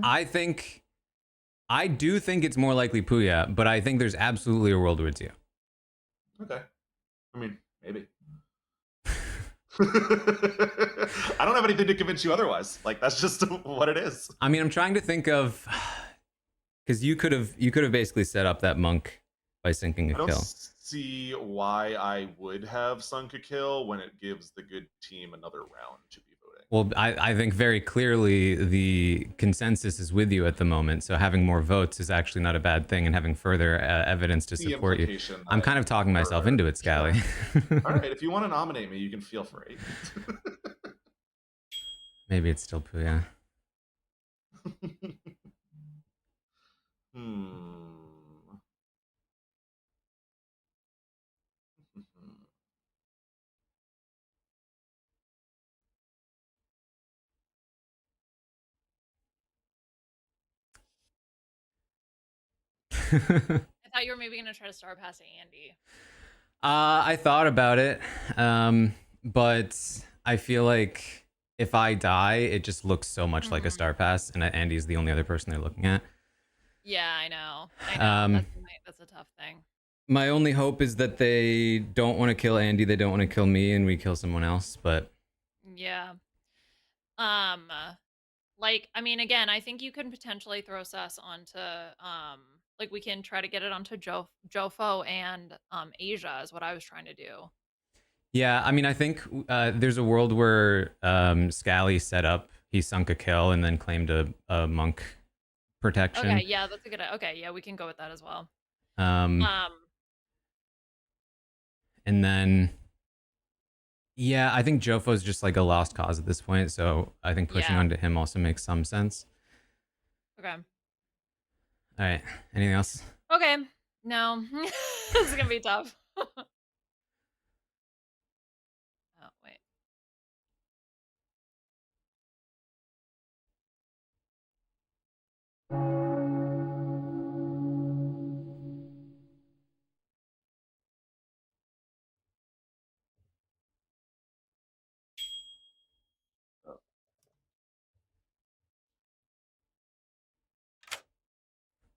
I do think it's more likely Puya, but I think there's absolutely a world where it's you. Okay. I mean, maybe. I don't have anything to convince you otherwise. Like that's just what it is. I mean, I'm trying to think of because you could have basically set up that monk by sinking I a don't kill. see why I would have sunk a kill when it gives the good team another round to be voting. Well, I think very clearly the consensus is with you at the moment, so having more votes is actually not a bad thing, and having further evidence to The support you. implication I'm that- kind of talking myself into it, Scally. All right, if you want to nominate me, you can feel free. Maybe it's still Puya. I thought you were maybe gonna try to star pass Andy. I thought about it, but I feel like if I die, it just looks so much like a star pass, and Andy's the only other person they're looking at. Yeah, I know. That's a tough thing. My only hope is that they don't want to kill Andy, they don't want to kill me, and we kill someone else, but... Yeah. Like, I mean, again, I think you can potentially throw Sus onto, like, we can try to get it onto Jofo and, Asia is what I was trying to do. Yeah, I mean, I think there's a world where Scally set up, he sunk a kill, and then claimed a monk protection. Okay, yeah, that's a good, okay, yeah, we can go with that as well. And then, yeah, I think Jofo's just like a lost cause at this point, so I think pushing Yeah. onto him also makes some sense. Okay. All right, anything else? Okay. No. This is gonna be tough. Oh, wait.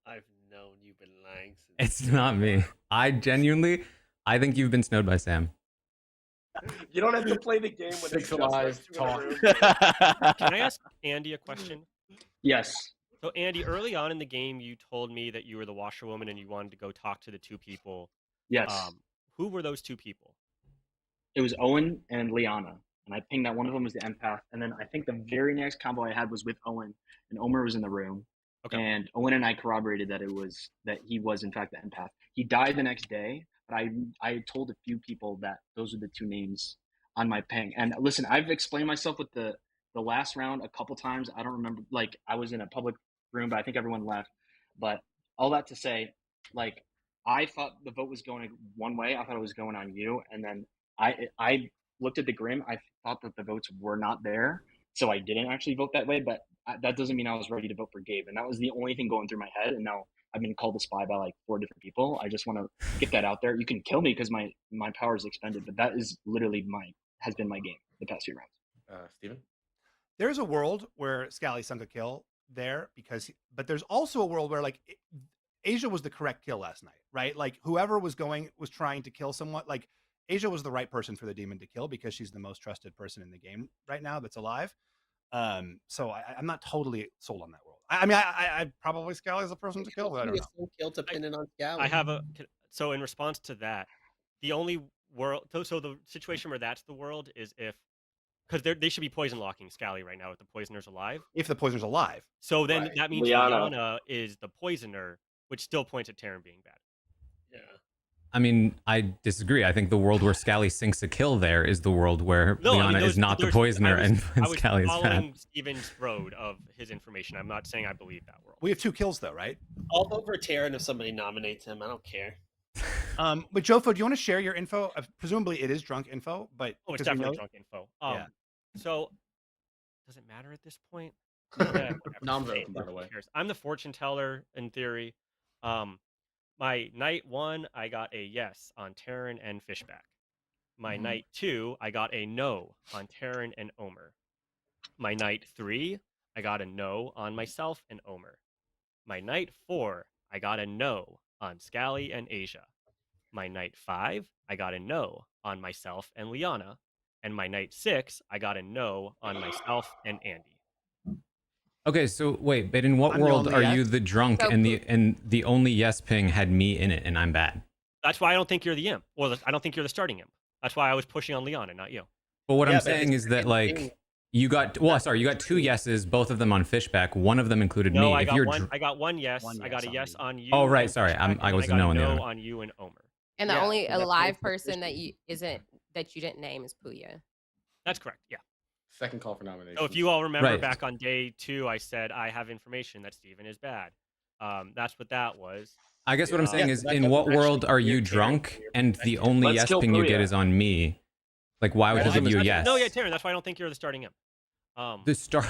I've known you've been lying since. It's not me. I think you've been snowed by Sam. You don't have to play the game when it's just Pixelized us two in a talk. room. Can I ask Andy a question? Yes. So Andy, early on in the game, you told me that you were the washerwoman and you wanted to go talk to the two people. Yes. Who were those two people? It was Owen and Liana, and I pinged that one of them was the empath, and then I think the very next combo I had was with Owen, and Omer was in the room, and Owen and I corroborated that he was in fact the empath. He died the next day, but I told a few people that those are the two names on my ping. And listen, I've explained myself with the last round a couple times. I don't remember, like I was in a public room, but I think everyone left. But all that to say, like I thought the vote was going one way. I thought it was going on you, and then I looked at the Grim. I thought that the votes were not there, so I didn't actually vote that way. But that doesn't mean I was ready to vote for Gabe, and that was the only thing going through my head. And now I've been called a spy by like 4 different people. I just want to get that out there. You can kill me because my power is expended, but that is literally has been my game the past few rounds. Steven? There's a world where Scally sunk a kill there but there's also a world where like Asia was the correct kill last night, right? Like whoever was trying to kill someone, like Asia was the right person for the demon to kill because she's the most trusted person in the game right now that's alive. So I'm not totally sold on that world. I mean, I probably Scally is the person to kill, but I don't know. Kill to pin it on Scally. I have so in response to that, the only world, so the situation where that's the world is because they should be poison locking Scally right now if the poisoner's alive. If the poisoner's alive. So then that means Liana is the poisoner, which still points at Taran being bad. Yeah. I mean, I disagree. I think the world where Scally sinks a kill there is the world where Liana is not the poisoner and Scally is bad. I was following Steven's road of his information. I'm not saying I believe that world. We have 2 kills though, right? I'll vote for Taran if somebody nominates him. I don't care. But Jofo, do you want to share your info? Presumably it is drunk info, but it's definitely drunk info. Yeah. So does it matter at this point? Nom's open, by the way. I'm the fortune teller in theory. My night 1, I got a yes on Taran and Fishback. My night 2, I got a no on Taran and Omer. My night 3, I got a no on myself and Omer. My night 4, I got a no on Scally and Asia. My night 5, I got a no on myself and Liana. And my night 6, I got a no on myself and Andy. Okay, so wait, but in what world are you the drunk and the only yes ping had me in it and I'm bad? That's why I don't think you're the imp. Well, I don't think you're the starting imp. That's why I was pushing on Liana, not you. But what I'm saying is that like you got 2 yeses, both of them on Fishback. One of them included me. I got one yes. I got a yes on you. Oh right, sorry, I was no on the other. On you and Omer. And the only alive person that you didn't name is Puya. That's correct. Yeah. Second call for nomination. So if you all remember back on day 2, I said I have information that Steven is bad. That's what that was. I guess what I'm saying is, in what world are you drunk and the only yes ping you get is on me? Like, why would he give you a yes? No, yeah, Taran. That's why I don't think you're the starting imp. The star.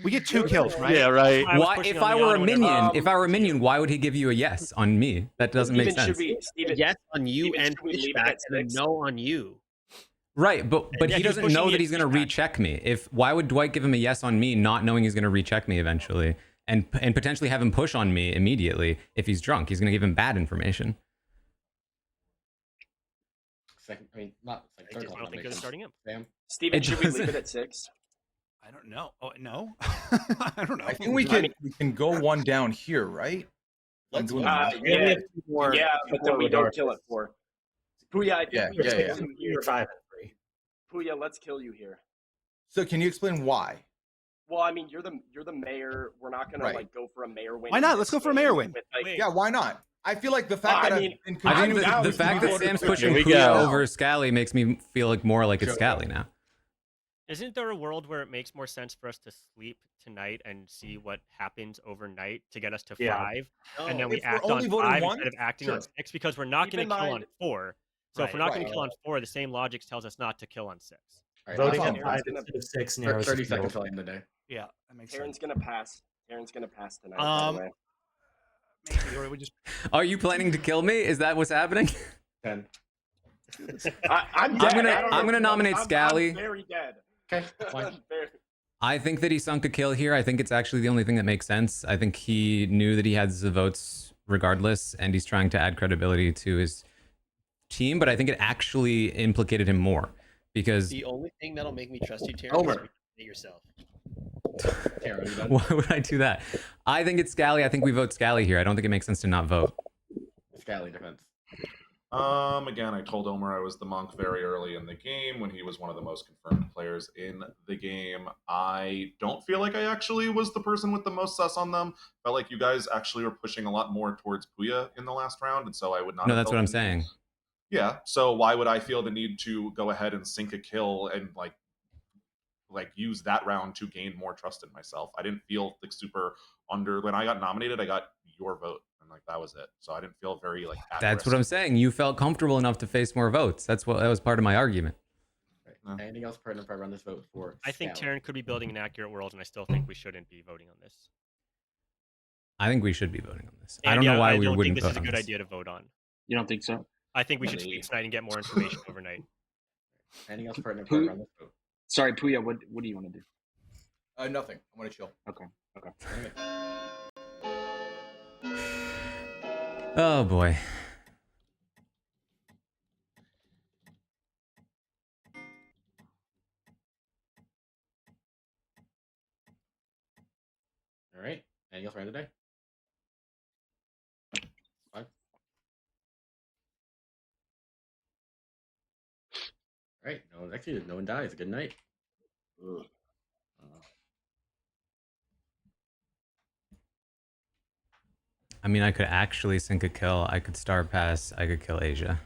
We get 2 kills, right? Yeah, right. Why, if I were a minion, why would he give you a yes on me? That doesn't make sense. Yes on you and Fishback and a no on you. Right, but he doesn't know that he's going to recheck me. Why would Dwight give him a yes on me, not knowing he's going to recheck me eventually, and potentially have him push on me immediately if he's drunk? He's going to give him bad information. Second, I mean, not like third. I don't think you're the starting imp. Sam, Steven, should we leave it at 6? I don't know. Oh no, I don't know. I think we can go one down here, right? Let's but then we don't kill it 4. Puya, I think we kill you here. 5 and 3. Puya, let's kill you here. So can you explain why? Well, I mean, you're the mayor. We're not gonna like go for a mayor win. Why not? Let's go for a mayor win. Yeah, why not? I feel like the fact that I think the fact that Sam's pushing Puya over Scally makes me feel like more like it's Scally now. Isn't there a world where it makes more sense for us to sleep tonight and see what happens overnight to get us to 5, and then we act on 5 instead of acting on 6, because we're not going to kill on 4. So if we're not going to kill on 4, the same logic tells us not to kill on 6. Voting on 5 instead of 6 narrows 30 seconds till the end of the day. Yeah, that makes sense. Taran's gonna pass. Taran's gonna pass tonight. By the way. Maybe, or we just. Are you planning to kill me? Is that what's happening? 10. I'm dead. I'm gonna nominate Scally. I'm very dead. Okay, fine. I think that he sunk a kill here. I think it's actually the only thing that makes sense. I think he knew that he had the votes regardless, and he's trying to add credibility to his team, but I think it actually implicated him more because the only thing that'll make me trust you, Taran, is you yourself. Why would I do that? I think it's Scally. I think we vote Scally here. I don't think it makes sense to not vote. Scally defense. Again, I told Omer I was the monk very early in the game when he was one of the most confirmed players in the game. I don't feel like I actually was the person with the most sus on them. Felt like you guys actually were pushing a lot more towards Puya in the last round, and so I would not. No, that's what I'm saying. Yeah, so why would I feel the need to go ahead and sink a kill and like use that round to gain more trust in myself? I didn't feel like super under when I got nominated. I got your vote, and like that was it. So I didn't feel very like. That's what I'm saying. You felt comfortable enough to face more votes. That was part of my argument. Right. Anything else pertinent if I run this vote for? I think Taran could be building an accurate world, and I still think we shouldn't be voting on this. I think we should be voting on this. And I don't know why I we don't wouldn't think vote this is a on good this. idea to vote on. You don't think so? I think we should sleep tonight and get more information overnight. Anything else pertinent if I run this vote? Sorry, Puya, what do you want to do? Nothing. I want to chill. Okay. Oh boy. All right. Anything else for today? Fine. All right. No one executed. No one dies. Good night. I mean, I could actually sink a kill. I could star pass. I could kill Asia.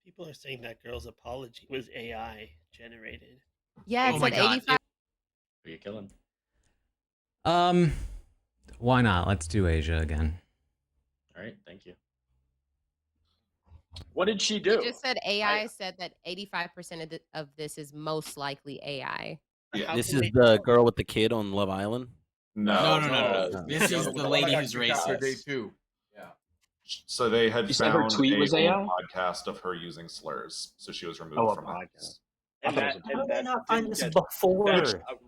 People are saying that girl's apology was AI generated. Yeah, it's at 85. Who you killing? Why not? Let's do Asia again. All right, thank you. What did she do? She just said AI said that 85% of this is most likely AI. Yeah. This is the girl with the kid on Love Island? No. This is the lady who's Day racist. 2. Yeah. So they had You said her found tweet a was old AI? podcast of her using slurs, so she was removed Oh, from a it. podcast. And that, How did I not find this get- before?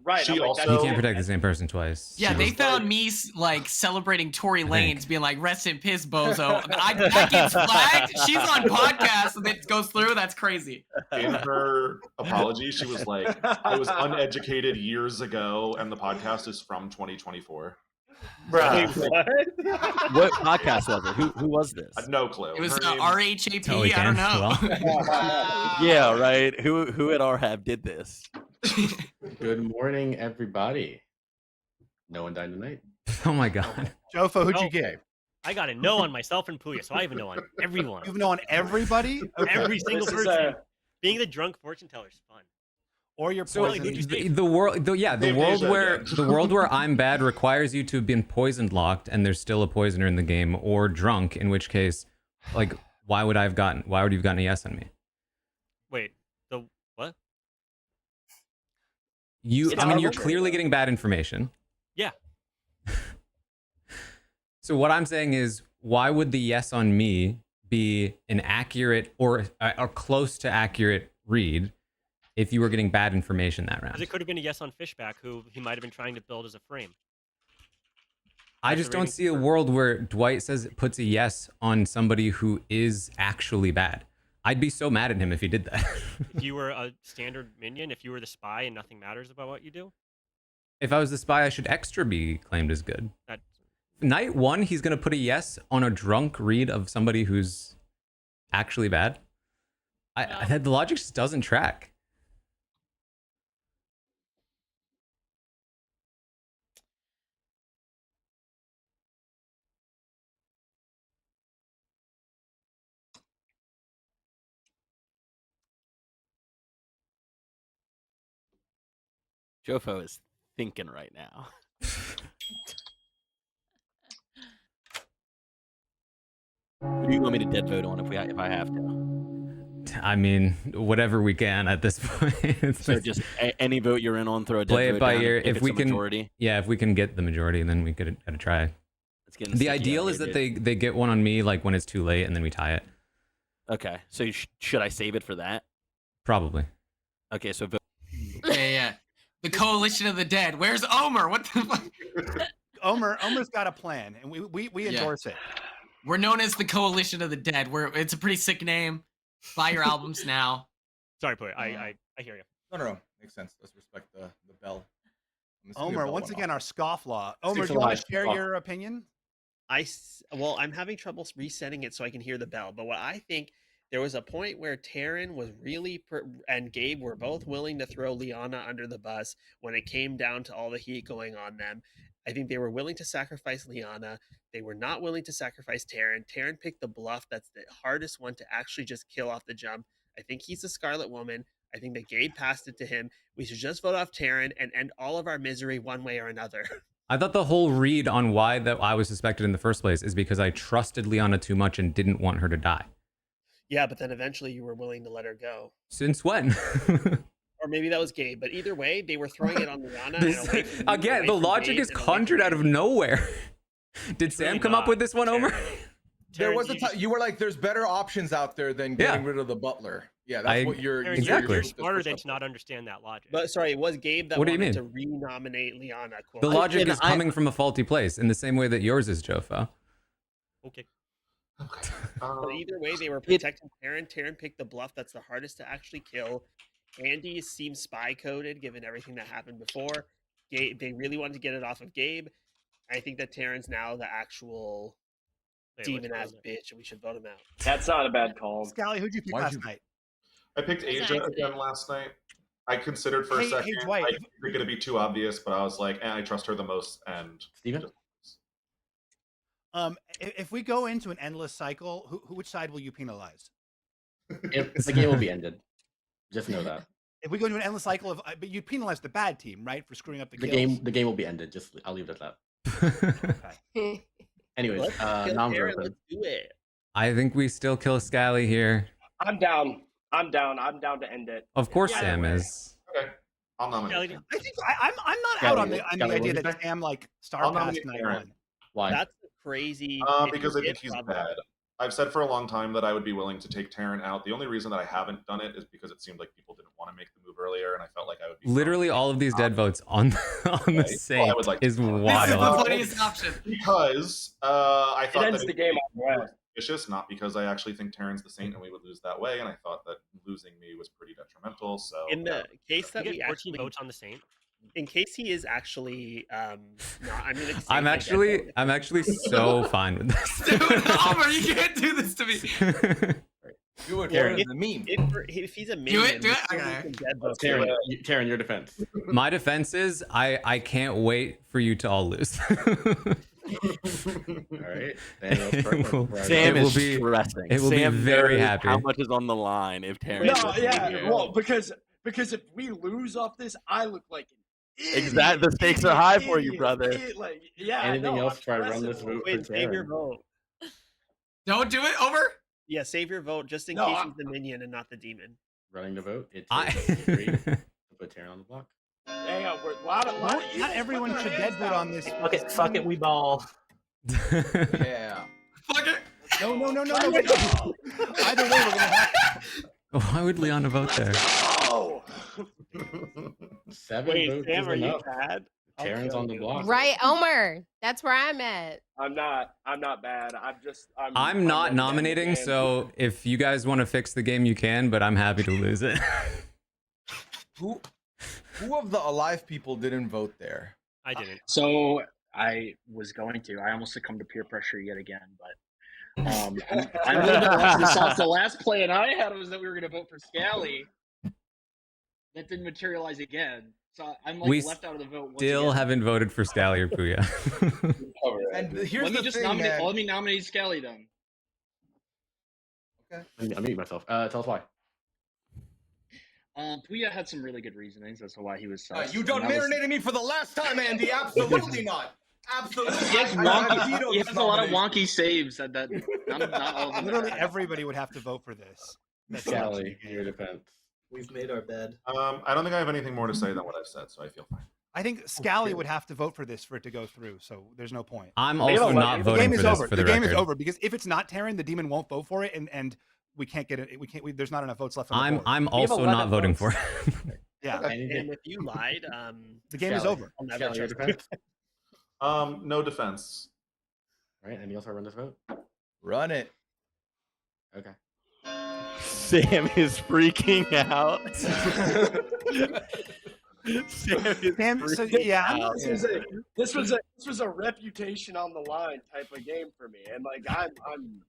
right. She I'm like, also- You can't protect the same person twice. Yeah, She they was- found me like celebrating Tory think. Lanez, being like, "Rest in piss, bozo." That gets flagged. She's on podcast and it goes through. That's crazy. In her apology, she was like, "I was uneducated years ago, and the podcast is from 2024." Wait, what? What podcast was it? Who was this? No clue. It was Her name- RHAP. Totally I don't can. know. Yeah, right. Who at RHAB did this? Good morning, everybody. No one died tonight. Oh my god. Jofo, who'd you Okay. get? I got a no on myself and Puya, so I have a no on everyone. You've known everybody? Okay. Every single This is person. Being the drunk fortune teller is fun. Or your So Wait, poison. who'd you the, save? the world, the Save world Asia where again. the world where I'm bad requires you to have been poisoned locked, and there's still a poisoner in the game, or drunk. In which case, like, why would you have gotten a yes on me? Wait, the what? I mean, you're clearly getting bad information. Yeah. So what I'm saying is, why would the yes on me be an accurate or close to accurate read if you were getting bad information that round? Because it could have been a yes on Fishback, who he might have been trying to build as a frame. I That's just the don't rating see a world where Dwight puts a yes on somebody who is actually bad. I'd be so mad at him if he did that. If you were a standard minion, if you were the spy and nothing matters about what you do, If I was the spy, I should extra be claimed as good. that Night one, he's gonna put a yes on a drunk read of somebody who's actually bad. The logic just doesn't track. Jofo is thinking right now. Who do you want me to dead vote on if I have to? I mean, whatever we can at this point. So just any vote you're in on, throw a dead play it vote by down ear. if If we it's a can, majority. yeah, if we can get the majority, then we gotta try. It's getting The sticky ideal out is here, that dude. they get one on me like when it's too late, and then we tie it. Okay, so should I save it for that? Probably. Okay, so vote. Yeah. The Coalition of the Dead. Where's Omer? What the fuck? Omer's got a plan, and we Yeah. endorse it. We're known as the Coalition of the Dead. It's a pretty sick name. Buy your albums now. Sorry, Pui. I hear you. No. Makes sense. Let's respect the bell. I'm assuming Omer, bell once went again, off. our scofflaw. Omer, Six do you want alive. to share Oh. your opinion? Well, I'm having trouble resetting it so I can hear the bell. But what I think, there was a point where Taran was really and Gabe were both willing to throw Liana under the bus when it came down to all the heat going on them. I think they were willing to sacrifice Liana. They were not willing to sacrifice Taran. Taran picked the bluff that's the hardest one to actually just kill off the jump. I think he's the Scarlet Woman. I think that Gabe passed it to him. We should just vote off Taran and end all of our misery one way or another. I thought the whole read on why that I was suspected in the first place is because I trusted Liana too much and didn't want her to die. Yeah, but then eventually you were willing to let her go. Since when? Or maybe that was Gabe. But either way, they were throwing it on Liana. Again, the logic is conjured out of nowhere. Did Sam come up with this one, Omer? There was a time you were like, "There's better options out there than getting rid of the butler." Yeah, that's what you're Exactly. You're smarter than to not understand that logic. But sorry, it was Gabe that What do you wanted to mean? renominate Liana. Quote. The logic is coming from a faulty place in the same way that yours is, Jofo. Okay. But either way, they were protecting Taran. Taran picked the bluff that's the hardest to actually kill. Andy seems spy coded given everything that happened before. Gabe, they really wanted to get it off of Gabe. I think that Taran's now the actual demon ass bitch, and we should vote him out. That's not a bad call. Scally, who'd you pick last night? I picked Asia again last night. I considered for a second. Dwight, I think it'd be too obvious, but I was like, I trust her the most. And Steven? If we go into an endless cycle, which side will you penalize? If the game will be ended. Just know that. If we go into an endless cycle of, but you penalize the bad team, right, for screwing up the The kills? game will be ended. Just I'll leave it at Okay. Anyways, Let's kill now I'm Taran, open. let's do it. I think we still kill Scally here. I'm down. I'm down to end it. Of course Sam is. Okay. I'll nominate. I think I'm not out on the idea that Sam like star I'll passed nominate night Taran. one. Why? That's crazy. Because I think he's bad. I've said for a long time that I would be willing to take Taran out. The only reason that I haven't done it is because it seemed like people didn't want to make the move earlier, and I felt like I would be Literally all of these dead votes on the Saint I would like is to- wild. Because I thought ends that the game on red. Vicious, not because I actually think Taran's the Saint and we would lose that way, and I thought that losing me was pretty detrimental. So In the case that We we get 14 actually votes on the Saint. in case he is actually not, I'm gonna say I'm actually so fine with this. Dude, Homer, you can't do this to me. Do it Taran. for the meme. If he's a Do minion, it. we Okay. still need some dead votes. Taran, your defense. My defense is I can't wait for you to all lose. All right. Sam it will is be stressing. It will Sam be very knows happy. How much is on the line if Taran? No, yeah, well, because if we lose off this, I look like an idiot. Exactly. The stakes are high for you, brother. Like, yeah. Anything no, else? I'm Try to run stressing. this vote for Wait, save your Taran. vote. Don't do it, Over. Yeah, save your vote just in No, case I- he's the minion and not the demon. Running the vote. It I- takes 3 to put Taran on the block. Hang on, we're a lot of Not everyone should dead vote on this. Fuck it, we ball. Yeah. Fuck it. No. Either way, we're gonna have. Why would Liana vote there? Oh. 7 Wait, votes Sam, is are you enough. bad? I'll Taran's kill on the you. block. Right, Omer. That's where I'm at. I'm not bad. I'm not ready to end nominating, the game. so if you guys want to fix the game, you can, but I'm happy to lose it. Who of the alive people didn't vote there? I didn't. So I was going to. I almost succumbed to peer pressure yet again, but I'm a little bit lost in the sauce. The last plan I had was that we were going to vote for Scally. That didn't materialize again. So I'm like We left out of the vote. Once Still again. haven't voted for Scally or Puya. And here's Let me the just thing, nominate. man. Let me nominate Scally then. I'm muting myself. Tell us why. Puya had some really good reasonings as to why he was sus. You done and that was- marinated me for the last time, Andy. Absolutely not. Absolutely. He has, I wonky, vetoed he this has a lot of nomination. wonky saves. That not all of them. Literally everybody would have to vote for this. Scally, your defense. We've made our bed. I don't think I have anything more to say than what I've said, so I feel fine. I think Scally would have to vote for this for it to go through, so there's no point. I'm also not voting for this for the game record. is over because if it's not Taran, the demon won't vote for it, and we can't get it. There's not enough votes left on the board. I'm also not voting for it. Yeah. And if you lied, the game is over. I'll never trust you. No defense. All right, anyone else run this vote? Run it. Okay. Sam is freaking out. This was a reputation on the line type of game for me, and like I'm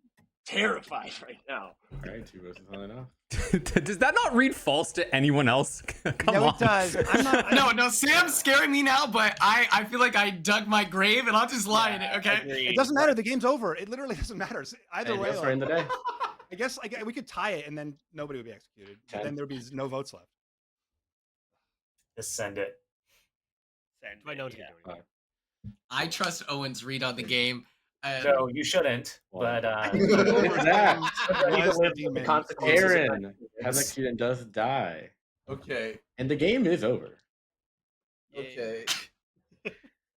terrified right now. All right, 2 votes is not enough. Does that not read false to anyone else? Come no, on. it does. No, Sam's scaring me now, but I feel like I dug my grave and I'll just lie in it, okay? It doesn't matter. The game's over. It literally doesn't matter. Either way. We're in the day. I guess we could tie it and then nobody would be executed. But then there'd be no votes left. Just send it. I trust Owen's read on the game. No, you shouldn't. But Aaron has executed and does die. Okay. And the game is over. Okay.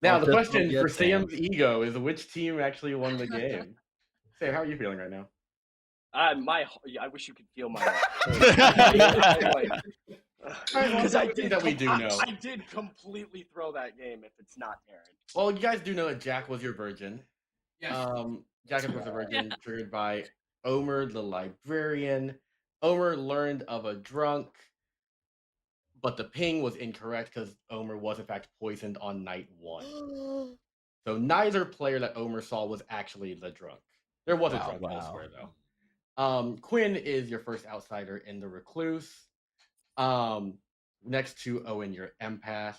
Now the question for Sam's ego is which team actually won the game? Sam, how are you feeling right now? I wish you could feel my. Because I did that we do know. I did completely throw that game. If it's not Taran. Well, you guys do know that Jack was your virgin. Yes. Jack was a virgin triggered by Omer the librarian. Omer learned of a drunk, but the ping was incorrect because Omer was in fact poisoned on night 1. So neither player that Omer saw was actually the drunk. There was a drunk elsewhere though. Quinn is your first outsider in the recluse. Next to Owen, your empath.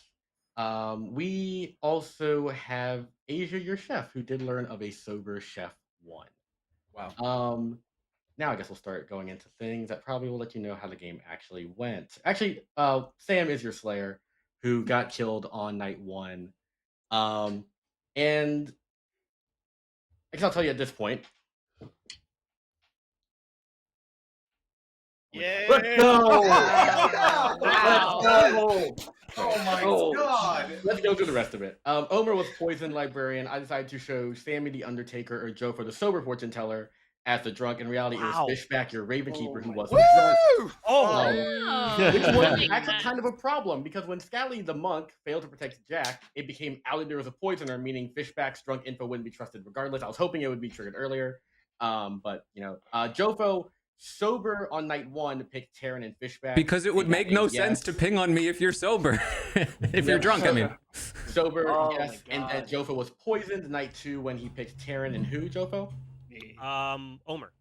We also have Asia, your chef, who did learn of a sober chef 1. Wow. Now I guess we'll start going into things that probably will let you know how the game actually went. Actually, Sam is your slayer, who got killed on night 1. And I guess I'll tell you at this point. Yeah. Let's go! Wow. Let's go! Oh my god! Let's go through the rest of it. Omer was poisoned librarian. I decided to show Sammy the Undertaker or Joe for the sober fortune teller as the drunk. In reality, it was Fishback, your Raven Keeper, who was the drunk. Which was actually kind of a problem because when Scally the monk failed to protect Jack, it became outed there was a poisoner, meaning Fishback's drunk info wouldn't be trusted regardless. I was hoping it would be triggered earlier, but you know, Jofo. Sober on night 1 picked Taran and Fishback. Because it would make no sense to ping on me if you're sober. If you're drunk, I mean. Sober, yes. And then Jofo was poisoned night 2 when he picked Taran and who, Jofo? Omer.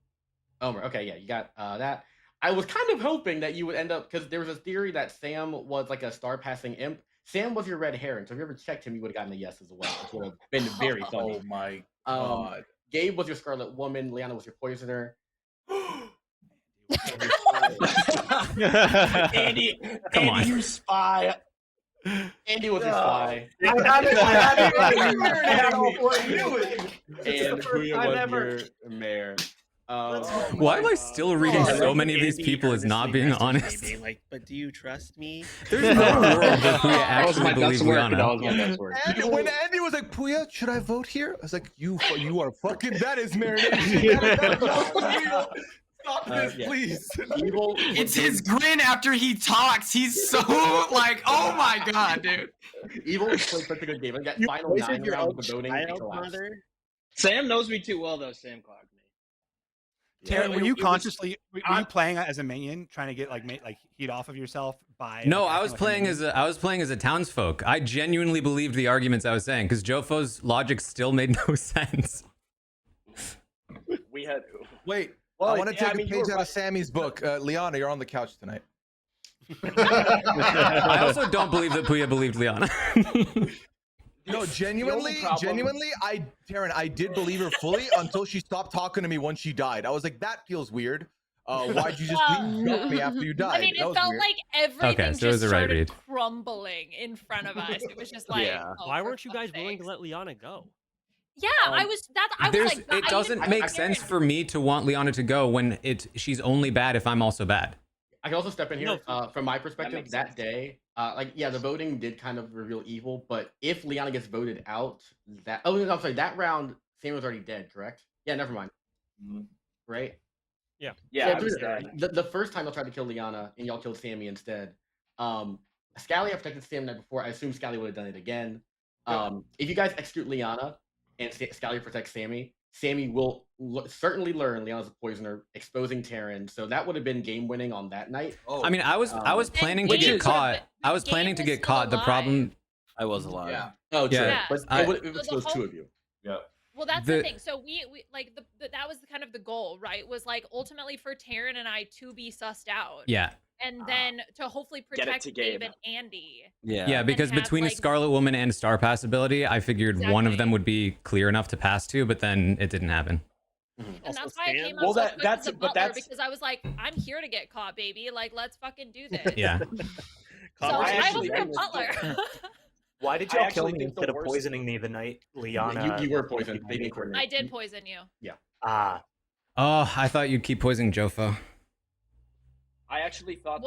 Omer, okay, yeah, you got that. I was kind of hoping that you would end up, because there was a theory that Sam was like a star-passing imp. Sam was your red herring, so if you ever checked him, you would have gotten a yes as well, which would have been very funny. Oh my god. Gabe was your Scarlet Woman. Liana was your poisoner. Andy, Come on. you spy. Andy was your spy. I knew it. And Puya was your mayor. Why am I still reading so many of these people as not being honest? Being like, but do you trust me? There's no world that Puya actually believes Liana. When Andy was like, Puya, should I vote here? I was like, you are fucking, that is marination. Stop this, please. Evil. It's his grin after he talks. He's so like, oh my god, dude. Evil played such a good game. I got final 9 rounds of voting. Sam knows me too well, though. Sam clogged me. Taran, were you consciously were you playing as a minion, trying to get like heat off of yourself by? No, I was playing as a townsfolk. I genuinely believed the arguments I was saying because Jofo's logic still made no sense. We had. Wait. Well, I want to take a page out of Sammy's book. Liana, you're on the couch tonight. I also don't believe that Puya believed Liana. No, genuinely, Taran, I did believe her fully until she stopped talking to me once she died. I was like, that feels weird. Why'd you just dump me after you died? I mean, it felt like everything just started crumbling in front of us. It was just like, Why weren't you guys willing to let Liana go? Yeah, I was like, it doesn't make sense for me to want Liana to go when she's only bad if I'm also bad. I can also step in here. From my That perspective, makes that day, the voting did kind of reveal evil. But if Liana gets voted out, that round, Sam was already dead, correct? Yeah, never mind. Right? Yeah. Yeah, So I was dead. the first time y'all tried to kill Liana and y'all killed Sammy instead. Scally, I protected Sam the night before. I assume Scally would have done it again. If you guys execute Liana and Scally protects Sammy, Sammy will certainly learn Liana's a poisoner, exposing Taran. So that would have been game winning on that night. I mean, I was planning to get caught. I was planning to get caught. The problem. I was alive. Yeah. Oh, true. Yeah. But it would expose two of you. Yeah. Well, that's the thing. So we like that was kind of the goal, right? Was like ultimately for Taran and I to be sussed out. Yeah. And then to hopefully Get it protect to Gabe Gabe. and Andy. Yeah, because between a like- Scarlet Woman and a Star Pass ability, I figured one of them would be clear enough to pass to, but then it didn't happen. And that's why I came up Well, so that- quick that's- as a but butler, that's- because I was like, I'm here to get caught, baby. Like, let's fucking do this. Yeah. So I was a butler. Why did I y'all actually kill me think the instead of worst- poisoning me the night Liana? You were poisoned. They didn't coordinate. I did poison you. Yeah. Ah. Oh, I thought you'd keep poisoning Jofo. I actually thought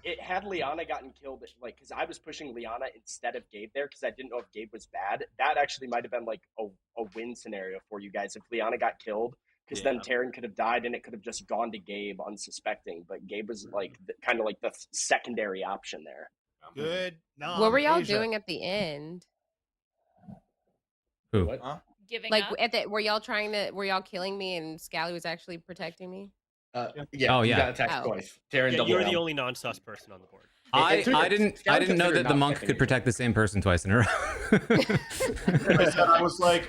it had Liana gotten killed, like, because I was pushing Liana instead of Gabe there because I didn't know if Gabe was bad. That actually might have been like a win scenario for you guys if Liana got killed, because then Taran could have died and it could have just gone to Gabe unsuspecting. But Gabe was like kind of like the secondary option there. Good. No. What were y'all doing at the end? Who? What? Giving Like up. were y'all killing me and Scally was actually protecting me? Yeah. Oh, You yeah. got attacked twice. Taran Yeah, double you're round. the only non-sus person on the board. I didn't know that the monk protecting could protect the same person twice in a row.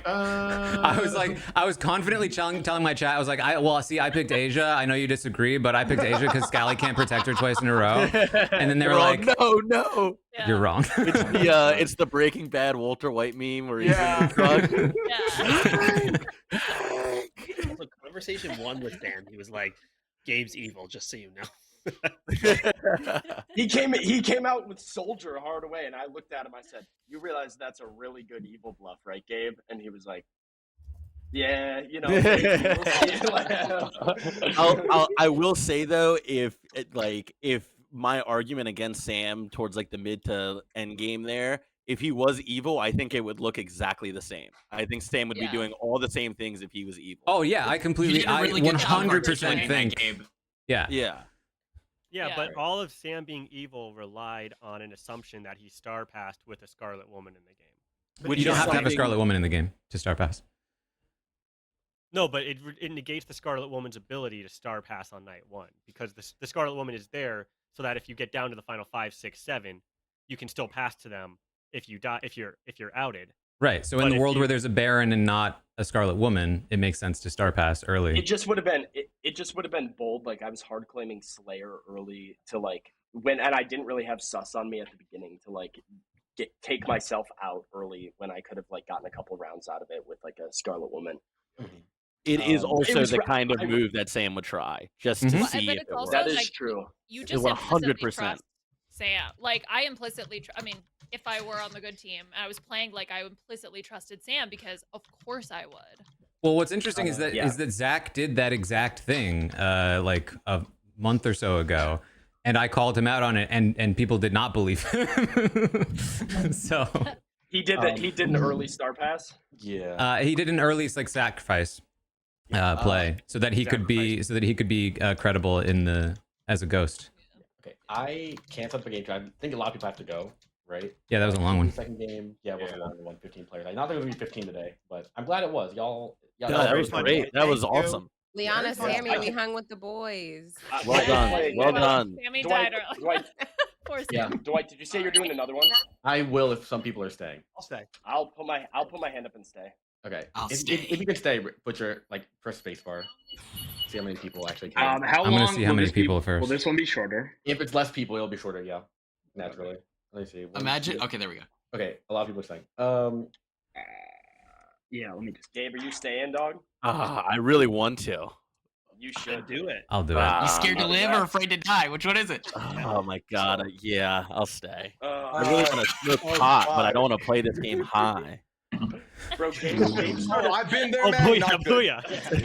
I was like, I was confidently telling my chat, I was like, I picked Asia. I know you disagree, but I picked Asia because Scally can't protect her twice in a row. And then they were like, no. You're wrong. It's the Breaking Bad Walter White meme where he's in the truck. Also, conversation 1 with Dan, he was like, Gabe's evil, just so you know. He came out with Soldier hard away, and I looked at him. I said, "You realize that's a really good evil bluff, right, Gabe?" And he was like, "Yeah, you know." I will say though, if my argument against Sam towards like the mid to end game there, if he was evil, I think it would look exactly the same. I think Sam would be doing all the same things if he was evil. Oh yeah, I completely, I 100% think. Yeah. Yeah, but all of Sam being evil relied on an assumption that he star passed with a Scarlet Woman in the game. But you don't have to have a Scarlet Woman in the game to star pass. No, but it negates the Scarlet Woman's ability to star pass on night 1 because the Scarlet Woman is there so that if you get down to the final 5, 6, 7, you can still pass to them if you die if you're outed. Right. So in the world where there's a Baron and not a Scarlet Woman, it makes sense to star pass early. It just would have been it just would have been bold. Like I was hard claiming Slayer early to like and I didn't really have sus on me at the beginning to like take myself out early when I could have like gotten a couple rounds out of it with like a Scarlet Woman. It is also the kind of move that Sam would try just to see if it works. That is true. You just 100%. Sam. Like I implicitly, if I were on the good team, I was playing like I implicitly trusted Sam because of course I would. Well, what's interesting is that Zach did that exact thing like a month or so ago, and I called him out on it, and people did not believe him. So he did that. He did an early star pass. Yeah. He did an early like sacrifice play so that he could be credible in the as a ghost. Okay, I can't set up a game. I think a lot of people have to go, right? Yeah, that was a long one. Second game, it was a long one. 15 players. Not that it would be 15 today, but I'm glad it was. Y'all that was great. That was awesome. Liana, Sammy, we hung with the boys. Well done. Well done. Sammy died early. Poor Sam. Yeah. Dwight, did you say you're doing another one? I will if some people are staying. I'll stay. I'll put my hand up and stay. Okay. I'll If you can stay, put your press spacebar. See how many people actually can. How I'm long gonna see how will many this be- people first. Will this one be shorter? If it's less people, it'll be shorter. Yeah, naturally. Let me see. Imagine. Okay, there we go. Okay, a lot of people are staying. Yeah, let me just. Gabe, are you staying, dog? I really want to. You should do it. I'll do it. You scared to live or afraid to die? Which one is it? Oh my god. Yeah, I'll stay. Uh, I really want to smoke pot, but I don't want to play this game high. Bro, Gabe Oh, I've been there, Oh, man. booyah, Not good. booyah.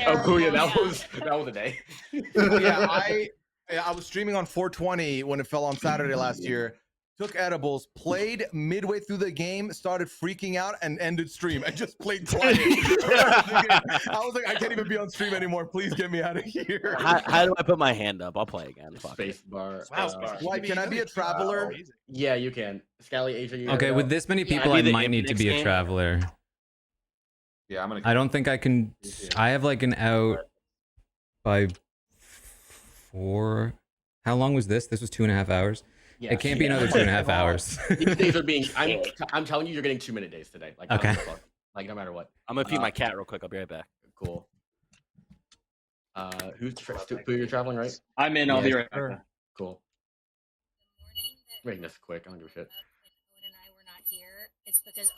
Oh, booyah! That was a day. Yeah, I was streaming on 420 when it fell on Saturday last year. Took edibles, played midway through the game, started freaking out, and ended stream. I just played quiet. I was like, I can't even be on stream anymore. Please get me out of here. How do I put my hand up? I'll play again. Space bar. Why can I be a traveler? Yeah, you can. Scally, Asia, you Okay, with this many people, I might need to be a traveler. Yeah, I'm gonna. I don't think I can. I have like an out by 4. How long was this? This was 2.5 hours. Yeah. It can't be another 2.5 hours. These days are being. I'm telling you, you're getting 2-minute days today. Like, okay. Like no matter what. I'm gonna feed my cat real quick. I'll be right back. Cool. Who you're traveling, right? I'm in. I'll be right back. Cool. Making this quick. I don't give a shit. It's because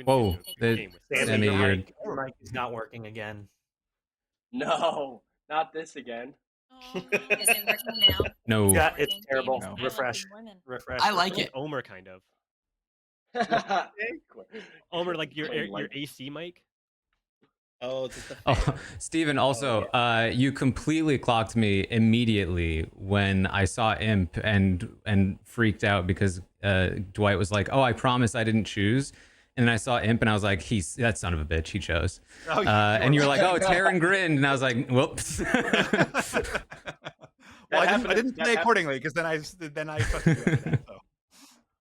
Whoa, Sammy, your mic is not working again. No, not this again. Is it working now? No. Yeah, it's terrible. No. Refresh. I like it. Omer kind of. Omer, like your AC mic. Oh, it's just the Oh, Steven, also, you completely clocked me immediately when I saw Imp and freaked out because Dwight was like, "Oh, I promise I didn't choose." And then I saw Imp and I was like, that son of a bitch, he chose. Oh, and you were like, "Oh, Taran grinned," and I was like, "Whoops." Well, I didn't play accordingly because then I trusted you after that, so.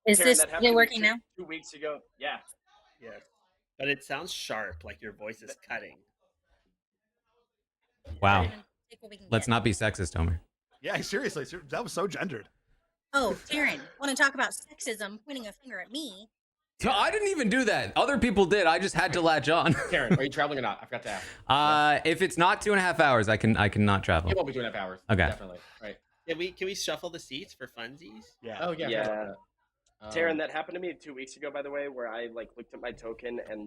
Is Karen, this that happened working now? 2 weeks ago. Yeah. Yeah. But it sounds sharp, like your voice is cutting. Wow. Let's not be sexist, Homer. Yeah, seriously, that was so gendered. Oh, Taryn, want to talk about sexism? Pointing a finger at me. So I didn't even do that. Other people did. I just had to latch on. Karen, are you traveling or not? I forgot to ask. If it's not 2.5 hours, I can not travel. It won't be 2.5 hours. Okay. Definitely. Right. Can we shuffle the seats for funsies? Yeah. Oh yeah. Yeah. Taryn, that happened to me 2 weeks ago, by the way, where I like looked at my token and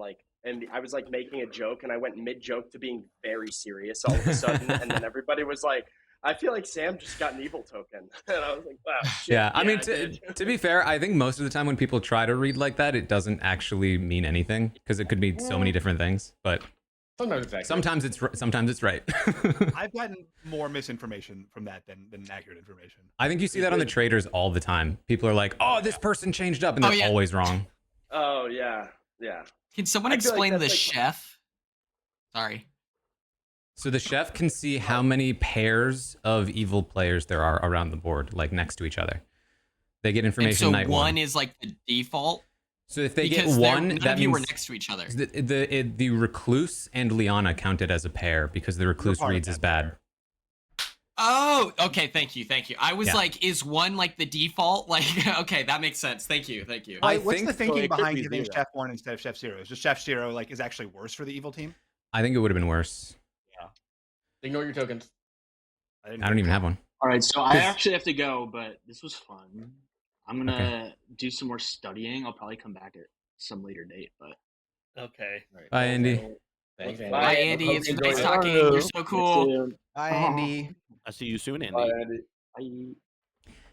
I was like making a joke and I went mid joke to being very serious all of a sudden, and then everybody was like, "I feel like Sam just got an evil token," and I was like, "Wow." Shit, yeah, I mean, to be fair, I think most of the time when people try to read like that, it doesn't actually mean anything because it could mean so many different things. But sometimes it's right. I've gotten more misinformation from that than accurate information. I think you see that on the traders all the time. People are like, "Oh, this person changed up," and they're always wrong. Oh yeah, yeah. Can someone I feel like explain the that's like- chef? Sorry. So the chef can see how many pairs of evil players there are around the board, like next to each other. They get information And so night one is like the default. So if they because get one, none that of you were means next to each other. the recluse and Liana counted as a pair because the recluse reads as bad. Oh, okay. Thank you. I was Yeah. like, is one like the default? Like, okay, that makes sense. Thank you. What's the thinking behind giving Chef 1 instead of Chef 0? Is just Chef 0 like is actually worse for the evil team? I think it would have been worse. Yeah. Ignore your tokens. I don't even have one. All right, so I actually have to go, but this was fun. I'm gonna do some more studying. I'll probably come back at some later date, but okay. Bye, Andy. Thanks, Andy. Bye, Andy. It's nice talking. You're so cool. Bye, Andy. I'll see you soon, Andy. Bye, Andy.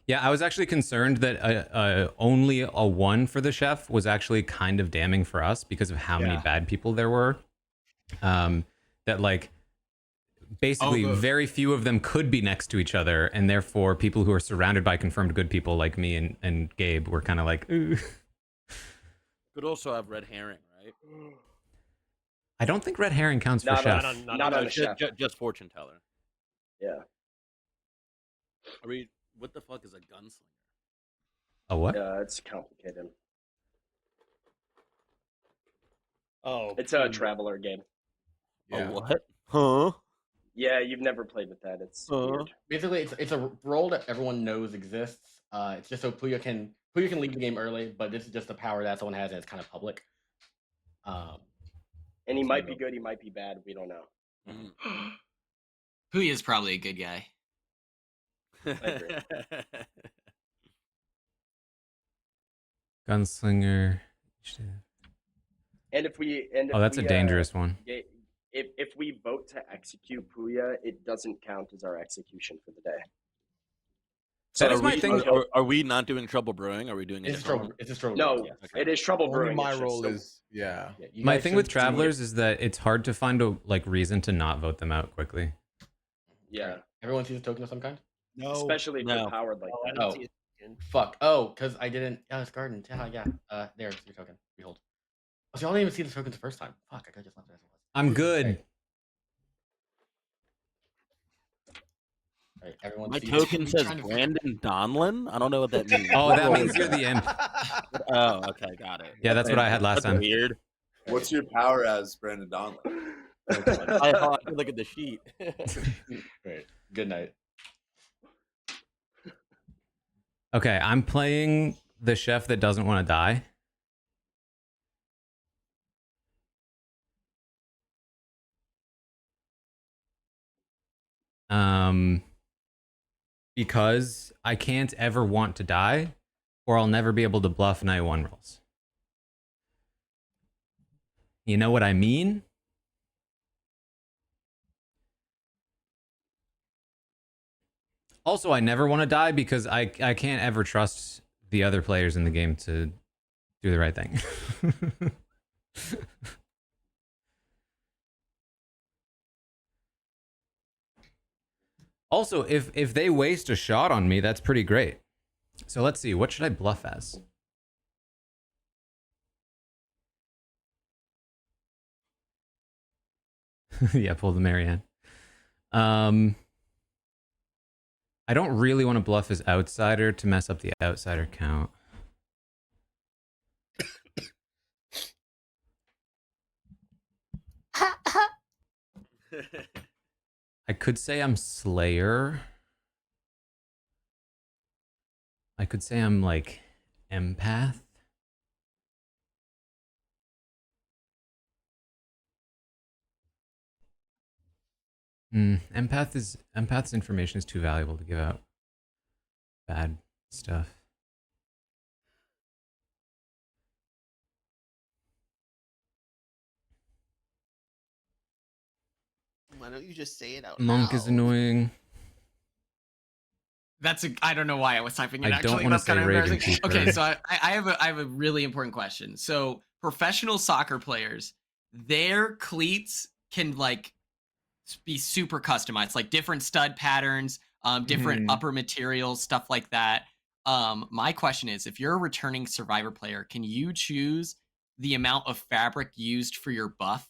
Yeah, I was actually concerned that only a 1 for the chef was actually kind of damning for us because of how many bad people there were. That like basically very few of them could be next to each other, and therefore people who are surrounded by confirmed good people like me and Gabe were kind of like, ooh. Could also have red herring, right? I don't think red herring counts for chef. Not on a chef. Just fortune teller. Yeah. I mean, what the fuck is a gunslinger? A what? Yeah, it's complicated. Oh, it's a traveler game. Yeah. A what? Huh? Yeah, you've never played with that. It's weird. Basically, it's a role that everyone knows exists. It's just so Puya can leave the game early, but this is just a power that someone has, and it's kind of public. And he might be good, he might be bad. We don't know. Puya is probably a good guy. I agree. Gunslinger. And if that's a dangerous one. If we vote to execute Puya, it doesn't count as our execution for the day. So That is my thing. Are we not doing Trouble Brewing? Are we doing It's trouble. It's just trouble. No, Brewing, yeah. it is trouble Only brewing. my it's just role the- is You My guys thing with should see travelers is that it's hard to find a reason to not vote them out quickly. Yeah. Everyone sees a token of some kind. No. Especially if No. they're powered like that. Oh, fuck. Oh, because I didn't. Oh, it's garden. Yeah. There's your token. Behold. Oh, so y'all didn't even see the tokens the first time. Fuck. I could just left it as it was. I'm good. All right, everyone. My sees- token says Brandon Donlin. I don't know what that means. Oh, that means you're the imp. Oh, okay, got it. Yeah, that's what I had last That's time. Weird. What's your power as Brandon Donlin? I have to look at the sheet. Great. Good night. Okay, I'm playing the chef that doesn't want to die. Because I can't ever want to die, or I'll never be able to bluff night 1 rolls. You know what I mean? Also, I never want to die because I can't ever trust the other players in the game to do the right thing. Also, if they waste a shot on me, that's pretty great. So let's see, what should I bluff as? Yeah, pull the Marianne. I don't really want to bluff as outsider to mess up the outsider count. I could say I'm Slayer. I could say I'm like empath. Empath's information is too valuable to give out bad stuff. Why don't you just say it out Monk loud? is annoying. I don't know why I was typing it. I don't Actually, wanna that's kind say of Raven embarrassing. Keeper. Okay, so I have a really important question. So professional soccer players, their cleats can like be super customized, like different stud patterns, different upper materials, stuff like that. My question is, if you're a returning survivor player, can you choose the amount of fabric used for your buff?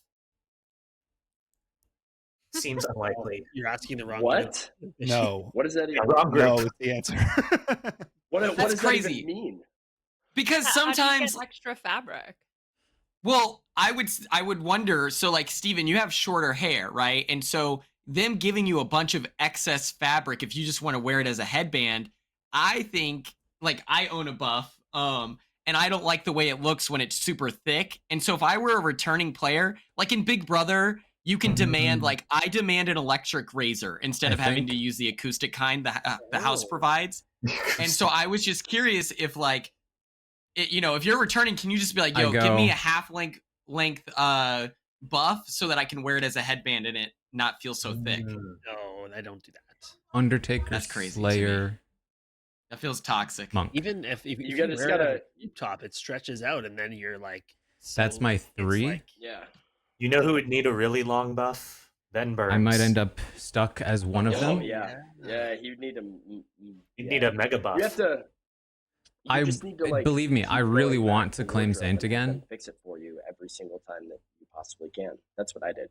Seems unlikely. You're asking the wrong. What? No. What is that even? Wrong group. No is the answer. What That's does crazy. that even mean? Because How do you sometimes get extra fabric. Well, I would wonder, so like Steven, you have shorter hair, right? And so them giving you a bunch of excess fabric if you just want to wear it as a headband, I think like I own a buff and I don't like the way it looks when it's super thick. And so if I were a returning player, like in Big Brother, you can demand like I demand an electric razor instead of having to use the acoustic kind the house provides. And so I was just curious if like if you're returning, can you just be like, yo, give me a half length buff so that I can wear it as a headband and it not feel so thick? No, I don't do that. Undertaker, That's crazy. Slayer. That feels toxic. Monk. Even if you gotta- wear it's it gotta- on the top, it stretches out, and then you're like. That's my it's 3. like- Yeah. You know who would need a really long buff? Ben Burns. I might end up stuck as one of Oh them. yeah. Yeah. You'd need a. You'd need a mega buff. You have to. You just need to, like, believe me, keep I really going back want to claim wardrobe Saint and have them again. Fix it for you every single time that you possibly can. That's what I did.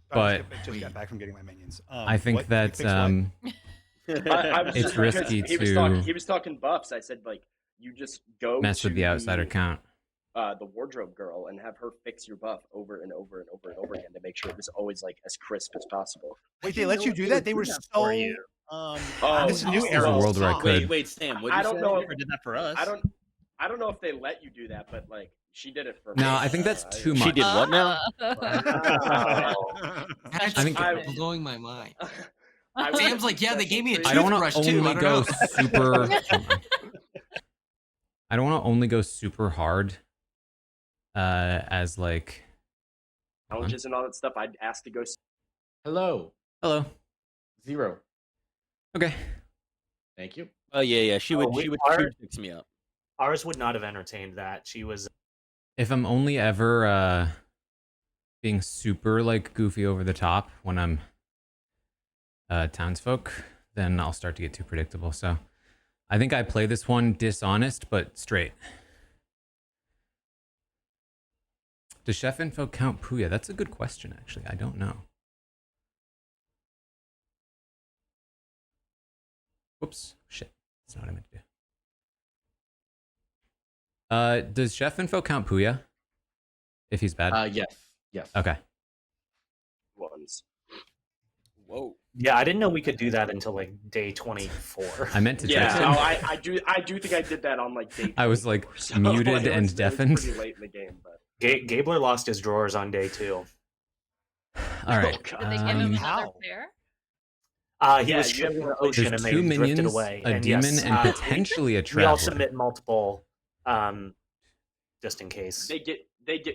But just got back from getting my minions. I think what- that fix what? I was it's just because risky he was talking buffs. I said like you just go mess to with the outsider count. the wardrobe girl and have her fix your buff over and over and over and over again to make sure it was always like as crisp as possible. Wait, they let you do that? They were so. This is a new There's era. a world where I could. Wait, Sam. What I you don't say? know. Never did that for us. I don't know if they let you do that, but like she did it for. No, me. I think that's too She much. did what now? That's I think- blowing my mind. I was Sam's like, yeah, they gave me a I don't toothbrush want to too. only I don't go know. super. I don't want to only go super hard. As like. challenges and all that stuff. I'd ask to go. Hello. Hello. 0. Okay. Thank you. Oh yeah. She would fix me up. Ours would not have entertained that. She was. If I'm only ever being super like goofy over the top when I'm townsfolk, then I'll start to get too predictable. So I think I play this one dishonest but straight. Does chef info count Puya? That's a good question, actually. I don't know. Whoops. Shit. That's not what I meant to do. Does chef info count Puya? If he's bad? Yes. Yes. Okay. Ones. Whoa. Yeah, I didn't know we could do that until like day 24. I meant to Yeah, text no, him. I do think I did that on like day 24. I was like So, muted it and was deafened. pretty late in the game, but Gabler lost his drawers on day 2. All right. Did they give him another pair? He Yeah, was you have shipping to- the ocean There's and two they drifted minions, away. a demon, and potentially a We all traveler. submit multiple, just in case. they get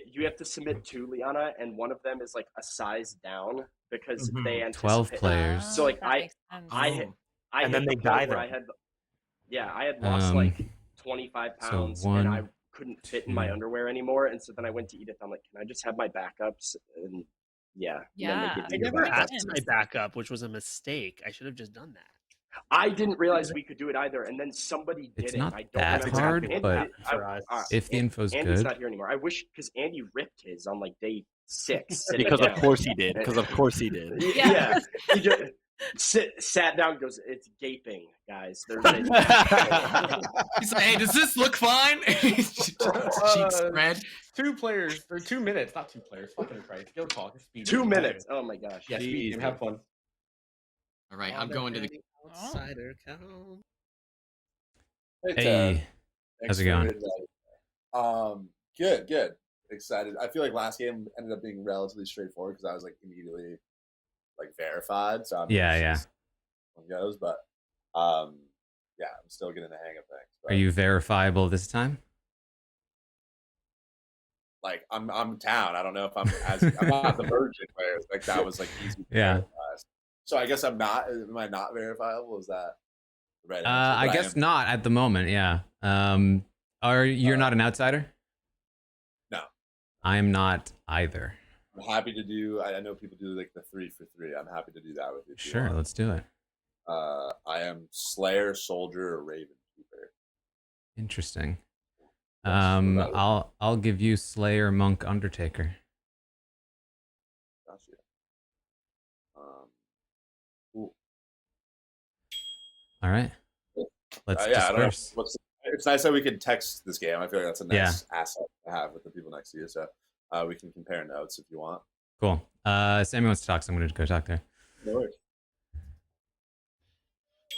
you have to submit 2, Liana, and one of them is like a size down because they anticipate 12 players. So like That makes sense. I hit And then the they point die where then. I had lost like 25 so pounds one, and I couldn't fit in my two. underwear anymore, and so then I went to Edith. I'm like, can I just have my backups? And yeah, Yeah. then I they give you never your asked backups. for my backup, which was a mistake. I should have just done that. I didn't realize we could do it either, and then somebody did It's it. not I don't that remember hard, Andy, but if the info's Andy's good. not here anymore. I wish because Andy ripped his on like day 6. sitting Because of down. course he did. Because of course he did. Yeah, he just sat down. And goes, it's gaping, guys. There's a He's like, hey, does this look fine? Cheeks spread. 2 players or 2 minutes, not 2 players. Fucking Christ. Go talk. Speed 2 game. minutes. Oh my gosh. Yeah, speed game. Have fun. All right, I'm going to the. Outsider count. Hey, how's it going? Good. Excited. I feel like last game ended up being relatively straightforward because I was like immediately like verified. So I'm Yeah. one goes, but yeah, I'm still getting the hang of things. But, Are you verifiable this time? like I'm town. I don't know if I'm not the virgin players. Like that was like easy. Yeah. So I guess I'm not. Am I not verifiable? Is that the right? I answer? But guess am. not at the moment. Yeah. You're not an outsider? No. I'm not either. I'm happy to do. I know people do like the 3 for 3. I'm happy to do that with you. if you Sure, want. let's do it. I am Slayer, Soldier, or Raven Keeper. Interesting. Yes, what about I'll give you Slayer, Monk, Undertaker. Gotcha. Cool. All right. Let's Yeah, I don't know. disperse. It's nice that we can text this game. I feel like that's a Yeah. nice asset to have with the people next to you. So we can compare notes if you want. Cool. Sammy wants to talk, so I'm going to go talk to her. No worries.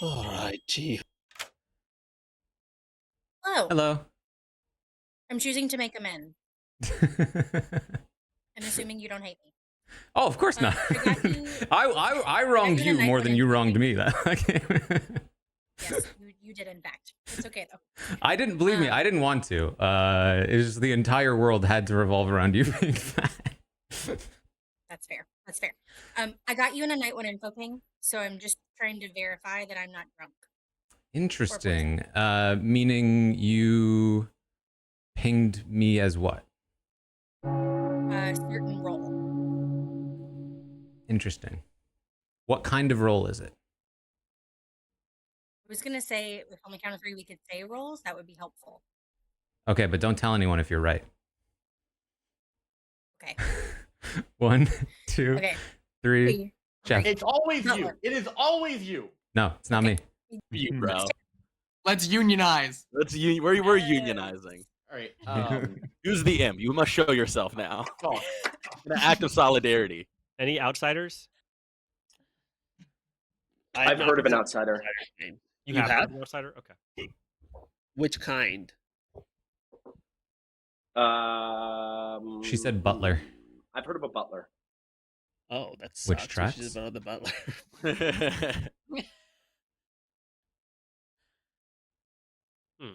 All right, gee. Hello. Hello. I'm choosing to make amends. I'm assuming you don't hate me. Oh, of course not. I got you. I wronged I got you you a more nice than you wronged me. That Yes, you did in fact. It's okay though. I didn't believe me. I didn't want to. It was just the entire world had to revolve around you being fat. That's fair. That's fair. I got you in a night one info ping, so I'm just trying to verify that I'm not drunk. Interesting. Meaning you pinged me as what? Certain role. Interesting. What kind of role is it? I was gonna say if on the count of 3 we could say roles, that would be helpful. Okay, but don't tell anyone if you're right. Okay. 1, 2, Okay. 3. Check. It's always you. It is always you. No, it's not me. You, bro. Let's unionize. We're unionizing. All right. Use the M. You must show yourself now. An act of solidarity. Any outsiders? I've heard of an outsider. You have heard of an outsider? Okay. Which kind? She said butler. I've heard of a butler. Oh, that's Which tracks? She's about the butler.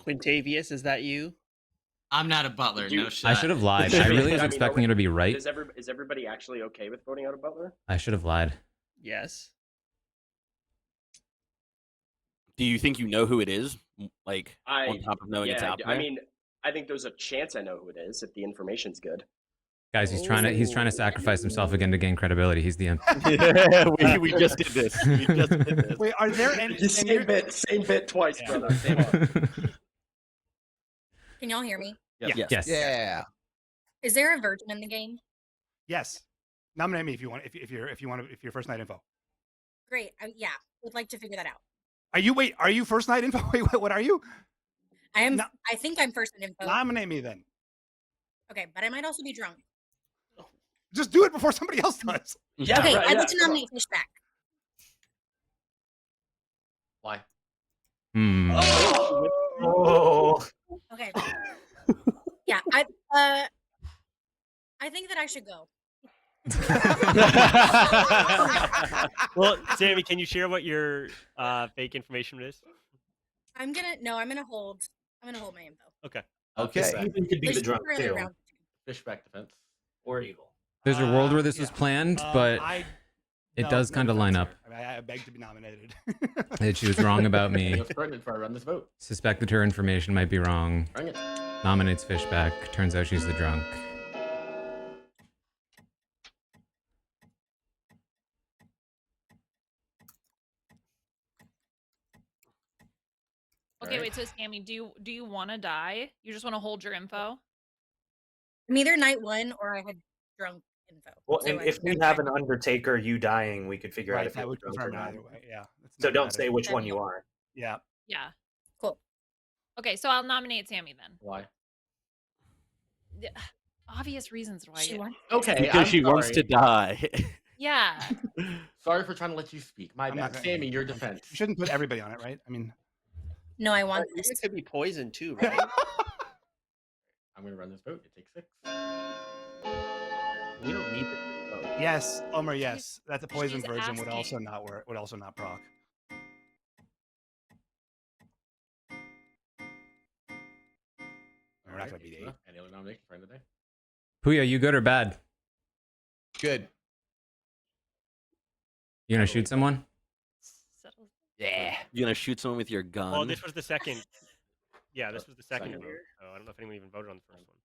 Quintavious, is that you? I'm not a butler. No shit. I should have lied. I really was expecting you to be right. Is everybody actually okay with voting out a butler? I should have lied. Yes. Do you think you know who it is? Like on top of knowing it's Yeah, out there? I mean, I think there's a chance I know who it is if the information's good. Guys, he's trying to sacrifice himself again to gain credibility. He's the imp. Yeah, we just did this. We just did this. Wait, are there any? Same bit twice, brother. Same Can y'all hear me? Yes. Yeah. Is there a virgin in the game? Yes. Nominate me if you want. If you're first night info. Great. Yeah, would like to figure that out. Are you first night info? Wait, what are you? I am. I think I'm first night info. Nominate me then. Okay, but I might also be drunk. Just do it before somebody else does. Yeah, okay, right, I'd like to nominate Fishback. Why? Oh. Okay. Yeah, I think that I should go. Well, Sammy, can you share what your fake information is? I'm gonna hold my info. Okay. Okay. Even could be the drunk Really too. round. Fishback defense. Or evil. There's a world where this was planned, but it does kind of line up. I beg to be nominated. That she was wrong about me. Let's start it before I run this vote. Suspect that her information might be wrong. Bring it. Nominates Fishback. Turns out she's the drunk. Okay, wait. So Sammy, do you want to die? You just want to hold your info? I'm either night one or I had drunk info. Well, So and I if think we have an Undertaker, you dying, we could figure out Right, if that you're would drunk or confirm not. either way. Yeah. So don't say which one you are. Yeah. Yeah. Cool. Okay, so I'll nominate Sammy then. Why? Yeah, obvious reasons why. She wants. Okay, Because I'm she wants to sorry. die. Yeah. Sorry for trying to let you speak. My I'm bad. not gonna- Sammy, your defense. You shouldn't put everybody on it, right? I mean, No, I want It this. could be poison too, right? I'm gonna run this vote. It takes 6. We don't need this vote. yes, Omer, yes. That's a poison she's version would also asking. not work. Would also not proc. We're not gonna beat 8. Any other nomination for today? Puya, you good or bad? Good. You gonna shoot someone? Yeah. You gonna shoot someone with your gun? Well, this was the second. Yeah, this was the second Second vote. vote. So I don't know if anyone even voted on the first one.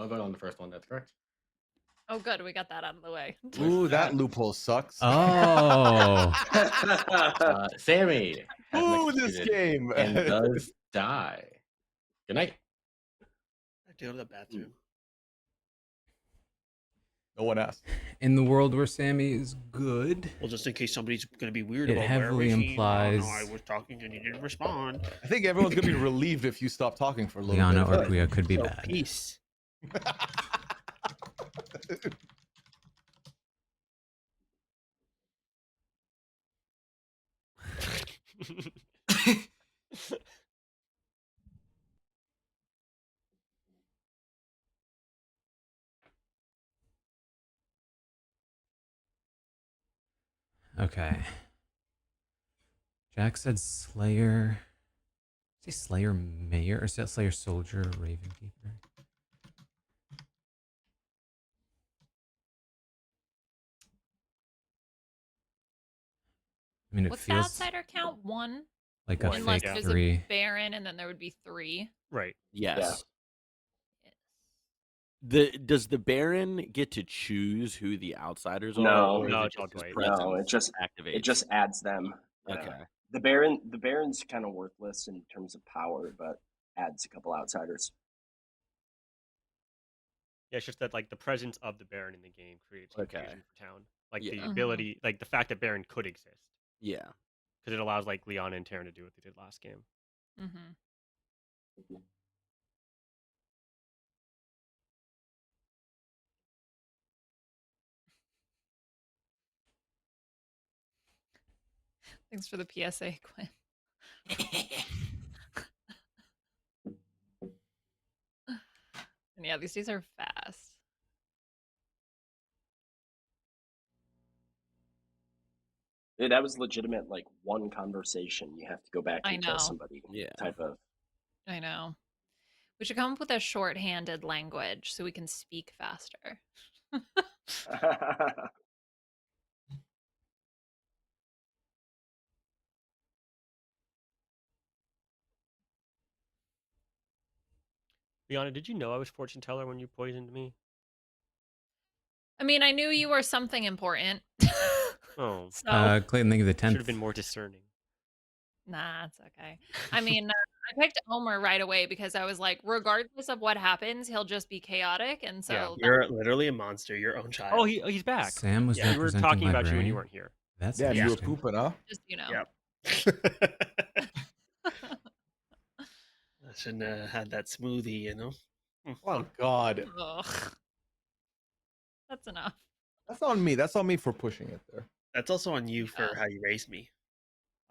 No vote on the first one. That's correct. Oh, good. We got that out of the way. Ooh, that loophole sucks. Oh. Sammy. has Ooh, this executed game. and does die. Good night. I have to go to the bathroom. No one asked. In the world where Sammy is good, Well, just in case somebody's gonna be weird it about heavily where was he? implies Oh, no, I was talking and he didn't respond. I think everyone's gonna be relieved if you stop talking for a little Liana bit. or Puya could be So, bad. peace. Okay. Jack said Slayer. Say Slayer Mayor or Slayer Soldier Ravenkeeper. I mean, it What's the feels outsider count? 1? like a Unless fake there's 3. a Baron, and then there would be 3. Right. Yes. Does the Baron get to choose who the outsiders are? No. or is No, it it's all just his Dwight. presence No, activates? it just adds them. Okay. The Baron's kind of worthless in terms of power, but adds a couple outsiders. Yeah, it's just that like the presence of the Baron in the game creates Okay. confusion for town. Like Yeah. the Mhm. ability, like the fact that Baron could exist, Yeah. because it allows like Liana and Taran to do what they did last game. Mm-hmm. Thanks for the PSA, Quinn. And yeah, these days are fast. That was legitimate, like one conversation. You have to go back I and kill know. somebody. Yeah. Type of. I know. We should come up with a shorthanded language so we can speak faster. Liana, did you know I was fortune teller when you poisoned me? I mean, I knew you were something important. Oh. So Clayton, think of the 10th. Should have been more discerning. Nah, it's okay. I mean, I picked Omer right away because I was like, regardless of what happens, he'll just be chaotic, and so You're literally a monster, your own child. Oh, he's back. Sam was We were representing talking about you when you librarian. weren't here. That's Yeah, you were interesting. pooping, huh? just you know. Yep. I shouldn't have had that smoothie, you know? Oh God. Ugh. That's enough. That's on me. That's on me for pushing it there. That's also on you for how you raised me,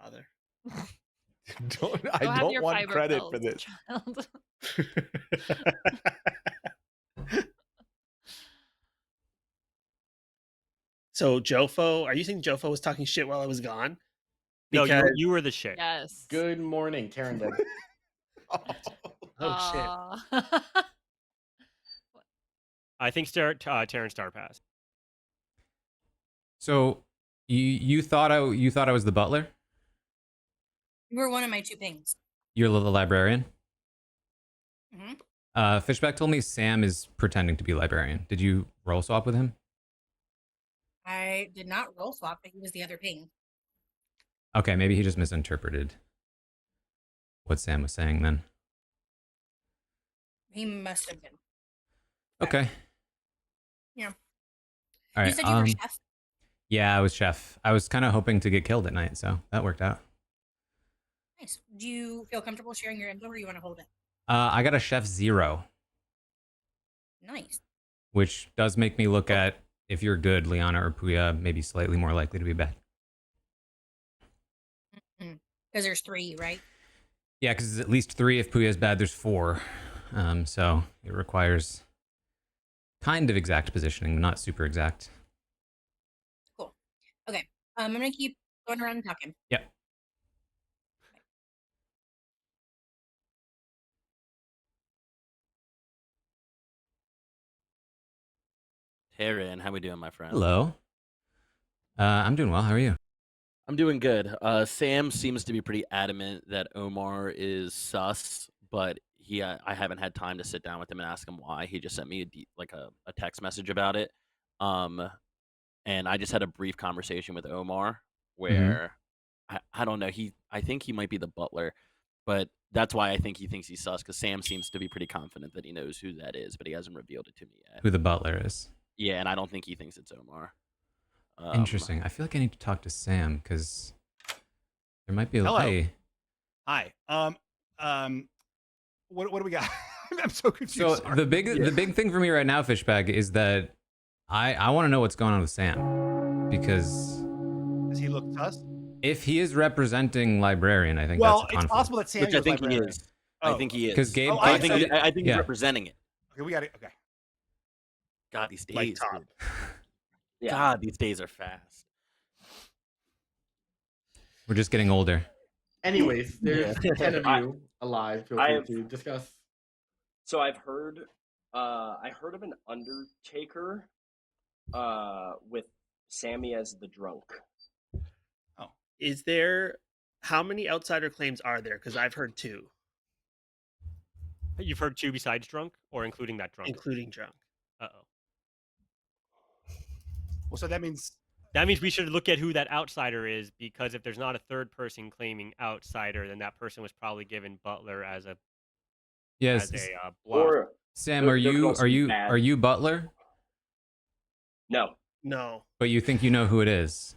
father. I Go have don't your want fiber credit pills, for this. child. So Jofo, are you saying Jofo was talking shit while I was gone? No, Because you were the shit. Yes. Good morning, Taran. Oh shit. I think Terran Star Pass. So you thought I was the butler? You were one of my 2 pings. You're the librarian? Mm-hmm. Fishback told me Sam is pretending to be librarian. Did you roll swap with him? I did not roll swap, but he was the other ping. Okay, maybe he just misinterpreted what Sam was saying then. He must have been. Okay. Yeah. All right. You said you were chef? Yeah, I was chef. I was kind of hoping to get killed at night, so that worked out. Nice. Do you feel comfortable sharing your info, or you want to hold it? I got a chef 0. Nice. Which does make me look at if you're good, Liana or Puya, maybe slightly more likely to be bad. Because there's 3, right? Yeah, because it's at least 3. If Puya's bad, there's 4. So it requires kind of exact positioning, but not super exact. Cool. Okay. I'm gonna keep going around and talking. Yep. Taran, how we doing, my friend? Hello. I'm doing well. How are you? I'm doing good. Sam seems to be pretty adamant that Omar is sus, but I haven't had time to sit down with him and ask him why. He just sent me a text message about it. And I just had a brief conversation with Omar where I don't know. I think he might be the butler, but that's why I think he thinks he's sus, because Sam seems to be pretty confident that he knows who that is, but he hasn't revealed it to me yet. Who the butler is? Yeah, and I don't think he thinks it's Omar. Interesting. I feel like I need to talk to Sam because there might be a Hello. Hey. Hi. What do we got? I'm so confused. So Sorry. the big thing for me right now, Fishbag, is that I want to know what's going on with Sam, because Does he look sus? if he is representing librarian, I think Well, that's a it's conflict. possible that Sam Which I think he librarian. is. Oh. I think he is. 'Cause Gabe Oh, I said think it. he's Yeah. representing it. Okay, we got it. Okay. God, these days. Like top. dude. Yeah. God, these days are fast. We're just getting older. Anyways, there's 10 of you alive. Feel free I've- to discuss. So I've heard, I heard of an Undertaker, with Sammy as the drunk. Is there how many outsider claims are there? Because I've heard 2, You've heard 2 besides drunk, or including that drunk? including drunk. Uh-oh. Well, so that means we should look at who that outsider is, because if there's not a third person claiming outsider, then that person was probably given butler as a Yes. bluff. Or Sam, there are could you also are be you bad. are you butler? No, No. But you think you know who it is?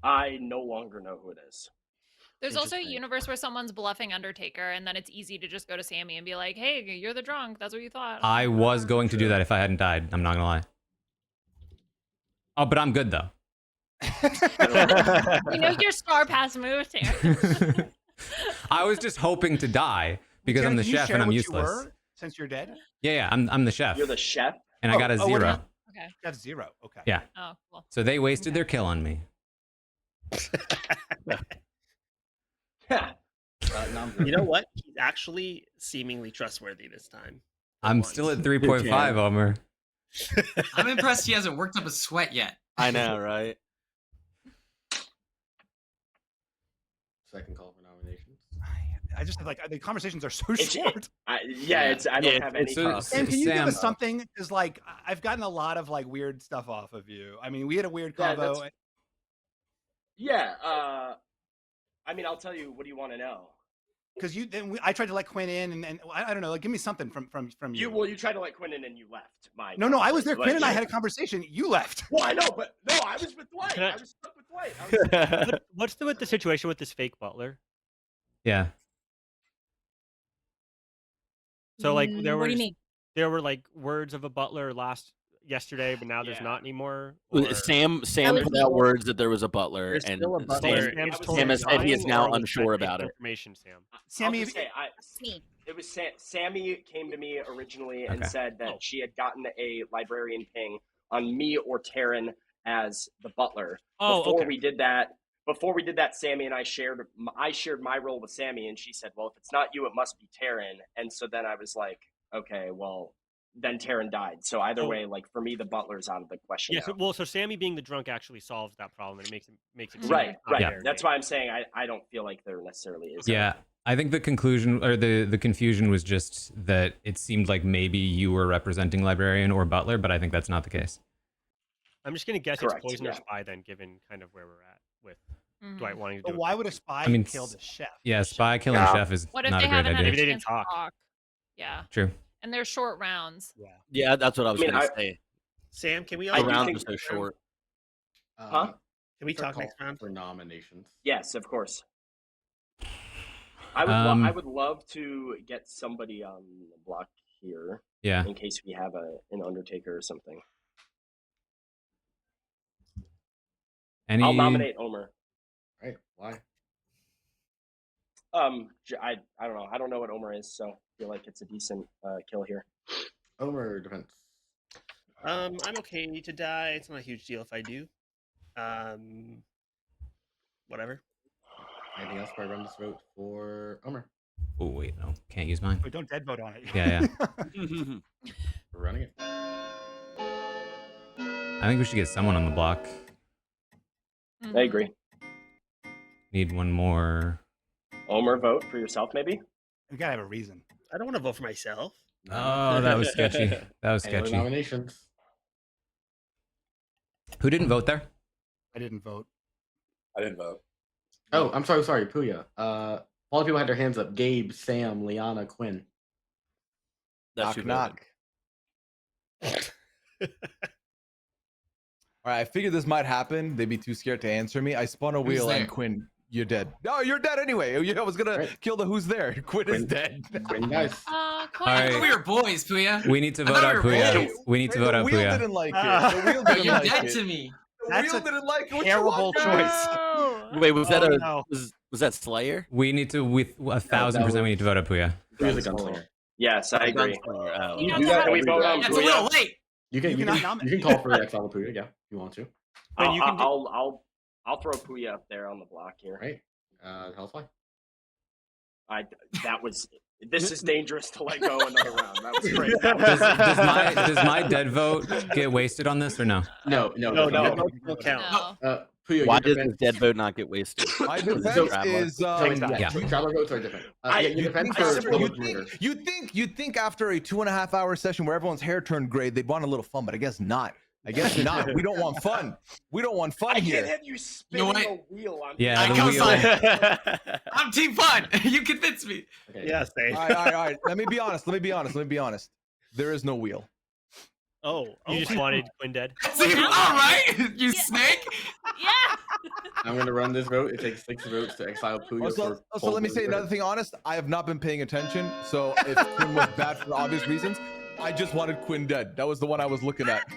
I no longer know who it is. There's also a Interesting. universe where someone's bluffing Undertaker, and then it's easy to just go to Sammy and be like, "Hey, you're the drunk. That's what you thought." I was going to do that if I hadn't died. I'm not gonna lie. Oh, but I'm good though. You know your star pass move, Taryn. I was just hoping to die because I'm the Can you chef share and I'm what you useless. were, since you're dead. Yeah, I'm the chef. You're the chef? And I got a what do you- 0. Okay. Got 0. Okay. Yeah. Oh, cool. So they wasted their kill on me. You know what? He's actually seemingly trustworthy this time. I'm still at 3.5, Omer. I'm impressed he hasn't worked up a sweat yet. I know, right? Second call for nominations. I just like the conversations are so short. I don't have any. Sam, can you give us something? Because like I've gotten a lot of like weird stuff off of you. I mean, we had a weird convo. Yeah. I mean, I'll tell you. What do you want to know? Because I tried to let Quinn in, and I don't know. Like, give me something from you. Well, you tried to let Quinn in, and you left. No, I was there. Quinn and I had a conversation. You left. Well, I know, but no, I was with Dwight. I was stuck with Dwight. What's with the situation with this fake butler? Yeah. So like there What do you mean? there were like words of a butler yesterday, but now there's not anymore. Sam put out words that there was a butler, There's and still a butler. Sam has said he is now unsure about it. Information, Sam. Sammy, it was Sammy came to me originally and said that she had gotten a librarian ping on me or Taran as the butler. Before we did that, Sammy and I shared my role with Sammy, and she said, "Well, if it's not you, it must be Taran." And so then I was like, "Okay, well." Then Taran died. So either way, like for me, the butler's out of the question. Yeah. So Sammy being the drunk actually solves that problem, and it makes it right. Yeah. That's why I'm saying I don't feel like there necessarily is. Yeah, I think the conclusion or the confusion was just that it seemed like maybe you were representing librarian or butler, but I think that's not the case. I'm just gonna guess it's poison or spy then, given kind of where we're at with Dwight wanting to do. But why would a spy kill the chef? Yeah, spy killing chef is What if not they a great haven't had idea. a chance to talk? Yeah. True. And they're short rounds. Yeah, that's what I was gonna say. Sam, can we The all rounds are so short. Huh? Can we talk next round for nominations? Yes, of course. I would love to get somebody on the block here. Yeah. In case we have an Undertaker or something. I'll nominate Omer. Right? Why? I don't know. I don't know what Omer is, so I feel like it's a decent kill here. Omer defense. I'm okay to die. It's not a huge deal if I do. Whatever. Anything else before I run this vote for Omer? Oh wait, no, can't use mine. Wait, don't dead vote on it. Yeah. We're running it. I think we should get someone on the block. I agree. Need one more. Omer, vote for yourself, maybe? We gotta have a reason. I don't want to vote for myself. Oh, that was sketchy. That was Any other sketchy. nominations? Who didn't vote there? I didn't vote. I didn't vote. Oh, I'm sorry, Puya. All the people had their hands up. Gabe, Sam, Liana, Quinn. That's knock. All right, I figured this might happen. They'd be too scared to answer me. I spun a wheel and Quinn, you're dead. No, you're dead anyway. I was gonna kill the who's there. Quinn is dead. Quinn, guys. I thought we were boys, Puya. We need to I vote thought out we were Puya. boys. We need to vote out The wheel Puya. didn't like it. The wheel didn't You're like dead it. to me. The wheel didn't like it. What you Terrible want, guys? choice. Wait, was that no. was that Slayer? We need to, with 1,000%, we need to vote out Puya. Puya's a gunslinger. Yes, I agree. Oh. Can we vote on That's a little late. You can call for exile of Puya, yeah, if you want to. I'll throw Puya up there on the block here. Right. Hell's why. This is dangerous to let go another round. That was great. Does my dead vote get wasted on this or no? No. Don't count. Puya, Why your does defense- his dead vote not get wasted? My defense is Traveler votes are different. Your defense for you'd think after a 2.5-hour session where everyone's hair turned gray, they'd want a little fun, but I guess not. I guess not. We don't want fun. We don't want fun here. I can't have you spinning a wheel on Yeah, I the co-sign. wheel. I'm team fun. You convinced me. Okay. Yeah, same. All right. Let me be honest. There is no wheel. You just wanted Quinn dead. See, all right, you snake. Yeah. I'm going to run this vote. It takes 6 votes to exile Puya. Also, let me say another thing honest. I have not been paying attention, so if Quinn was bad for obvious reasons, I just wanted Quinn dead. That was the one I was looking at.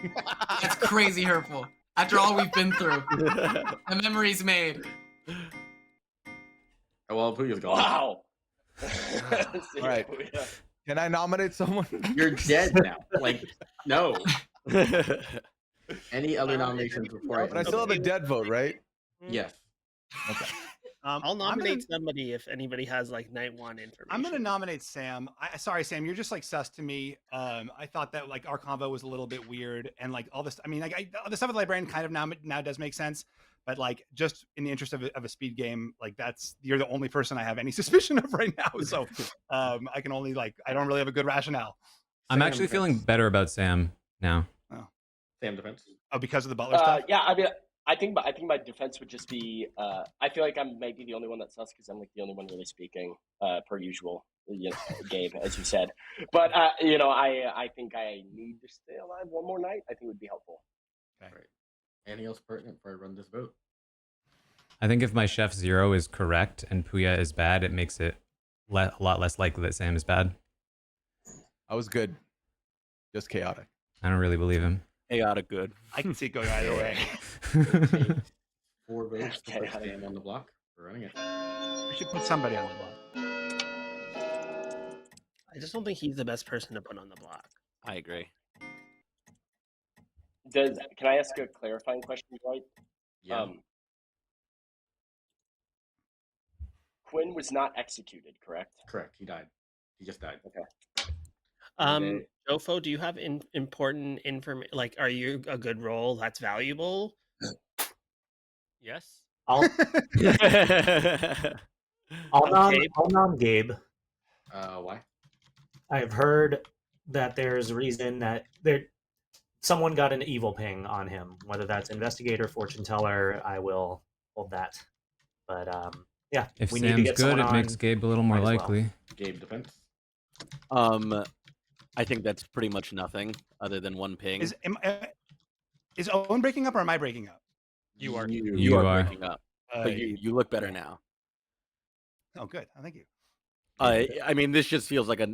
That's crazy hurtful. After all we've been through, the memories made. Oh, well, Puya's gone. Wow. All right. Can I nominate someone? You're dead now. Like, no. Any other nominations before But I still have a dead vote, right? Yes. Okay. I'll nominate somebody if anybody has like night one information. I'm gonna nominate Sam. Sorry, Sam, you're just like sus to me. I thought that like our convo was a little bit weird, and like all this. I mean, like the stuff with the librarian kind of now does make sense, but like just in the interest of a speed game, like you're the only person I have any suspicion of right now. So I can only I don't really have a good rationale. I'm actually feeling better about Sam now. Oh. Sam defense. Oh, because of the Butler stuff. Yeah, I mean, I think my defense would just be. I feel like I'm maybe the only one that's sus because I'm like the only one really speaking, per usual. Gabe, as you said, but I think I need to stay alive one more night. I think would be helpful. Okay. Right. Anything else pertinent before I run this vote? I think if my chef 0 is correct and Puya is bad, it makes it a lot less likely that Sam is bad. I was good, just chaotic. I don't really believe him. Chaotic good. I can see it going either way. 4 votes to put Sam on the block. We're running it. We should put somebody on the block. I just don't think he's the best person to put on the block. I agree. Can I ask a clarifying question, Dwight? Yeah. Quinn was not executed, correct? Correct. He died. He just died. Okay. Jofo, do you have important information? Like, are you a good role that's valuable? Yes. I'll nom Gabe. Why? I've heard that there's a reason that someone got an evil ping on him. Whether that's investigator, fortune teller, I will hold that. But yeah, If we Sam's need to get good, it someone makes on. Gabe a little more Might as likely. Gabe defense. I think that's pretty much nothing other than one ping. Is Owen breaking up or am I breaking up? You are. You You are. are breaking up, but you look better now. Oh, good. Oh, thank you. I mean, this just feels like a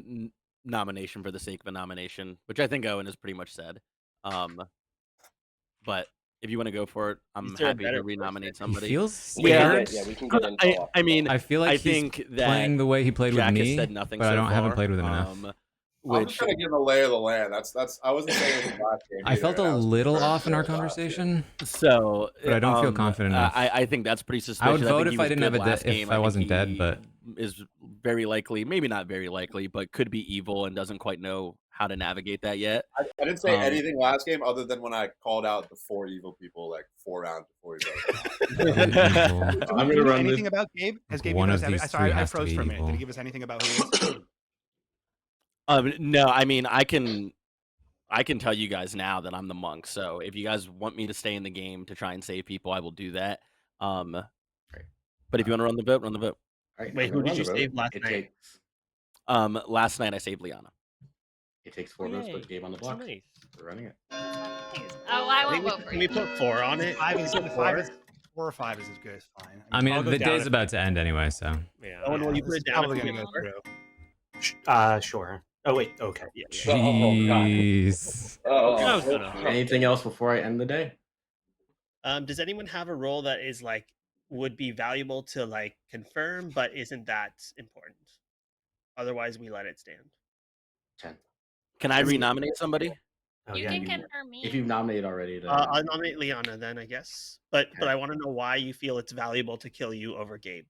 nomination for the sake of a nomination, which I think Owen has pretty much said. But if you want to go for it, I'm happy to renominate somebody. He feels yeah, weird. Yeah, we can get into I mean, I feel like I he's think that playing the way he played Jack with has me, said nothing but so I haven't far, played with him enough. I'm just trying to give a lay of the land. That's I wasn't saying anything last game. I felt either, a and was little concerned off in our about that. conversation, So, but I don't feel confident enough. I think that's pretty suspicious. I would vote think if I didn't have a last if game. I think wasn't dead, he but is very likely, maybe not very likely, but could be evil and doesn't quite know how to navigate that yet. I didn't say anything last game other than when I called out the 4 evil people like 4 rounds before he voted. I'm going to run anything about Gabe? Has Gabe One given us of these sorry, three I has to froze be for a minute. evil. Did he give us anything about who he is? No, I mean, I can tell you guys now that I'm the monk. So if you guys want me to stay in the game to try and save people, I will do that. But if you want to run the vote, run the vote. All right, Wait, who did you save last night? Last night I saved Liana. It takes 4 votes to put Gabe on the block. Nice. We're running it. Oh, I won't vote for Can you. we put 4 on it? 5 is 4 or 5 is as good as fine. I mean, the day's about to end anyway, so. Yeah. Owen, will you put it down? Probably if we going to get go more? through. Sure. Oh wait. Okay. Jeez. Anything else before I end the day? Does anyone have a role that is like would be valuable to like confirm, but isn't that important? Otherwise, we let it stand. 10. Can I renominate somebody? You can confirm me. If you've nominated already, then I'll nominate Liana then, I guess. But I want to know why you feel it's valuable to kill you over Gabe.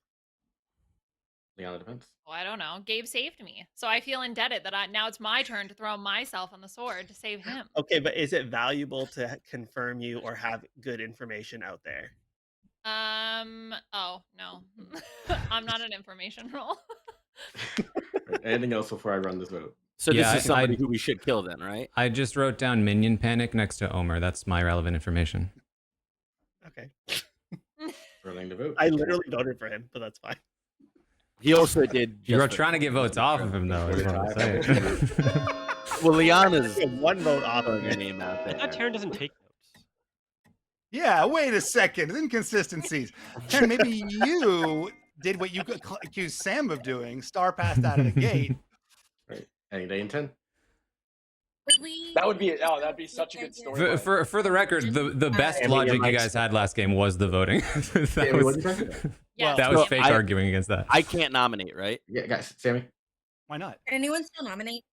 Liana defense. Oh, I don't know. Gabe saved me, so I feel indebted that now it's my turn to throw myself on the sword to save him. Okay, but is it valuable to confirm you or have good information out there? Oh no, I'm not an information role. Anything else before I run this vote? So Yeah, this is somebody who we should kill then, right? I just wrote down Minion Panic next to Omer. That's my relevant information. Okay. Running the vote. I literally voted for him, but that's fine. He also did. You were trying to get votes off of him, though. Is what I'm saying. Well, Liana's one vote off of your name out I there. thought Taran doesn't take notes. Yeah, wait a second. Inconsistencies. Ken, maybe you did what you accused Sam of doing. Star passed out of the gate. Right. Any day in 10. That would be that'd be such a good story. For the record, the best logic you guys had last game was the voting. that was fake arguing against that. I can't nominate, right? Yeah, guys, Sammy. Why not? Can anyone still nominate?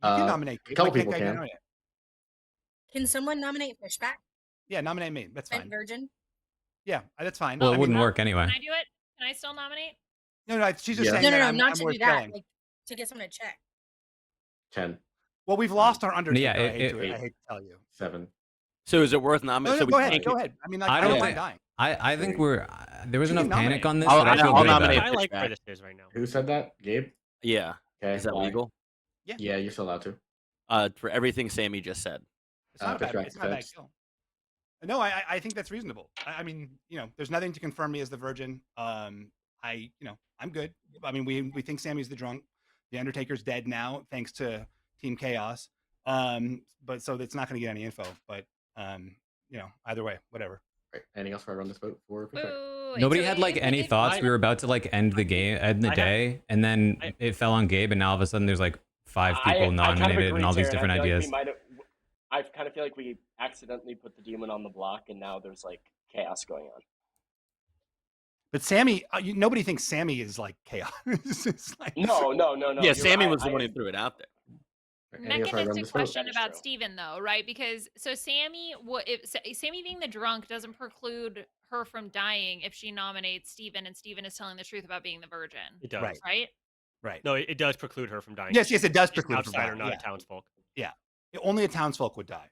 You can nominate. A couple Why can't people I can. nominate? Can someone nominate Fishback? Yeah, nominate me. That's White fine. Virgin? Yeah, that's fine. Well, I it mean, wouldn't work anyway. Can I do it? Can I still nominate? No, she's just saying No, that not I'm to worth do that. killing. Like to get someone to check. 10. Well, we've lost our Undertaker. Yeah, I hate to tell you. 7. So is it worth No, nominating? go ahead. Go ahead. I mean, like, I I don't don't think. mind dying. I think we're there was You enough can panic nominate. on this I'll- that I feel I'll good about nominate it. I like where Fishback. this is right now. Who said that? Gabe? Yeah. Okay. Is that why? legal? Yeah, you're still allowed to. For everything Sammy just said. It's not a bad. Fishback It's not a bad defense. kill. No, I think that's reasonable. I mean, there's nothing to confirm me as the virgin. I'm good. I mean, we think Sammy's the drunk. The Undertaker's dead now, thanks to Team Chaos. But so it's not going to get any info. But either way, whatever. Right. Anything else for I run this vote for Fishback? Nobody had like any thoughts. We were about to like end the game, end the day, and then it fell on Gabe, and now all of a sudden there's like 5 people nominated and all these different ideas. I kind of feel like we accidentally put the demon on the block, and now there's like chaos going on. But Sammy, nobody thinks Sammy is like chaos. It's like, No. Yeah, Sammy was the one who threw it out there. Mechanistic question about Steven though, right? Because so Sammy being the drunk doesn't preclude her from dying if she nominates Steven and Steven is telling the truth about being the virgin. It does. Right? Right. No, it does preclude her from dying. Yes, it does She's preclude her from outsider, dying, not yeah. a townsfolk. Yeah. Only a townsfolk would die.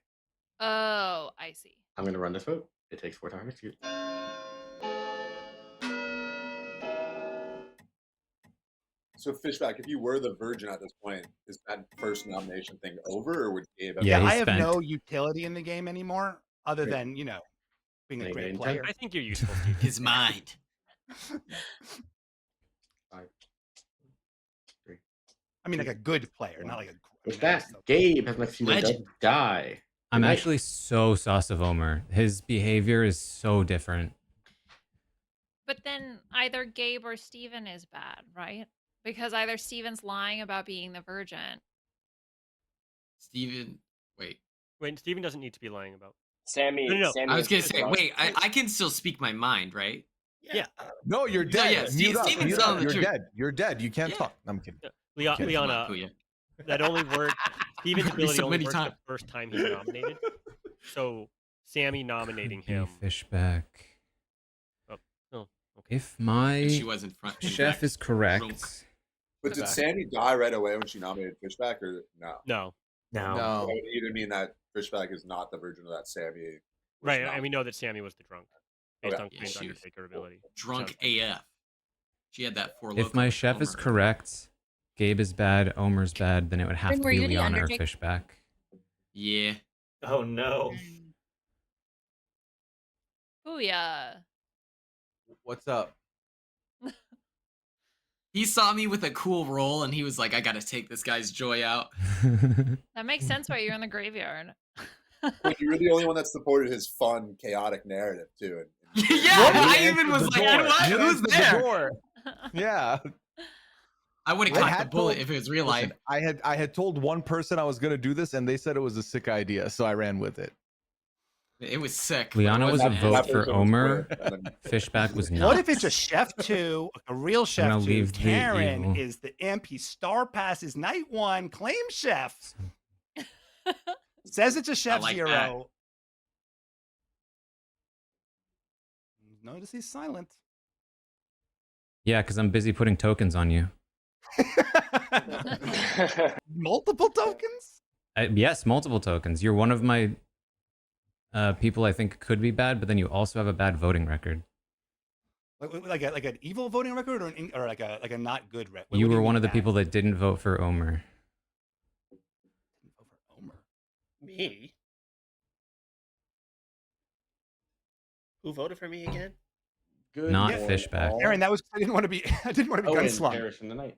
Oh, I see. I'm going to run this vote. It takes 4 to execute. So Fishback, if you were the virgin at this point, is that first nomination thing over, or would Gabe? Yeah, I have no utility in the game anymore, other than being a great player. I think you're useful. His mind. I mean, like a good player, not like a. With that, Gabe has next few Legend. die. I'm Good night. actually so sauce of Omer. His behavior is so different. But then either Gabe or Steven is bad, right? Because either Steven's lying about being the virgin. Steven, wait. Steven doesn't need to be lying about. Sammy. No. Sammy I was gonna is say, drunk. wait, I can still speak my mind, right? Yeah. No, you're No, dead. yeah, Mute up, Steven's mute up. telling the You're truth. dead. You're dead. You can't talk. I'm kidding. Liana, Puya. that only worked. Steven's Heard me ability so only many worked times. the first time he's nominated. So Sammy nominating him. Fishback. Oh, okay. If my She wasn't front. chef is correct, But did Sammy die right away when she nominated Fishback, or no? No. No. So you didn't mean that Fishback is not the virgin of that Sammy. was Right, not. and we know that Sammy was the drunk based Okay. on Queen's she was Undertaker ability. Drunk AF. She had that 4 if my chef is correct, Gabe is bad, Omer's bad, then it would have Then to were be you the Liana or Undertaker? Fishback. Yeah. Oh no. Booyah. What's up? He saw me with a cool roll and he was like, I gotta take this guy's joy out. That makes sense why you're in the graveyard. But you were the only one that supported his fun, chaotic narrative too. Yeah, I even was like, you know what? Who's there? Yeah. I would have I caught the had bullet told- if it was real life. Listen, I had told one person I was gonna do this, and they said it was a sick idea, so I ran with it. It was sick. Liana was a That vote person for was Omer. great. Fishback was not. What if it's a chef 2, a real chef gonna 2? leave the Karen evil. is the imp. He star passes night 1, claim chef. Says it's a chef like 0. that. Notice he's silent. Yeah, because I'm busy putting tokens on you. Multiple tokens? Yes, multiple tokens. You're one of my people I think could be bad, but then you also have a bad voting record. Like an evil voting record, or like a not good record? You were one of the people that didn't vote for Omer. Me? Who voted for me again? Good Not lord, Fishback. all. Aaron, I didn't want to be Owen gunslung. perished in the night.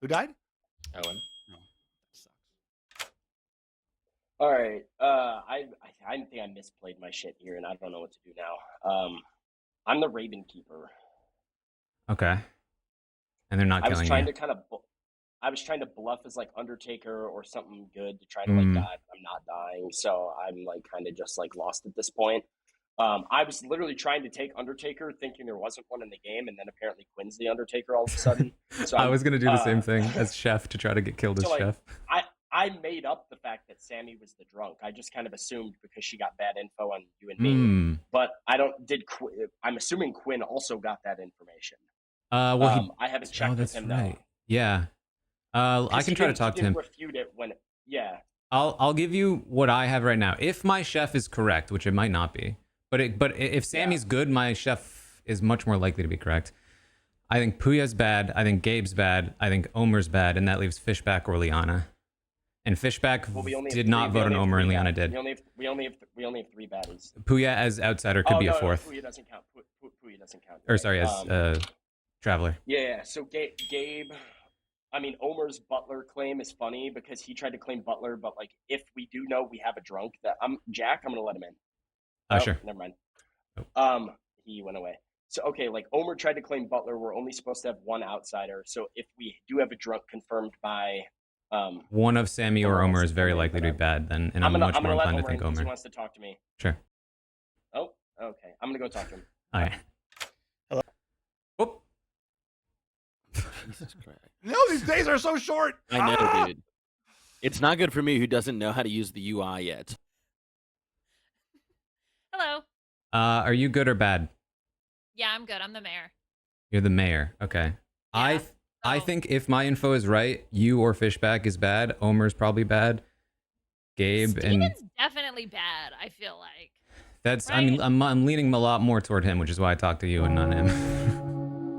Who died? Owen. All right. I think I misplayed my shit here, and I don't know what to do now. I'm the Raven Keeper. Okay. And they're not I was killing trying you. to kind of, I was trying to bluff as like Undertaker or something good to try to like Mm. die, but I'm not dying, so I'm like kind of just like lost at this point. I was literally trying to take Undertaker, thinking there wasn't one in the game, and then apparently Quinn's the Undertaker all of a sudden. So I was gonna do the same uh, thing as Chef to try to get killed as So like, Chef. I I made up the fact that Sammy was the drunk. I just kind of assumed because she got bad info on you and me. But I don't. I'm assuming Quinn also got that information. Well, I haven't checked with him though. Yeah. I can try to talk to him. Refute it when. Yeah. I'll give you what I have right now. If my chef is correct, which it might not be, but if Sammy's good, my chef is much more likely to be correct. I think Puya's bad. I think Gabe's bad. I think Omer's bad, and that leaves Fishback or Liana. And Fishback did not vote on Omer, and Liana did. We only have 3 baddies. Puya as outsider could be a 4th. Puya doesn't count. Puya doesn't count. Or sorry, as traveler. Yeah. So Gabe. I mean, Omer's Butler claim is funny because he tried to claim Butler, but like, if we do know we have a drunk, I'm gonna let him in. Sure. Never mind. He went away. So okay, like Omer tried to claim Butler. We're only supposed to have 1 outsider. So if we do have a drunk confirmed by one of Sammy or Omer is very likely to be bad. Then, and I'm much more inclined to think Omer. He wants to talk to me. Sure. Oh, okay. I'm gonna go talk to him. All right. Hello. Whoop. Jesus Christ. No, these days are so short. I know, dude. It's not good for me who doesn't know how to use the UI yet. Hello. Are you good or bad? Yeah, I'm good. I'm the mayor. You're the mayor. Okay. Yeah. I think if my info is right, you or Fishback is bad. Omer's probably bad. Gabe Steven's definitely bad, I feel like. That's right? I'm leaning a lot more toward him, which is why I talked to you and not him.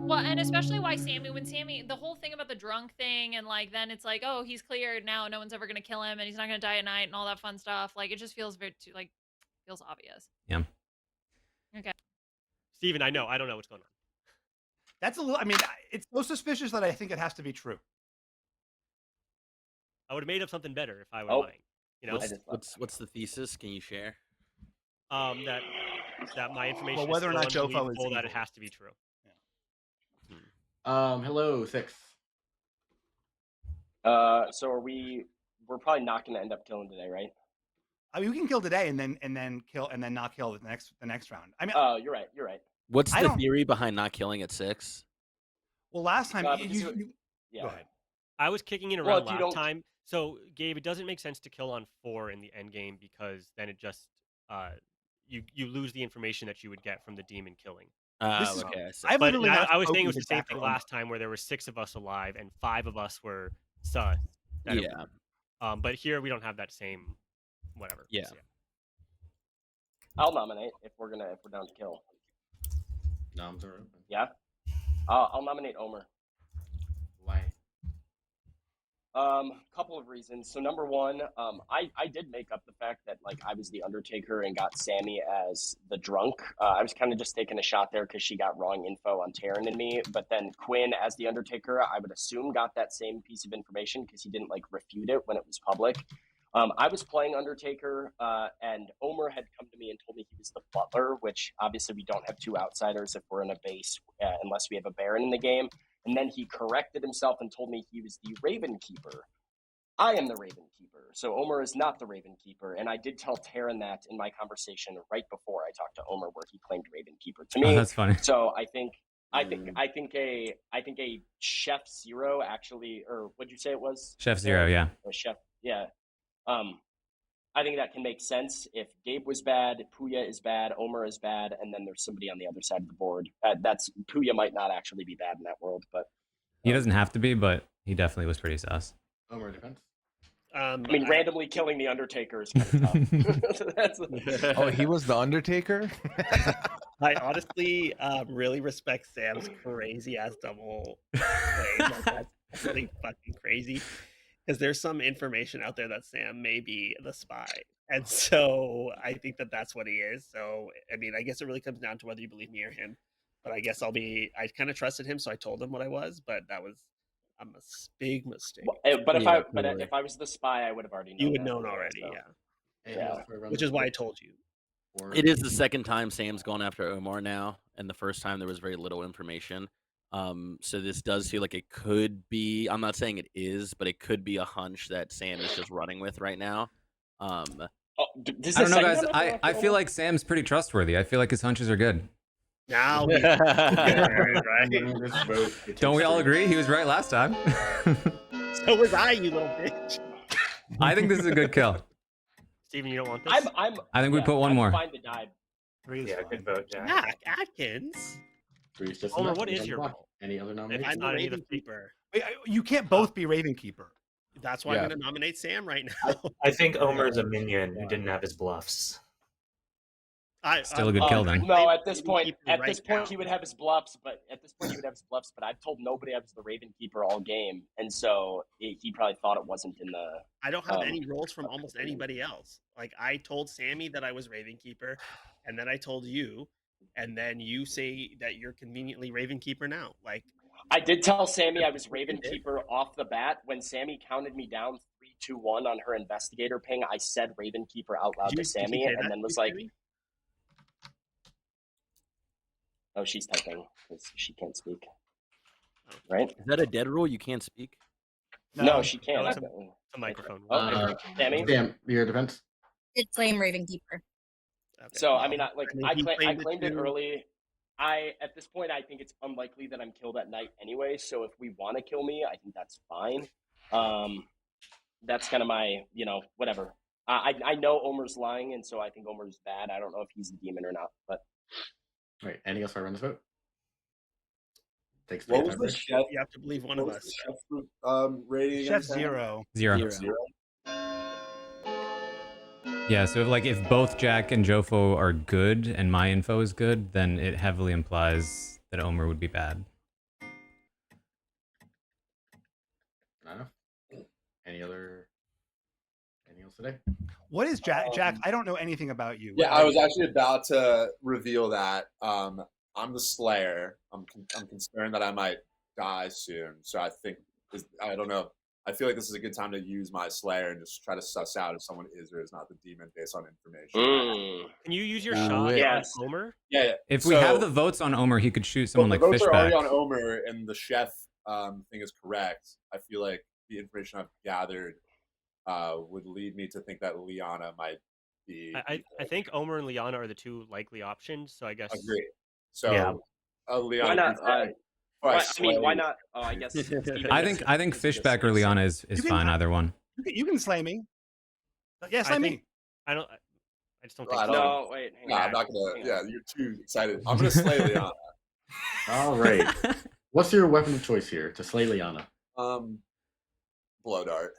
Well, and especially why Sammy, the whole thing about the drunk thing, and like then it's like, oh, he's cleared now, no one's ever gonna kill him, and he's not gonna die at night, and all that fun stuff. Like it just feels feels obvious. Yeah. Okay. Steven, I don't know what's going on. That's a little. I mean, it's so suspicious that I think it has to be true. I would have made up something better if I were lying. You know. What's the thesis? Can you share? That my information. Well, whether or not Jofo is that it has to be true. Hello, 6. So we're probably not going to end up killing today, right? I mean, we can kill today and then kill and then not kill the next round. I mean, you're right. What's the theory behind not killing at 6? Well, last time Go ahead. I was kicking in around last time. So, Gabe, it doesn't make sense to kill on 4 in the end game because then it just you lose the information that you would get from the demon killing. Okay. I was saying it was the same thing last time where there were 6 of us alive and 5 of us were sus. Yeah. But here we don't have that same whatever. Yeah. I'll nominate if we're down to kill. Noms are open. Yeah. I'll nominate Omer. Why? Couple of reasons. So number one, I did make up the fact that like I was the Undertaker and got Sammy as the drunk. I was kind of just taking a shot there because she got wrong info on Taran and me. But then Quinn as the Undertaker, I would assume got that same piece of information because he didn't like refute it when it was public. I was playing Undertaker, and Omer had come to me and told me he was the butler, which obviously we don't have 2 outsiders if we're in a base unless we have a Baron in the game. And then he corrected himself and told me he was the Raven Keeper. I am the Raven Keeper, so Omer is not the Raven Keeper. And I did tell Taran that in my conversation right before I talked to Omer, where he claimed Raven Keeper to me. Oh, that's funny. So I think a Chef Zero actually, or what'd you say it was? Chef Zero, yeah. A chef, yeah. I think that can make sense if Gabe was bad, Puya is bad, Omer is bad, and then there's somebody on the other side of the board. Puya might not actually be bad in that world, but he doesn't have to be, but he definitely was pretty sus. Omer defense. I mean, randomly killing the Undertaker is kind of tough. Oh, he was the Undertaker? I honestly really respect Sam's crazy ass double play. That's really fucking crazy. Because there's some information out there that Sam may be the spy. And so I think that that's what he is. So, I mean, I guess it really comes down to whether you believe me or him. But I guess I kind of trusted him, so I told him what I was. But that was a big mistake. But if I was the spy, I would have already known. You would known already, so. Yeah. Which is why I told you. It is the second time Sam's gone after Omar now. And the first time there was very little information. So this does feel like it could be, I'm not saying it is, but it could be a hunch that Sam is just running with right now. I don't know, guys. I feel like Sam's pretty trustworthy. I feel like his hunches are good. Now, don't we all agree? He was right last time. So was I, you little bitch. I think this is a good kill. Steven, you don't want this? I think we put one more. Fine to die. Yeah, good vote, Jack. Jack Atkins. Homer, what is your role? Any other If nominations? it's not any of the Keeper. Wait, you can't both be Raven Keeper. That's why I'm going to nominate Sam right now. I think Omer's a minion who didn't have his bluffs. Still a good kill then. No, at this point, now. he would have his bluffs, but I've told nobody I was the Raven Keeper all game, and so he probably thought it wasn't in the. I don't have any roles from almost anybody else. Like I told Sammy that I was Raven Keeper, and then I told you, and then you say that you're conveniently Raven Keeper now. Like I did tell Sammy I was Raven Keeper off the bat. When Sammy counted me down 3-2-1 on her investigator ping, I said Raven Keeper out loud to Sammy, and then was like. Oh, she's typing because she can't speak. Right? Is that a dead rule? You can't speak? No, she can't. No, it's a microphone. Sammy? Sam, your defense? It's lame Raven Keeper. So I mean, I claimed it early. At this point, I think it's unlikely that I'm killed at night anyway. So if we want to kill me, I think that's fine. That's kind of my, whatever. I know Omer's lying, and so I think Omer's bad. I don't know if he's a demon or not, but. Wait, anything else for run this vote? What was the chef? You have to believe one of us. Rating Chef 0. 0. Yeah, so if both Jack and Jofo are good and my info is good, then it heavily implies that Omer would be bad. I don't know. Anything else today? What is Jack? Jack, I don't know anything about you. Yeah, I was actually about to reveal that I'm the Slayer. I'm concerned that I might die soon, so I think I don't know. I feel like this is a good time to use my Slayer and just try to suss out if someone is or is not the demon based on information. Can you use your shot on Omer? Yeah. If we have the votes on Omer, he could shoot someone like the votes are already Fishback. on Omer, and the chef thing is correct. I feel like the information I've gathered would lead me to think that Liana might be. I think Omer and Liana are the two likely options. So I guess. Agree. So yeah. Liana. Why not? Why not? Oh, I guess. I think Fishback or Liana is fine. Either one. You can slay me. Yeah, slay me. I just don't think. No, wait. I'm not gonna. Yeah, you're too excited. I'm gonna slay Liana. All right. What's your weapon of choice here to slay Liana? Blow dart.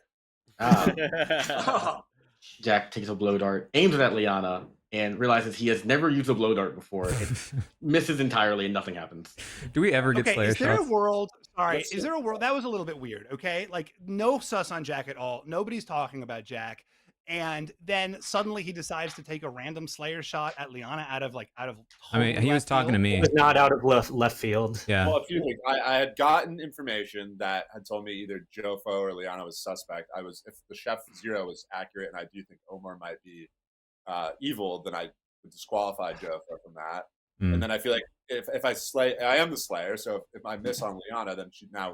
Jack takes a blow dart, aims it at Liana, and realizes he has never used a blow dart before. It misses entirely, and nothing happens. Do we ever get Slayer is there shots? a world? Sorry, is there a world that was a little bit weird? Okay, like no sus on Jack at all. Nobody's talking about Jack, and then suddenly he decides to take a random Slayer shot at Liana out of. I mean, he was talking to me. But not out of left field. Yeah. Well, a few things. I had gotten information that had told me either Jofo or Liana was suspect. If the chef 0 was accurate, and I do think Omar might be evil, then I would disqualify Jofo from that. And then I feel like if I slay, I am the Slayer. So if I miss on Liana, then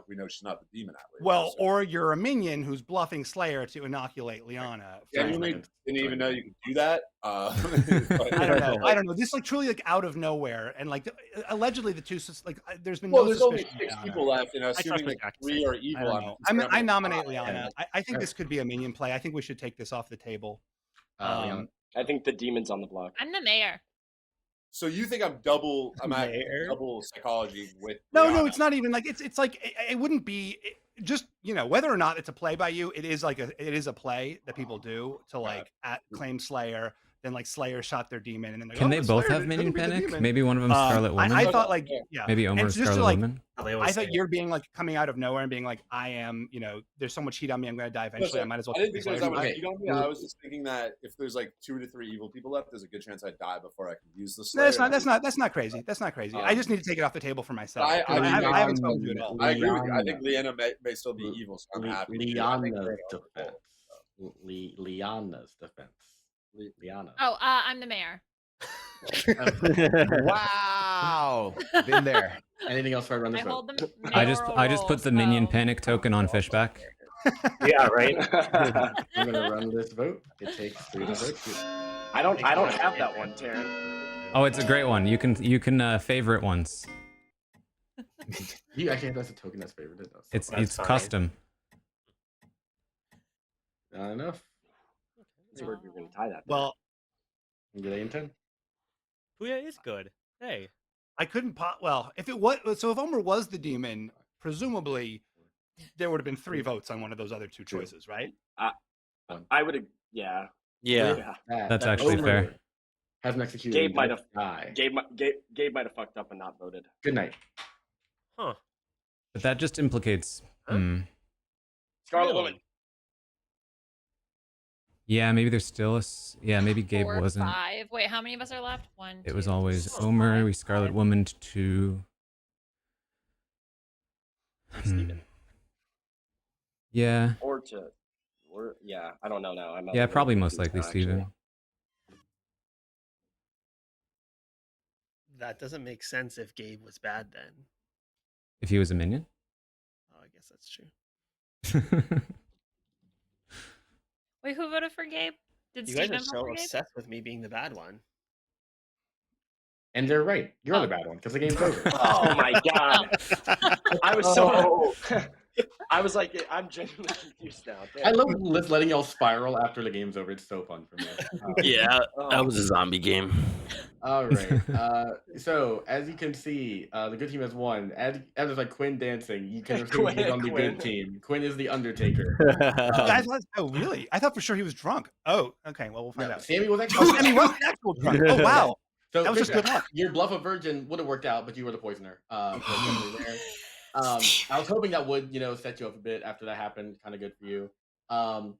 we know she's not the demon at least. Well, or you're a minion who's bluffing Slayer to inoculate Liana. Genuinely didn't even know you could do that. I don't know. This truly out of nowhere, and allegedly the two there's been Well, no there's only suspicion 6 people left. Assuming 3 are evil. I nominate Liana. I think this could be a minion play. I think we should take this off the table. I think the demon's on the block. I'm the mayor. So you think I'm double psychology with? No, it's not even like it's like it wouldn't be just whether or not it's a play by you. It is a play that people do to claim Slayer. Then Slayer shot their demon, and then Can they both have Minion Panic? Maybe one of them Scarlet Woman. I thought maybe Omer's Scarlet Woman. I thought you're being coming out of nowhere and being I am, there's so much heat on me, I'm going to die eventually. I might as well. I didn't think there's that much heat on me. I was just thinking that if there's 2 to 3 evil people left, there's a good chance I'd die before I can use the Slayer. No, that's not crazy. That's not crazy. I just need to take it off the table for myself. I haven't spoken to it at all. I agree with you. I think Liana may still be evil, so I'm happy. Liana's defense. Liana. Oh, I'm the mayor. Wow, been there. Anything else for I run this vote? I just put the Minion Panic token on Fishback. Yeah, right. I'm gonna run this vote. It takes 3 to vote. I don't have that one, Taran. Oh, it's a great one. You can favorite ones. You actually have a token that's favorited. It's custom. Not enough. We're going to tie that. Well, Did they intend? Puya is good. Hey, I couldn't well, if it was so if Omer was the demon, presumably there would have been 3 votes on one of those other 2 choices, right? I would have, yeah. Yeah. That's actually fair. Hasn't executed. Gabe might have died. Gabe might have fucked up and not voted. Good night. Huh. But that just implicates. Scarlet Woman. Yeah, maybe there's still yeah, maybe Gabe 4, wasn't. 5. Wait, how many of us are left? 1, It was 2, always 4, Omer, 5, we Scarlet 5. Woman 2. Yeah. Yeah, I don't know now. Yeah, probably most likely actually. Steven. That doesn't make sense if Gabe was bad then. If he was a minion? Oh, I guess that's true. Wait, who voted for Gabe? Did You guys Steven are vote so for Gabe? obsessed with me being the bad one. And they're right. You're the bad one because the game's over. Oh my god! I was so. I was like, I'm genuinely confused now. Damn. I love letting y'all spiral after the game's over. It's so fun for me. Yeah, that was a zombie game. All right. So as you can see, the good team has won. As there's like Quinn dancing, you can assume he's on the good team. Quinn is the Undertaker. Oh, really? I thought for sure he was drunk. Oh, okay. Well, we'll find out. Sammy was actually. Sammy was an actual drunk. Oh, wow. So that was just good luck. Your bluff of virgin would have worked out, but you were the poisoner. I was hoping that would, set you up a bit after that happened. Kind of good for you. The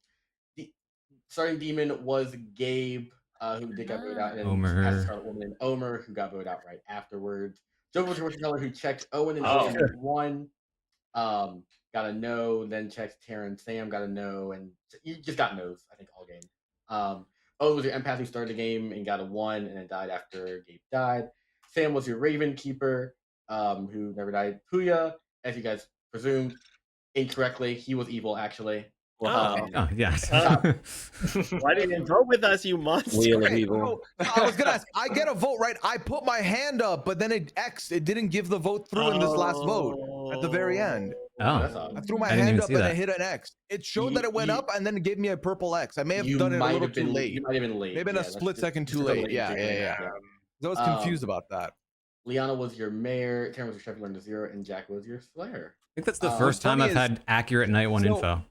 starting demon was Gabe, who did get voted out, and then Omer. Scarlet Woman and Omer, who got voted out right afterwards. Joe was fortune teller who checked Owen and Owen at 1. Got a no, then checked Taran, Sam got a no, and you just got no's, I think, all game. Owen was your empath who started the game and got a 1 and then died after Gabe died. Sam was your Raven Keeper, who never died. Puya, as you guys presumed incorrectly, he was evil actually. Yes. Why didn't you vote with us, you monster? Wheel of evil. I was gonna ask. I get a vote, right? I put my hand up, but then it didn't give the vote through in this last vote at the very end. Oh, I threw my didn't hand even up see and that. I hit an X. It showed that it went up and then it gave me a purple X. I may have done it a little too late. You might have been late. Maybe in a split second too late. Yeah. I was confused about that. Liana was your mayor, Taryn was your chef, you learned to 0, and Jack was your slayer. I think that's the first time I've had accurate night 1 info.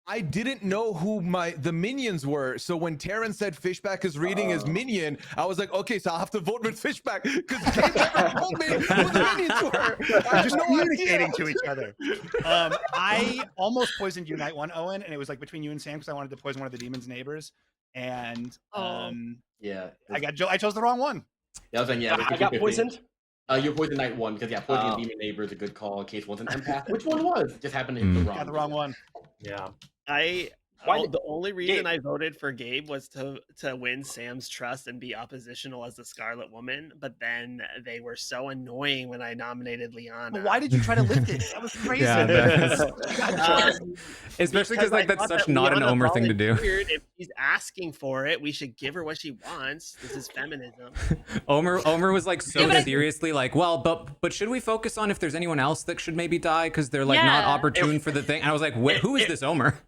I didn't know who the minions were. So when Taran said Fishback is reading his minion, I was like, okay, so I'll have to vote with Fishback because Kate never told me who the minions were. We're just communicating to each other. I almost poisoned you night 1, Owen, and it was like between you and Sam because I wanted to poison one of the demon's neighbors. And yeah, I chose the wrong one. Yeah, I was saying, I got poisoned. You're poisoned night 1 because poisoning a demon neighbor is a good call in case one's an empath. Which one was? Just happened to hit the wrong one. Yeah. The only reason I voted for Gabe was to win Sam's trust and be oppositional as the Scarlet Woman, but then they were so annoying when I nominated Liana. But why did you try to lift it? That was crazy. Especially because like that's such not an Omer thing to do. If she's asking for it, we should give her what she wants. This is feminism. Omer was like so seriously like, well, but should we focus on if there's anyone else that should maybe die because they're like not opportune for the thing? And I was like, who is this Omer?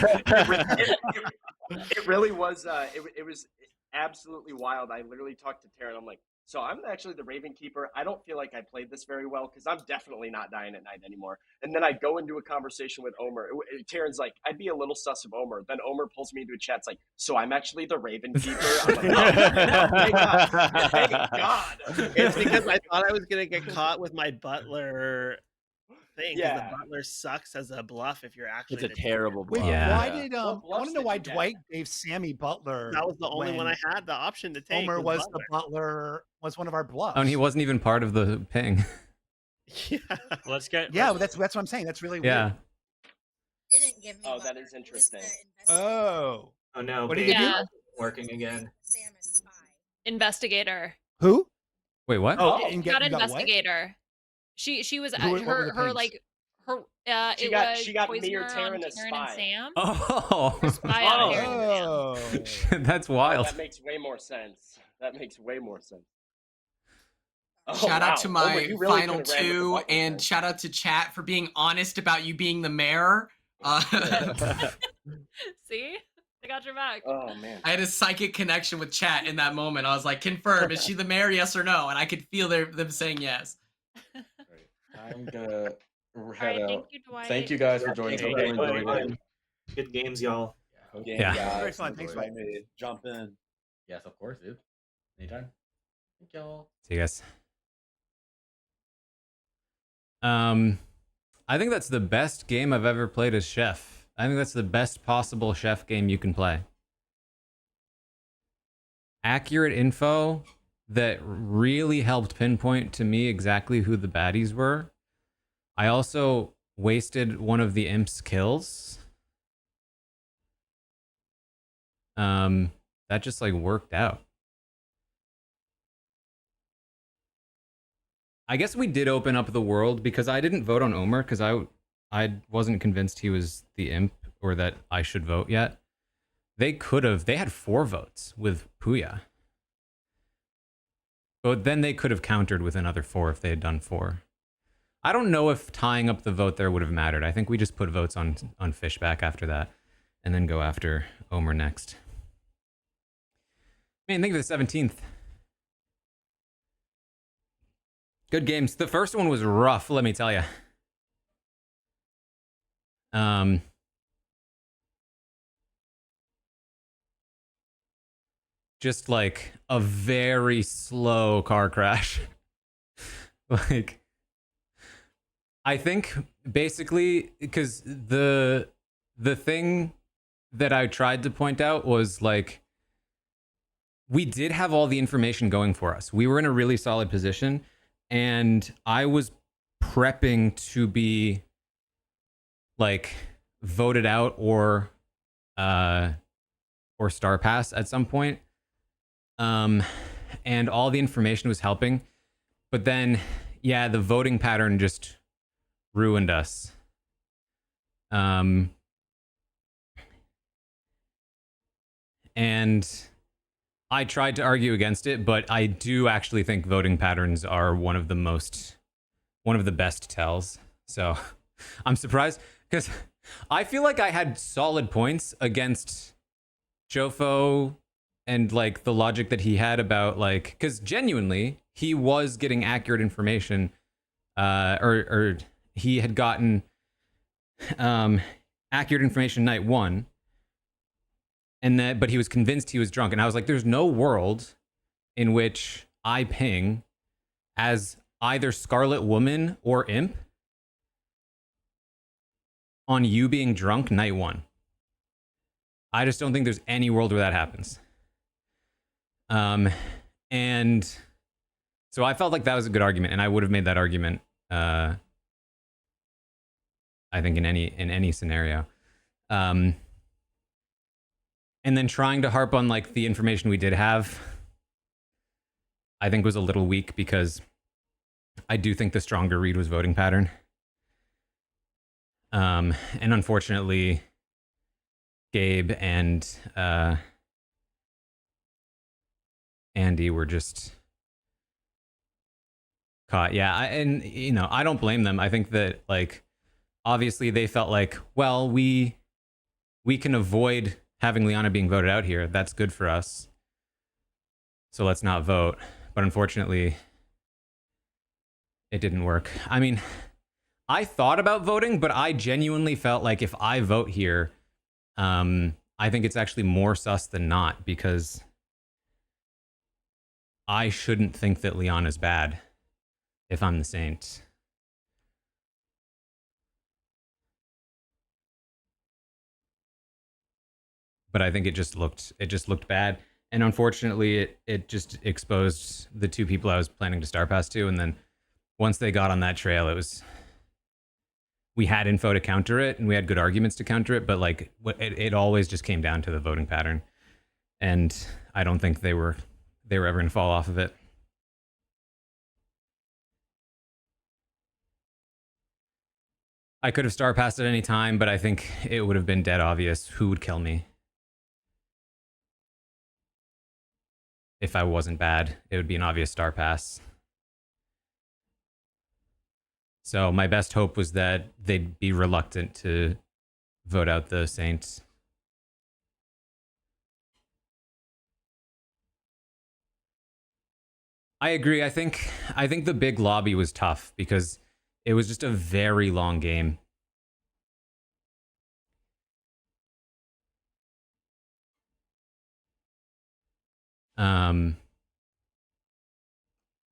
It really was. It was absolutely wild. I literally talked to Taran. I'm like, so I'm actually the Raven Keeper. I don't feel like I played this very well because I'm definitely not dying at night anymore. And then I go into a conversation with Omer. Taran's like, I'd be a little sus of Omer. Then Omer pulls me into a chat. It's like, so I'm actually the Raven Keeper. I'm like, thank God. Thank God. It's because I thought I was gonna get caught with my butler thing. Yeah, the butler sucks as a bluff if you're actually. It's a terrible bluff. Why did I want to know why Dwight gave Sammy Butler? That was the only one I had the option to take. Omer was the butler. Was one of our bluffs. Oh, and he wasn't even part of the ping. Yeah, let's get. Yeah, that's what I'm saying. That's really yeah. weird. Didn't give me. Oh, that is interesting. Oh. Oh no. What did you do? Working again. Sam is spy. Investigator. Who? Wait, what? Oh, got investigator. She was her like her. She got me or Taran as spy. Sam. Oh. Spy on Taran and Sam. That's wild. That makes way more sense. Shout out to my final 2, and shout out to chat for being honest about you being the mayor. See? I got your back. Oh man. I had a psychic connection with chat in that moment. I was like, confirm, is she the mayor, yes or no? And I could feel them saying yes. I'm gonna head right, out. thank you, Dwight. Thank you guys for joining. Thanks, Hope you Dwight. enjoyed it. Good games, y'all. Game, guys. Very fun. Thanks, Invite Mike. me. Jump in. Yes, of course, dude. Anytime. Thank y'all. See you guys. I think that's the best game I've ever played as chef. I think that's the best possible chef game you can play. Accurate info that really helped pinpoint to me exactly who the baddies were. I also wasted one of the imp's kills. That just like worked out. I guess we did open up the world because I didn't vote on Omer because I wasn't convinced he was the imp or that I should vote yet. They had 4 votes with Puya. But then they could have countered with another 4 if they had done 4. I don't know if tying up the vote there would have mattered. I think we just put votes on Fishback after that and then go after Omer next. Man, think of the 17th. Good games. The first one was rough, let me tell you. Just like a very slow car crash. Like, I think basically because the thing that I tried to point out was like, we did have all the information going for us. We were in a really solid position, and I was prepping to be like voted out or star pass at some point. And all the information was helping, but then yeah, the voting pattern just ruined us. And I tried to argue against it, but I do actually think voting patterns are one of the best tells. So I'm surprised because I feel like I had solid points against Jofo and like the logic that he had about like, because genuinely he was getting accurate information, or he had gotten accurate information night 1. But he was convinced he was drunk. And I was like, there's no world in which I ping as either Scarlet Woman or Imp on you being drunk night 1. I just don't think there's any world where that happens. And so I felt like that was a good argument, and I would have made that argument, I think in any scenario. And then trying to harp on like the information we did have, I think was a little weak because I do think the stronger read was voting pattern. And unfortunately, Gabe and Andy were just caught. Yeah, and you know, I don't blame them. I think that like obviously they felt like, well, we can avoid having Liana being voted out here. That's good for us. So let's not vote. But unfortunately, it didn't work. I mean, I thought about voting, but I genuinely felt like if I vote here, I think it's actually more sus than not, because I shouldn't think that Liana's bad if I'm the Saint. But I think it just looked bad, and unfortunately, it just exposed the 2 people I was planning to star pass to. And then once they got on that trail, we had info to counter it, and we had good arguments to counter it. But like, it always just came down to the voting pattern, and I don't think they were ever going to fall off of it. I could have star passed at any time, but I think it would have been dead obvious who would kill me. If I wasn't bad, it would be an obvious star pass. So my best hope was that they'd be reluctant to vote out the Saints. I agree. I think the big lobby was tough because it was just a very long game.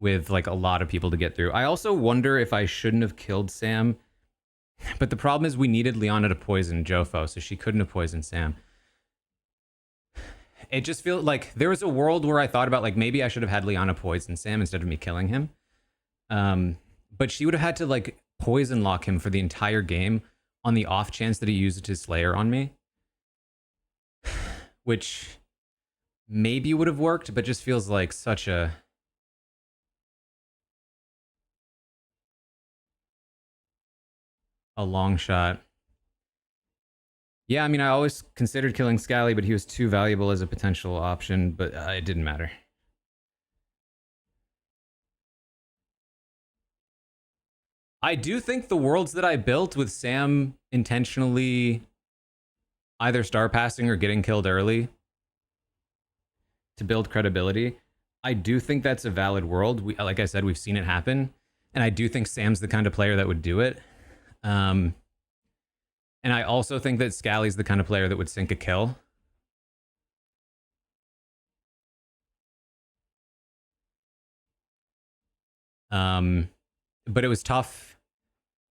With like a lot of people to get through. I also wonder if I shouldn't have killed Sam, but the problem is we needed Liana to poison Jofo, so she couldn't have poisoned Sam. It just feels like there was a world where I thought about like maybe I should have had Liana poison Sam instead of me killing him. But she would have had to like poison lock him for the entire game on the off chance that he used his Slayer on me. Which maybe would have worked, but just feels like such a long shot. Yeah, I mean, I always considered killing Scally, but he was too valuable as a potential option, but it didn't matter. I do think the worlds that I built with Sam intentionally either star passing or getting killed early to build credibility, I do think that's a valid world. Like I said, we've seen it happen, and I do think Sam's the kind of player that would do it. And I also think that Scally's the kind of player that would sink a kill. But it was tough.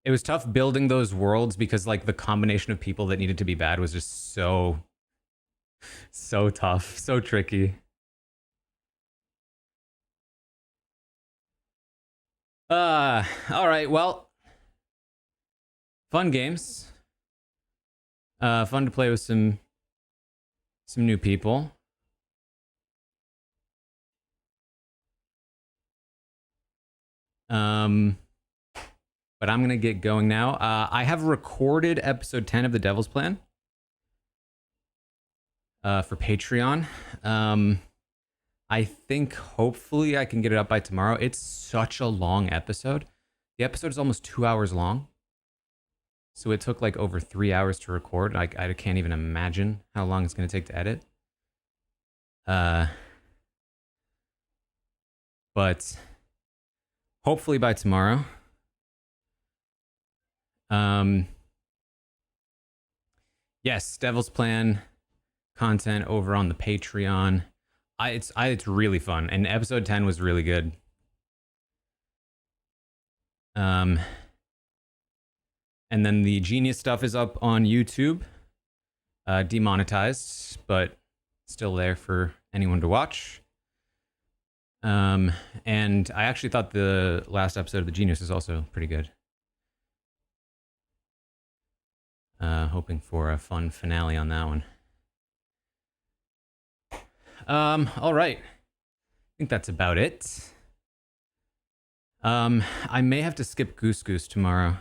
It was tough building those worlds because like the combination of people that needed to be bad was just so tough, so tricky. All right, well, fun games. Fun to play with some new people. But I'm gonna get going now. I have recorded episode 10 of The Devil's Plan for Patreon. I think hopefully I can get it up by tomorrow. It's such a long episode. The episode is almost 2 hours long. So it took like over 3 hours to record. I can't even imagine how long it's going to take to edit. But hopefully by tomorrow. Yes, Devil's Plan content over on the Patreon. It's really fun, and episode 10 was really good. And then the Genius stuff is up on YouTube, demonetized, but still there for anyone to watch. And I actually thought the last episode of the Genius is also pretty good. Hoping for a fun finale on that one. All right. I think that's about it. I may have to skip Goose Goose tomorrow.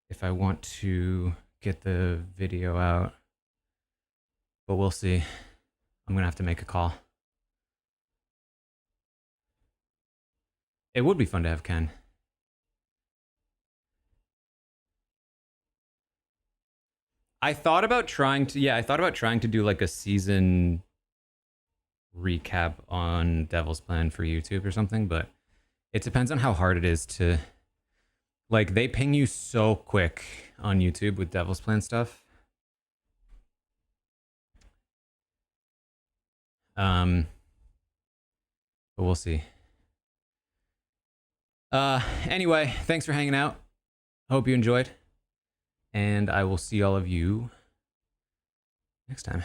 If I want to get the video out. But we'll see. I'm gonna have to make a call. It would be fun to have Ken. I thought about trying to do like a season recap on Devil's Plan for YouTube or something, but it depends on how hard it is to, like, they ping you so quick on YouTube with Devil's Plan stuff. But we'll see. Anyway, thanks for hanging out. Hope you enjoyed. And I will see all of you next time.